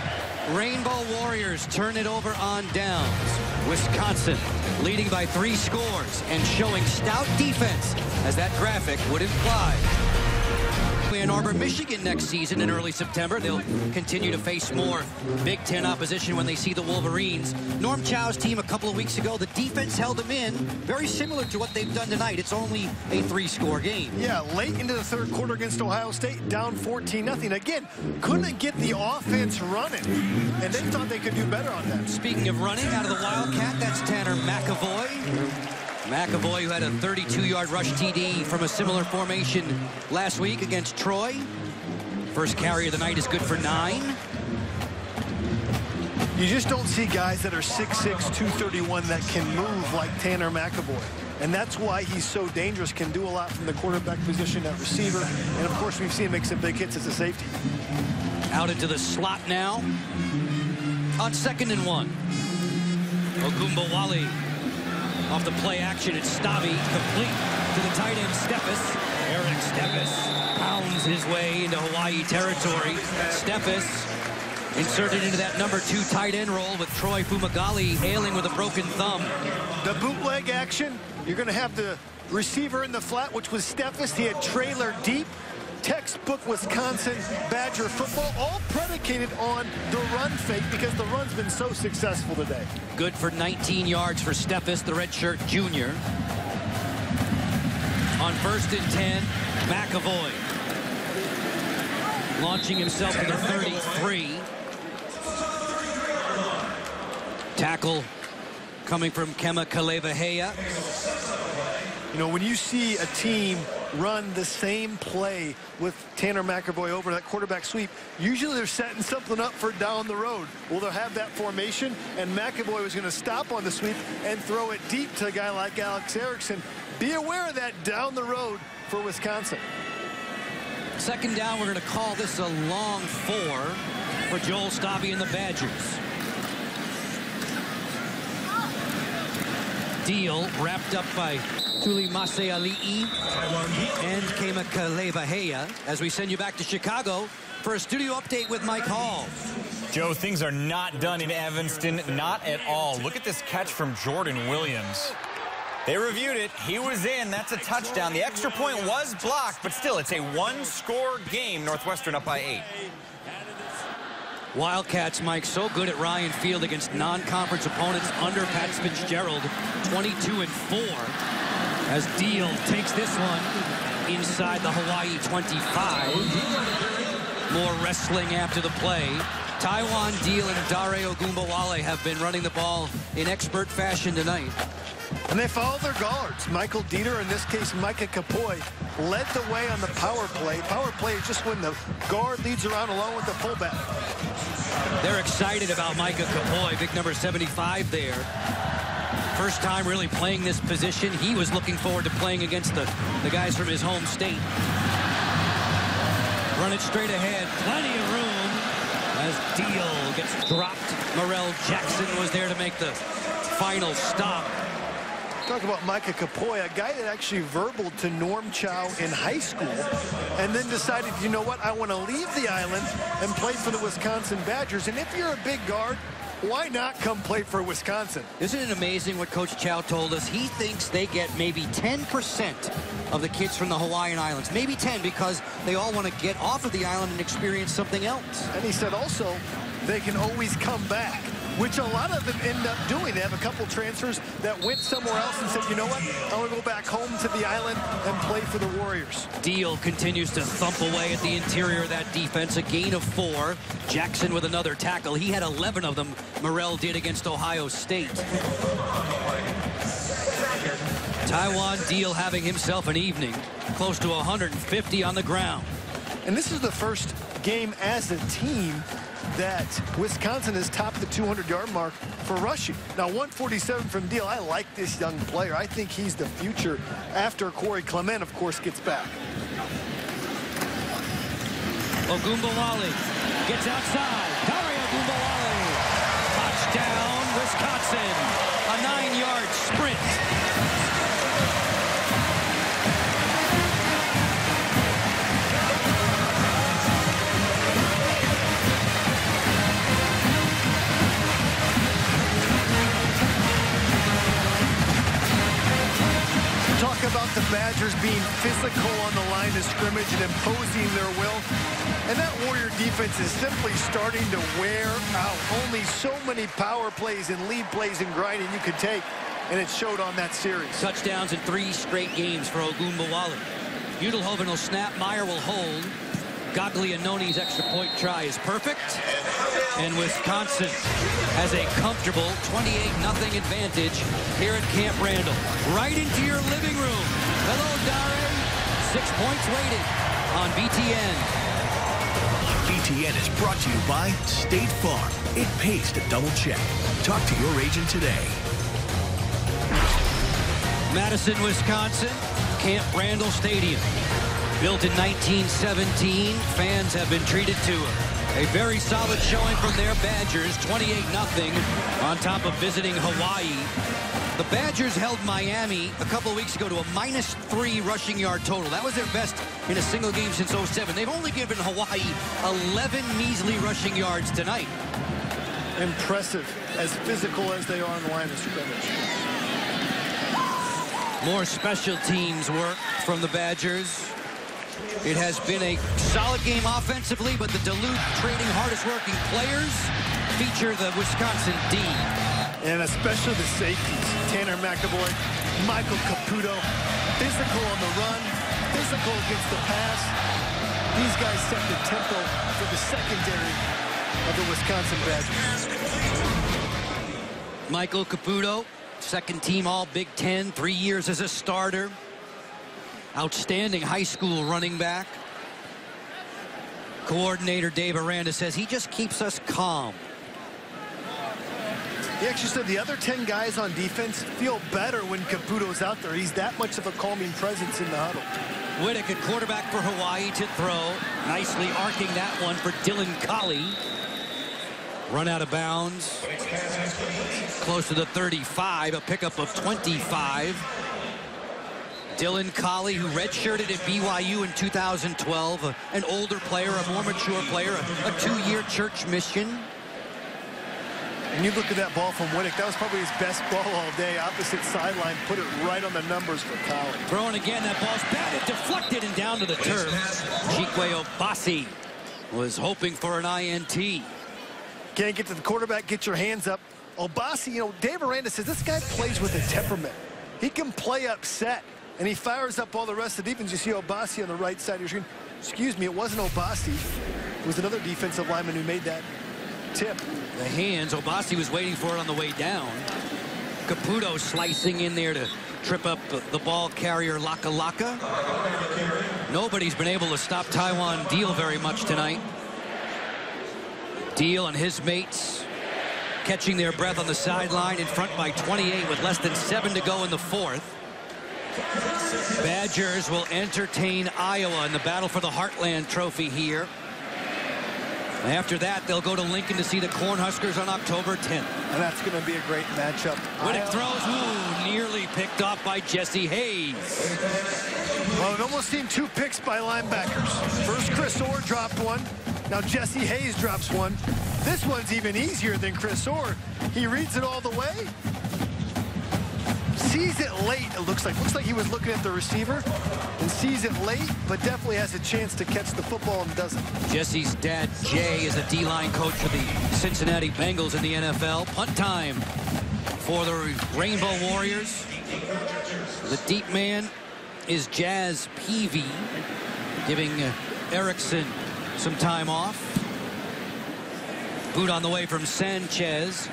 Speaker 1: Rainbow Warriors turn it over on downs. Wisconsin leading by 3 scores and showing stout defense, as that graphic would imply. Ann Arbor, Michigan next season in early September. They'll continue to face more Big Ten opposition when they see the Wolverines. Norm Chow's team a couple of weeks ago, the defense held them in, very similar to what they've done tonight. It's only a 3-score game.
Speaker 4: Yeah, late into the 3rd quarter against Ohio State, down 14-0. Again, couldn't get the offense running, and they thought they could do better on that.
Speaker 1: Speaking of running out of the Wildcat, that's Tanner McAvoy. McAvoy, who had a 32-yard rush TD from a similar formation last week against Troy. First carry of the night is good for 9.
Speaker 4: You just don't see guys that are 6'6", 231 that can move like Tanner McAvoy. And that's why he's so dangerous, can do a lot from the quarterback position at receiver. And, of course, we've seen him make some big hits as a safety.
Speaker 1: Out into the slot now. On 2nd and 1. Ogumbawale. Off the play action, it's Stavi, complete to the tight end Steffes. Eric Steffes pounds his way into Hawaii territory. Steffes inserted into that number 2 tight end role with Troy Fumagalli ailing with a broken thumb.
Speaker 4: The bootleg action, you're going to have the receiver in the flat, which was Steffes. He had trailer deep. Textbook Wisconsin Badger football, all predicated on the run fake because the run's been so successful today.
Speaker 1: Good for 19 yards for Steffes, the redshirt junior. On 1st and 10, McAvoy launching himself to the 33. Tackle coming from Kema Kalevahea.
Speaker 4: You know, when you see a team run the same play with Tanner McAvoy over that quarterback sweep, usually they're setting something up for down the road. Well, they'll have that formation, and McAvoy was going to stop on the sweep and throw it deep to a guy like Alex Erickson. Be aware of that down the road for Wisconsin.
Speaker 1: 2nd down, we're going to call this a long 4 for Joel Stavi and the Badgers. Deal wrapped up by Tuli Maseali'i and Kema Kalevahea as we send you back to Chicago for a studio update with Mike Hall.
Speaker 8: Joe, things are not done in Evanston, not at all. Look at this catch from Jordan Williams. They reviewed it. He was in. That's a touchdown. The extra point was blocked, but still, it's a 1-score game. Northwestern up by 8.
Speaker 1: Wildcats, Mike, so good at Ryan Field against non-conference opponents under Pat Fitzgerald, 22-4. As Deal takes this one inside the Hawaii 25. More wrestling after the play. Taiwan Deal and Dare Ogumbawale have been running the ball in expert fashion tonight.
Speaker 4: And they follow their guards. Michael Dieter, in this case Micah Kapoy, led the way on the power play. Power play is just when the guard leads around along with the fullback.
Speaker 1: They're excited about Micah Kapoy, big number 75 there. First time really playing this position. He was looking forward to playing against the guys from his home state. Run it straight ahead. Plenty of room as Deal gets dropped. Morrell Jackson was there to make the final stop.
Speaker 4: Talk about Micah Kapoy, a guy that actually verbaled to Norm Chow in high school and then decided, you know what, I want to leave the island and play for the Wisconsin Badgers. And if you're a big guard, why not come play for Wisconsin?
Speaker 1: Isn't it amazing what Coach Chow told us? He thinks they get maybe 10% of the kids from the Hawaiian Islands. Maybe 10 because they all want to get off of the island and experience something else.
Speaker 4: And he said also they can always come back, which a lot of them end up doing. They have a couple transfers that went somewhere else and said, you know what, I want to go back home to the island and play for the Warriors.
Speaker 1: Deal continues to thump away at the interior of that defense. A gain of 4. Jackson with another tackle. He had 11 of them. Morrell did against Ohio State. Taiwan Deal having himself an evening. Close to 150 on the ground.
Speaker 4: And this is the first game as a team that Wisconsin has topped the 200-yard mark for rushing. Now, 147 from Deal. I like this young player. I think he's the future after Corey Clement, of course, gets back.
Speaker 1: Ogumbawale gets outside. Dari Ogumbawale. Touchdown, Wisconsin. A 9-yard sprint.
Speaker 4: Talk about the Badgers being physical on the line of scrimmage and imposing their will. And that Warrior defense is simply starting to wear out. Only so many power plays and lead plays and grinding you could take, and it showed on that series.
Speaker 1: Touchdowns in 3 straight games for Ogumbawale. Udelhoven will snap. Meyer will hold. Gaglianone's extra point try is perfect. And Wisconsin has a comfortable 28-0 advantage here at Camp Randall. Right into your living room. Hello, Dare. 6 points waiting on BTN.
Speaker 6: BTN is brought to you by State Farm. It pays to double check. Talk to your agent today.
Speaker 1: Madison, Wisconsin, Camp Randall Stadium. Built in 1917, fans have been treated to a very solid showing from their Badgers, 28-0 on top of visiting Hawaii. The Badgers held Miami a couple weeks ago to a -3 rushing yard total. That was their best in a single game since 07. They've only given Hawaii 11 measly rushing yards tonight.
Speaker 4: Impressive, as physical as they are on the line of scrimmage.
Speaker 1: More special teams work from the Badgers. It has been a solid game offensively, but the Duluth trading hardest working players feature the Wisconsin D.
Speaker 4: And especially the safeties. Tanner McAvoy, Michael Caputo, physical on the run, physical against the pass. These guys set the tempo for the secondary of the Wisconsin Badgers.
Speaker 1: Michael Caputo, second team All Big Ten, 3 years as a starter. Outstanding high school running back. Coordinator Dave Aranda says he just keeps us calm.
Speaker 4: He actually said the other 10 guys on defense feel better when Caputo's out there. He's that much of a calming presence in the huddle.
Speaker 1: Whittack at quarterback for Hawaii to throw. Nicely arcing that one for Dylan Colley. Run out of bounds. Close to the 35, a pickup of 25. Dylan Colley, who redshirted at BYU in 2012, an older player, a more mature player, a 2-year church mission.
Speaker 4: And you look at that ball from Whittack, that was probably his best ball all day. Opposite sideline, put it right on the numbers for Colley.
Speaker 1: Throwing again, that ball's batted, deflected, and down to the turf. Chikwe Obasi was hoping for an INT.
Speaker 4: Can't get to the quarterback, get your hands up. Obasi, you know, Dave Aranda says this guy plays with a temperament. He can play upset, and he fires up all the rest of the defense. You see Obasi on the right side of your screen. Excuse me, it wasn't Obasi. It was another defensive lineman who made that tip.
Speaker 1: The hands, Obasi was waiting for it on the way down. Caputo slicing in there to trip up the ball carrier Laka Laka. Nobody's been able to stop Taiwan Deal very much tonight. Deal and his mates catching their breath on the sideline, in front by 28 with less than 7 to go in the fourth. Badgers will entertain Iowa in the battle for the Heartland Trophy here. After that, they'll go to Lincoln to see the Cornhuskers on October 10th.
Speaker 4: And that's going to be a great matchup.
Speaker 1: Whittack throws, nearly picked off by Jesse Hayes.
Speaker 4: Well, it almost seen 2 picks by linebackers. First, Chris Orr dropped one. Now Jesse Hayes drops one. This one's even easier than Chris Orr. He reads it all the way. Sees it late, it looks like. Looks like he was looking at the receiver and sees it late, but definitely has a chance to catch the football and doesn't.
Speaker 1: Jesse's dad, Jay, is the D-line coach for the Cincinnati Bengals in the NFL. Punt time for the Rainbow Warriors. The deep man is Jazz Peavy, giving Erickson some time off. Boot on the way from Sanchez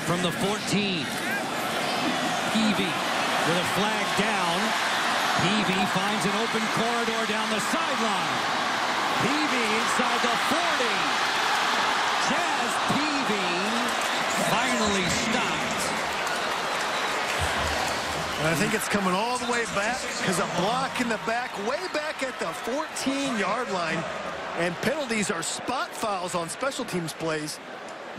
Speaker 1: from the 14. Peavy with a flag down. Peavy finds an open corridor down the sideline. Peavy inside the 40. Jazz Peavy finally stopped.
Speaker 4: And I think it's coming all the way back because a block in the back, way back at the 14-yard line. And penalties are spot fouls on special teams plays.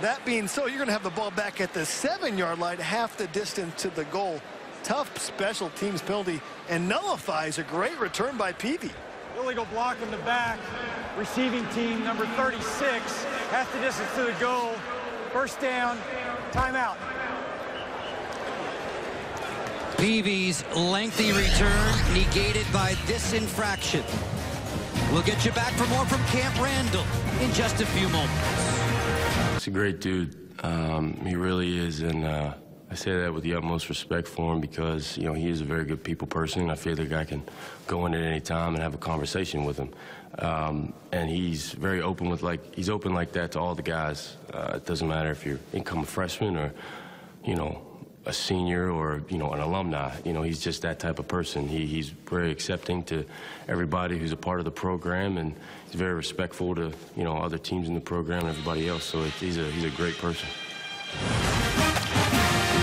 Speaker 4: That being so, you're going to have the ball back at the 7-yard line, half the distance to the goal. Tough special teams penalty and nullifies a great return by Peavy.
Speaker 5: Illegal block in the back. Receiving team number 36. Half the distance to the goal. First down. Timeout.
Speaker 1: Peavy's lengthy return negated by this infraction. We'll get you back for more from Camp Randall in just a few moments.
Speaker 9: He's a great dude. He really is, and I say that with the utmost respect for him because, you know, he is a very good people person. I feel like I can go in at any time and have a conversation with him. And he's very open with, he's open like that to all the guys. It doesn't matter if you're incoming freshman or, you know, a senior or, you know, an alumni. You know, he's just that type of person. He's very accepting to everybody who's a part of the program, and he's very respectful to, you know, other teams in the program and everybody else. So he's a great person.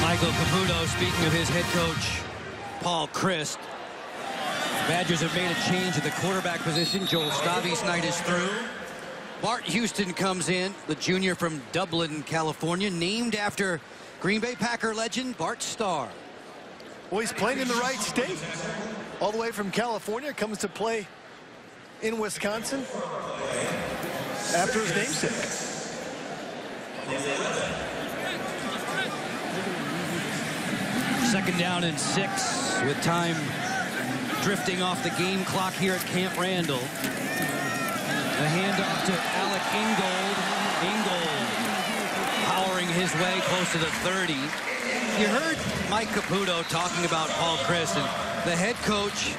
Speaker 1: Michael Caputo speaking of his head coach, Paul Christ. The Badgers have made a change at the quarterback position. Joel Stavi's night is through. Bart Houston comes in, the junior from Dublin, California, named after Green Bay Packer legend Bart Starr.
Speaker 4: Well, he's playing in the right state. All the way from California, comes to play in Wisconsin after his namesake.
Speaker 1: Second down and 6 with time drifting off the game clock here at Camp Randall. The handoff to Alec Ingold. Ingold powering his way close to the 30. You heard Mike Caputo talking about Paul Christ, and the head coach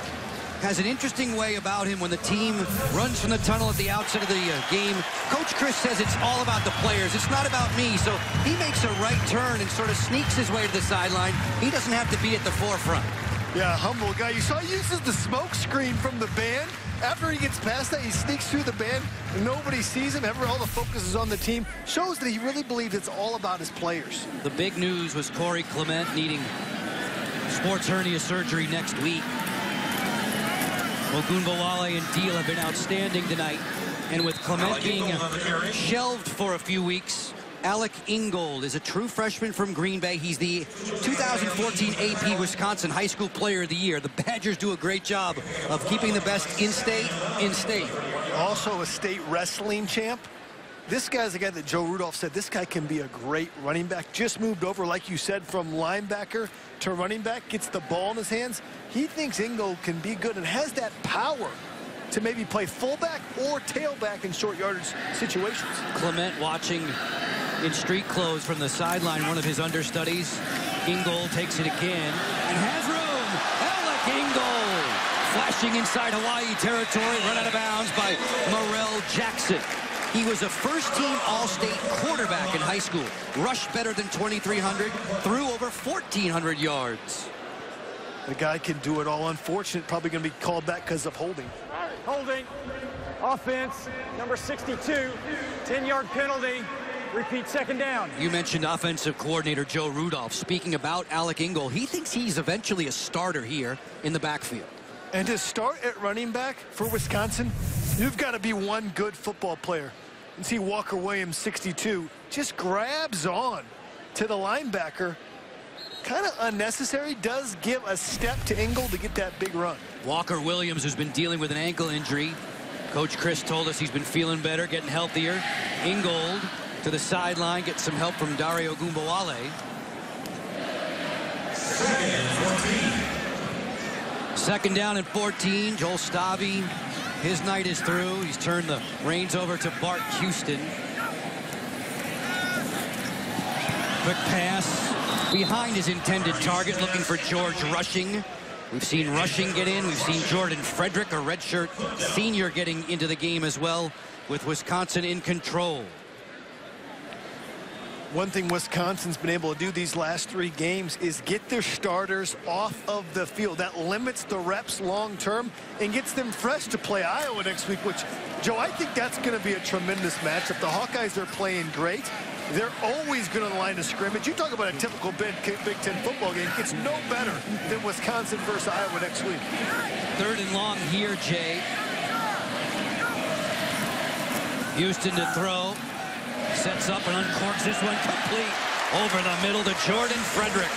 Speaker 1: has an interesting way about him when the team runs from the tunnel at the outset of the game. Coach Christ says it's all about the players. It's not about me. So he makes a right turn and sort of sneaks his way to the sideline. He doesn't have to be at the forefront.
Speaker 4: Yeah, humble guy. You saw he uses the smoke screen from the band. After he gets past that, he sneaks through the band. Nobody sees him. All the focus is on the team. Shows that he really believes it's all about his players.
Speaker 1: The big news was Corey Clement needing sports hernia surgery next week. Ogunbowale and Deal have been outstanding tonight. And with Clement being shelved for a few weeks, Alec Ingold is a true freshman from Green Bay. He's the 2014 AP Wisconsin High School Player of the Year. The Badgers do a great job of keeping the best in-state, in-state.
Speaker 4: Also a state wrestling champ. This guy's the guy that Joe Rudolph said this guy can be a great running back. Just moved over, like you said, from linebacker to running back. Gets the ball in his hands. He thinks Ingold can be good and has that power to maybe play fullback or tailback in short yardage situations.
Speaker 1: Clement watching in street clothes from the sideline, one of his understudies. Ingold takes it again and has room. Alec Ingold flashing inside Hawaii territory, run out of bounds by Morrell Jackson. He was a first-team All-State quarterback in high school. Rushed better than 2,300, threw over 1,400 yards.
Speaker 4: The guy can do it all. Unfortunate, probably going to be called back because of holding.
Speaker 5: Holding. Offense, number 62. 10-yard penalty. Repeat, second down.
Speaker 1: You mentioned offensive coordinator Joe Rudolph. Speaking about Alec Ingold, he thinks he's eventually a starter here in the backfield.
Speaker 4: And to start at running back for Wisconsin, you've got to be one good football player. And see Walker Williams, 62, just grabs on to the linebacker. Kind of unnecessary. Does give a step to Ingold to get that big run.
Speaker 1: Walker Williams, who's been dealing with an ankle injury, Coach Chris told us he's been feeling better, getting healthier. Ingold to the sideline, gets some help from Dario Gumbawale. Second down and 14. Joel Stavi, his night is through. He's turned the reins over to Bart Houston. Quick pass behind his intended target, looking for George Rushing. We've seen Rushing get in. We've seen Jordan Frederick, a redshirt senior, getting into the game as well, with Wisconsin in control.
Speaker 4: One thing Wisconsin's been able to do these last 3 games is get their starters off of the field. That limits the reps long term and gets them fresh to play Iowa next week, which, Joe, I think that's going to be a tremendous matchup. The Hawkeyes are playing great. They're always going to the line of scrimmage. You talk about a typical Big Ten football game. It's no better than Wisconsin versus Iowa next week.
Speaker 1: 3rd and long here, Jay. Houston to throw. Sets up and uncorks this one complete over the middle to Jordan Frederick,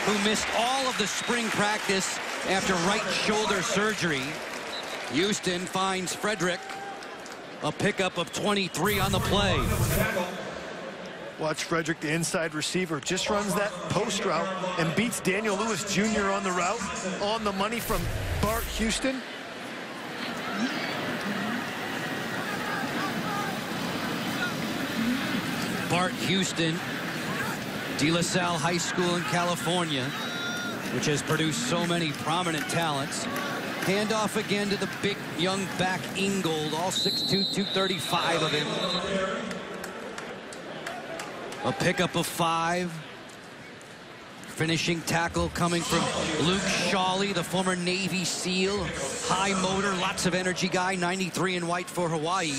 Speaker 1: who missed all of the spring practice after right shoulder surgery. Houston finds Frederick, a pickup of 23 on the play.
Speaker 4: Watch Frederick, the inside receiver, just runs that post route and beats Daniel Lewis Jr. on the route. On the money from Bart Houston.
Speaker 1: Bart Houston, De La Salle High School in California, which has produced so many prominent talents. Handoff again to the big young back Ingold, all 6'2", 235 of him. A pickup of 5. Finishing tackle coming from Luke Shawley, the former Navy SEAL. High motor, lots of energy guy, 93 in white for Hawaii.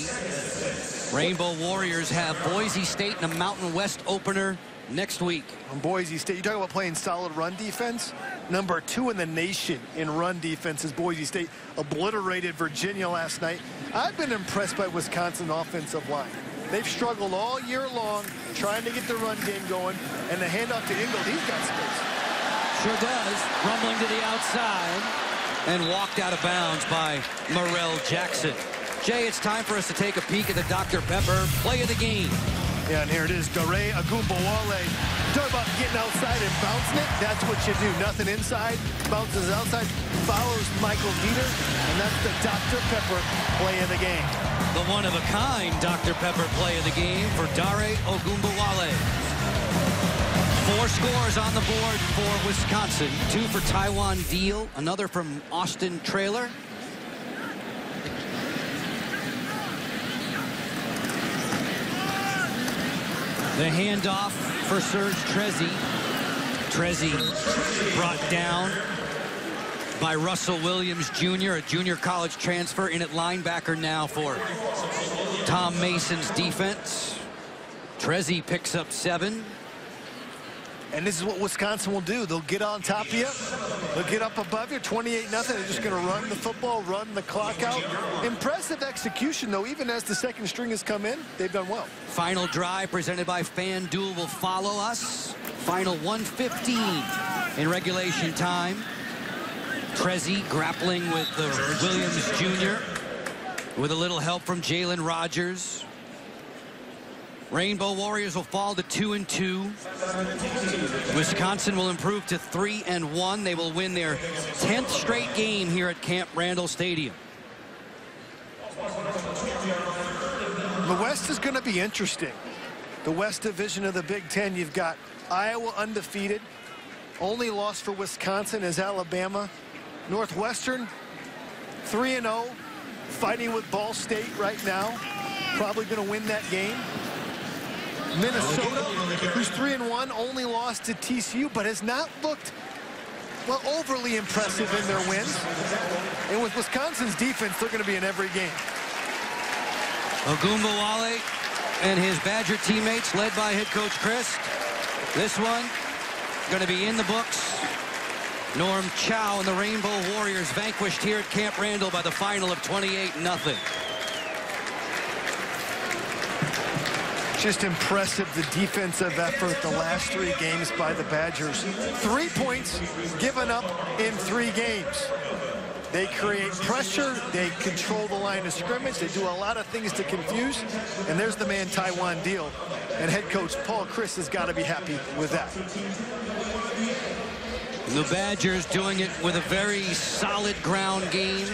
Speaker 1: Rainbow Warriors have Boise State in a Mountain West opener next week.
Speaker 4: On Boise State, you talk about playing solid run defense. Number 2 in the nation in run defense is Boise State. Obliterated Virginia last night. I've been impressed by Wisconsin offensive line. They've struggled all year long trying to get the run game going, and the handoff to Ingold, he's got space.
Speaker 1: Sure does. Rumbling to the outside and walked out of bounds by Morrell Jackson. Jay, it's time for us to take a peek at the Dr. Pepper play of the game.
Speaker 4: Yeah, and here it is, Dare Agumbawale. Talk about getting outside and bouncing it. That's what you do. Nothing inside, bounces outside, follows Michael Dieter, and that's the Dr. Pepper play of the game.
Speaker 1: The one-of-a-kind Dr. Pepper play of the game for Dare Agumbawale. 4 scores on the board for Wisconsin. 2 for Taiwan Deal, another from Austin Traylor. The handoff for Serge Trezzi. Trezzi brought down by Russell Williams Jr., a junior college transfer, in at linebacker now for Tom Mason's defense. Trezzi picks up 7.
Speaker 4: And this is what Wisconsin will do. They'll get on top of you. They'll get up above you, 28-0. They're just going to run the football, run the clock out. Impressive execution, though. Even as the second string has come in, they've done well.
Speaker 1: Final drive presented by FanDuel will follow us. Final 1:15 in regulation time. Trezzi grappling with the Williams Jr. with a little help from Jalen Rogers. Rainbow Warriors will fall to 2-2. Wisconsin will improve to 3-1. They will win their 10th straight game here at Camp Randall Stadium.
Speaker 4: The West is going to be interesting. The West Division of the Big Ten, you've got Iowa undefeated. Only loss for Wisconsin is Alabama. Northwestern 3-0, fighting with Ball State right now. Probably going to win that game. Minnesota, who's 3-1, only lost to TCU, but has not looked, well, overly impressive in their wins. And with Wisconsin's defense, they're going to be in every game.
Speaker 1: Agumbawale and his Badger teammates, led by head coach Chris. This one going to be in the books. Norm Chow and the Rainbow Warriors vanquished here at Camp Randall by the final of 28-0.
Speaker 4: Just impressive, the defensive effort the last 3 games by the Badgers. 3 points given up in 3 games. They create pressure. They control the line of scrimmage. They do a lot of things to confuse. And there's the man, Taiwan Deal. And head coach Paul Chryst has got to be happy with that.
Speaker 1: The Badgers doing it with a very solid ground game.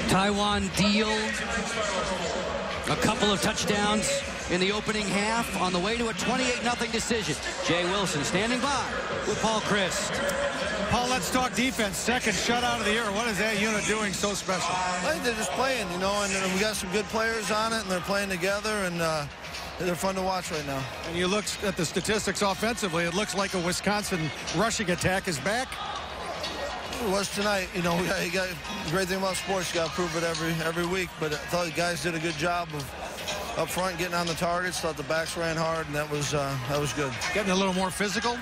Speaker 1: Taiwan Deal, a couple of touchdowns in the opening half on the way to a 28-0 decision. Jay Wilson standing by with Paul Chryst.
Speaker 2: Paul, let's talk defense. Second shutout of the year. What is that unit doing so special?
Speaker 3: I think they're just playing, you know, and we got some good players on it, and they're playing together, and they're fun to watch right now.
Speaker 2: And you look at the statistics offensively, it looks like a Wisconsin rushing attack is back.
Speaker 3: It was tonight. You know, you got the great thing about sports, you got to prove it every week. But I thought the guys did a good job of up front getting on the targets. Thought the backs ran hard, and that was good.
Speaker 2: Getting a little more physical.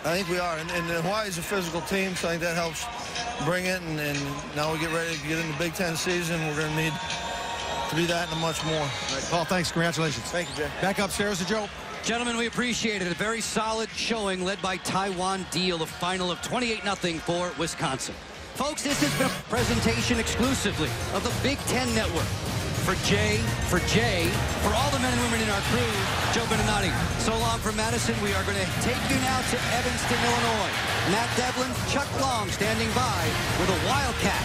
Speaker 3: I think we are, and Hawaii's a physical team, so I think that helps bring it. And now we get ready to get into the Big Ten season. We're going to need to be that and much more.
Speaker 2: All right, Paul, thanks. Congratulations.
Speaker 3: Thank you, Jay.
Speaker 2: Back upstairs to Joe.
Speaker 1: Gentlemen, we appreciate it. A very solid showing led by Taiwan Deal, the final of 28-0 for Wisconsin. Folks, this has been a presentation exclusively of the Big Ten Network. For Jay, for all the men and women in our crew, Joe Beninati. So long from Madison. We are going to take you now to Evanston, Illinois. Matt Devlin, Chuck Long standing by with a Wildcat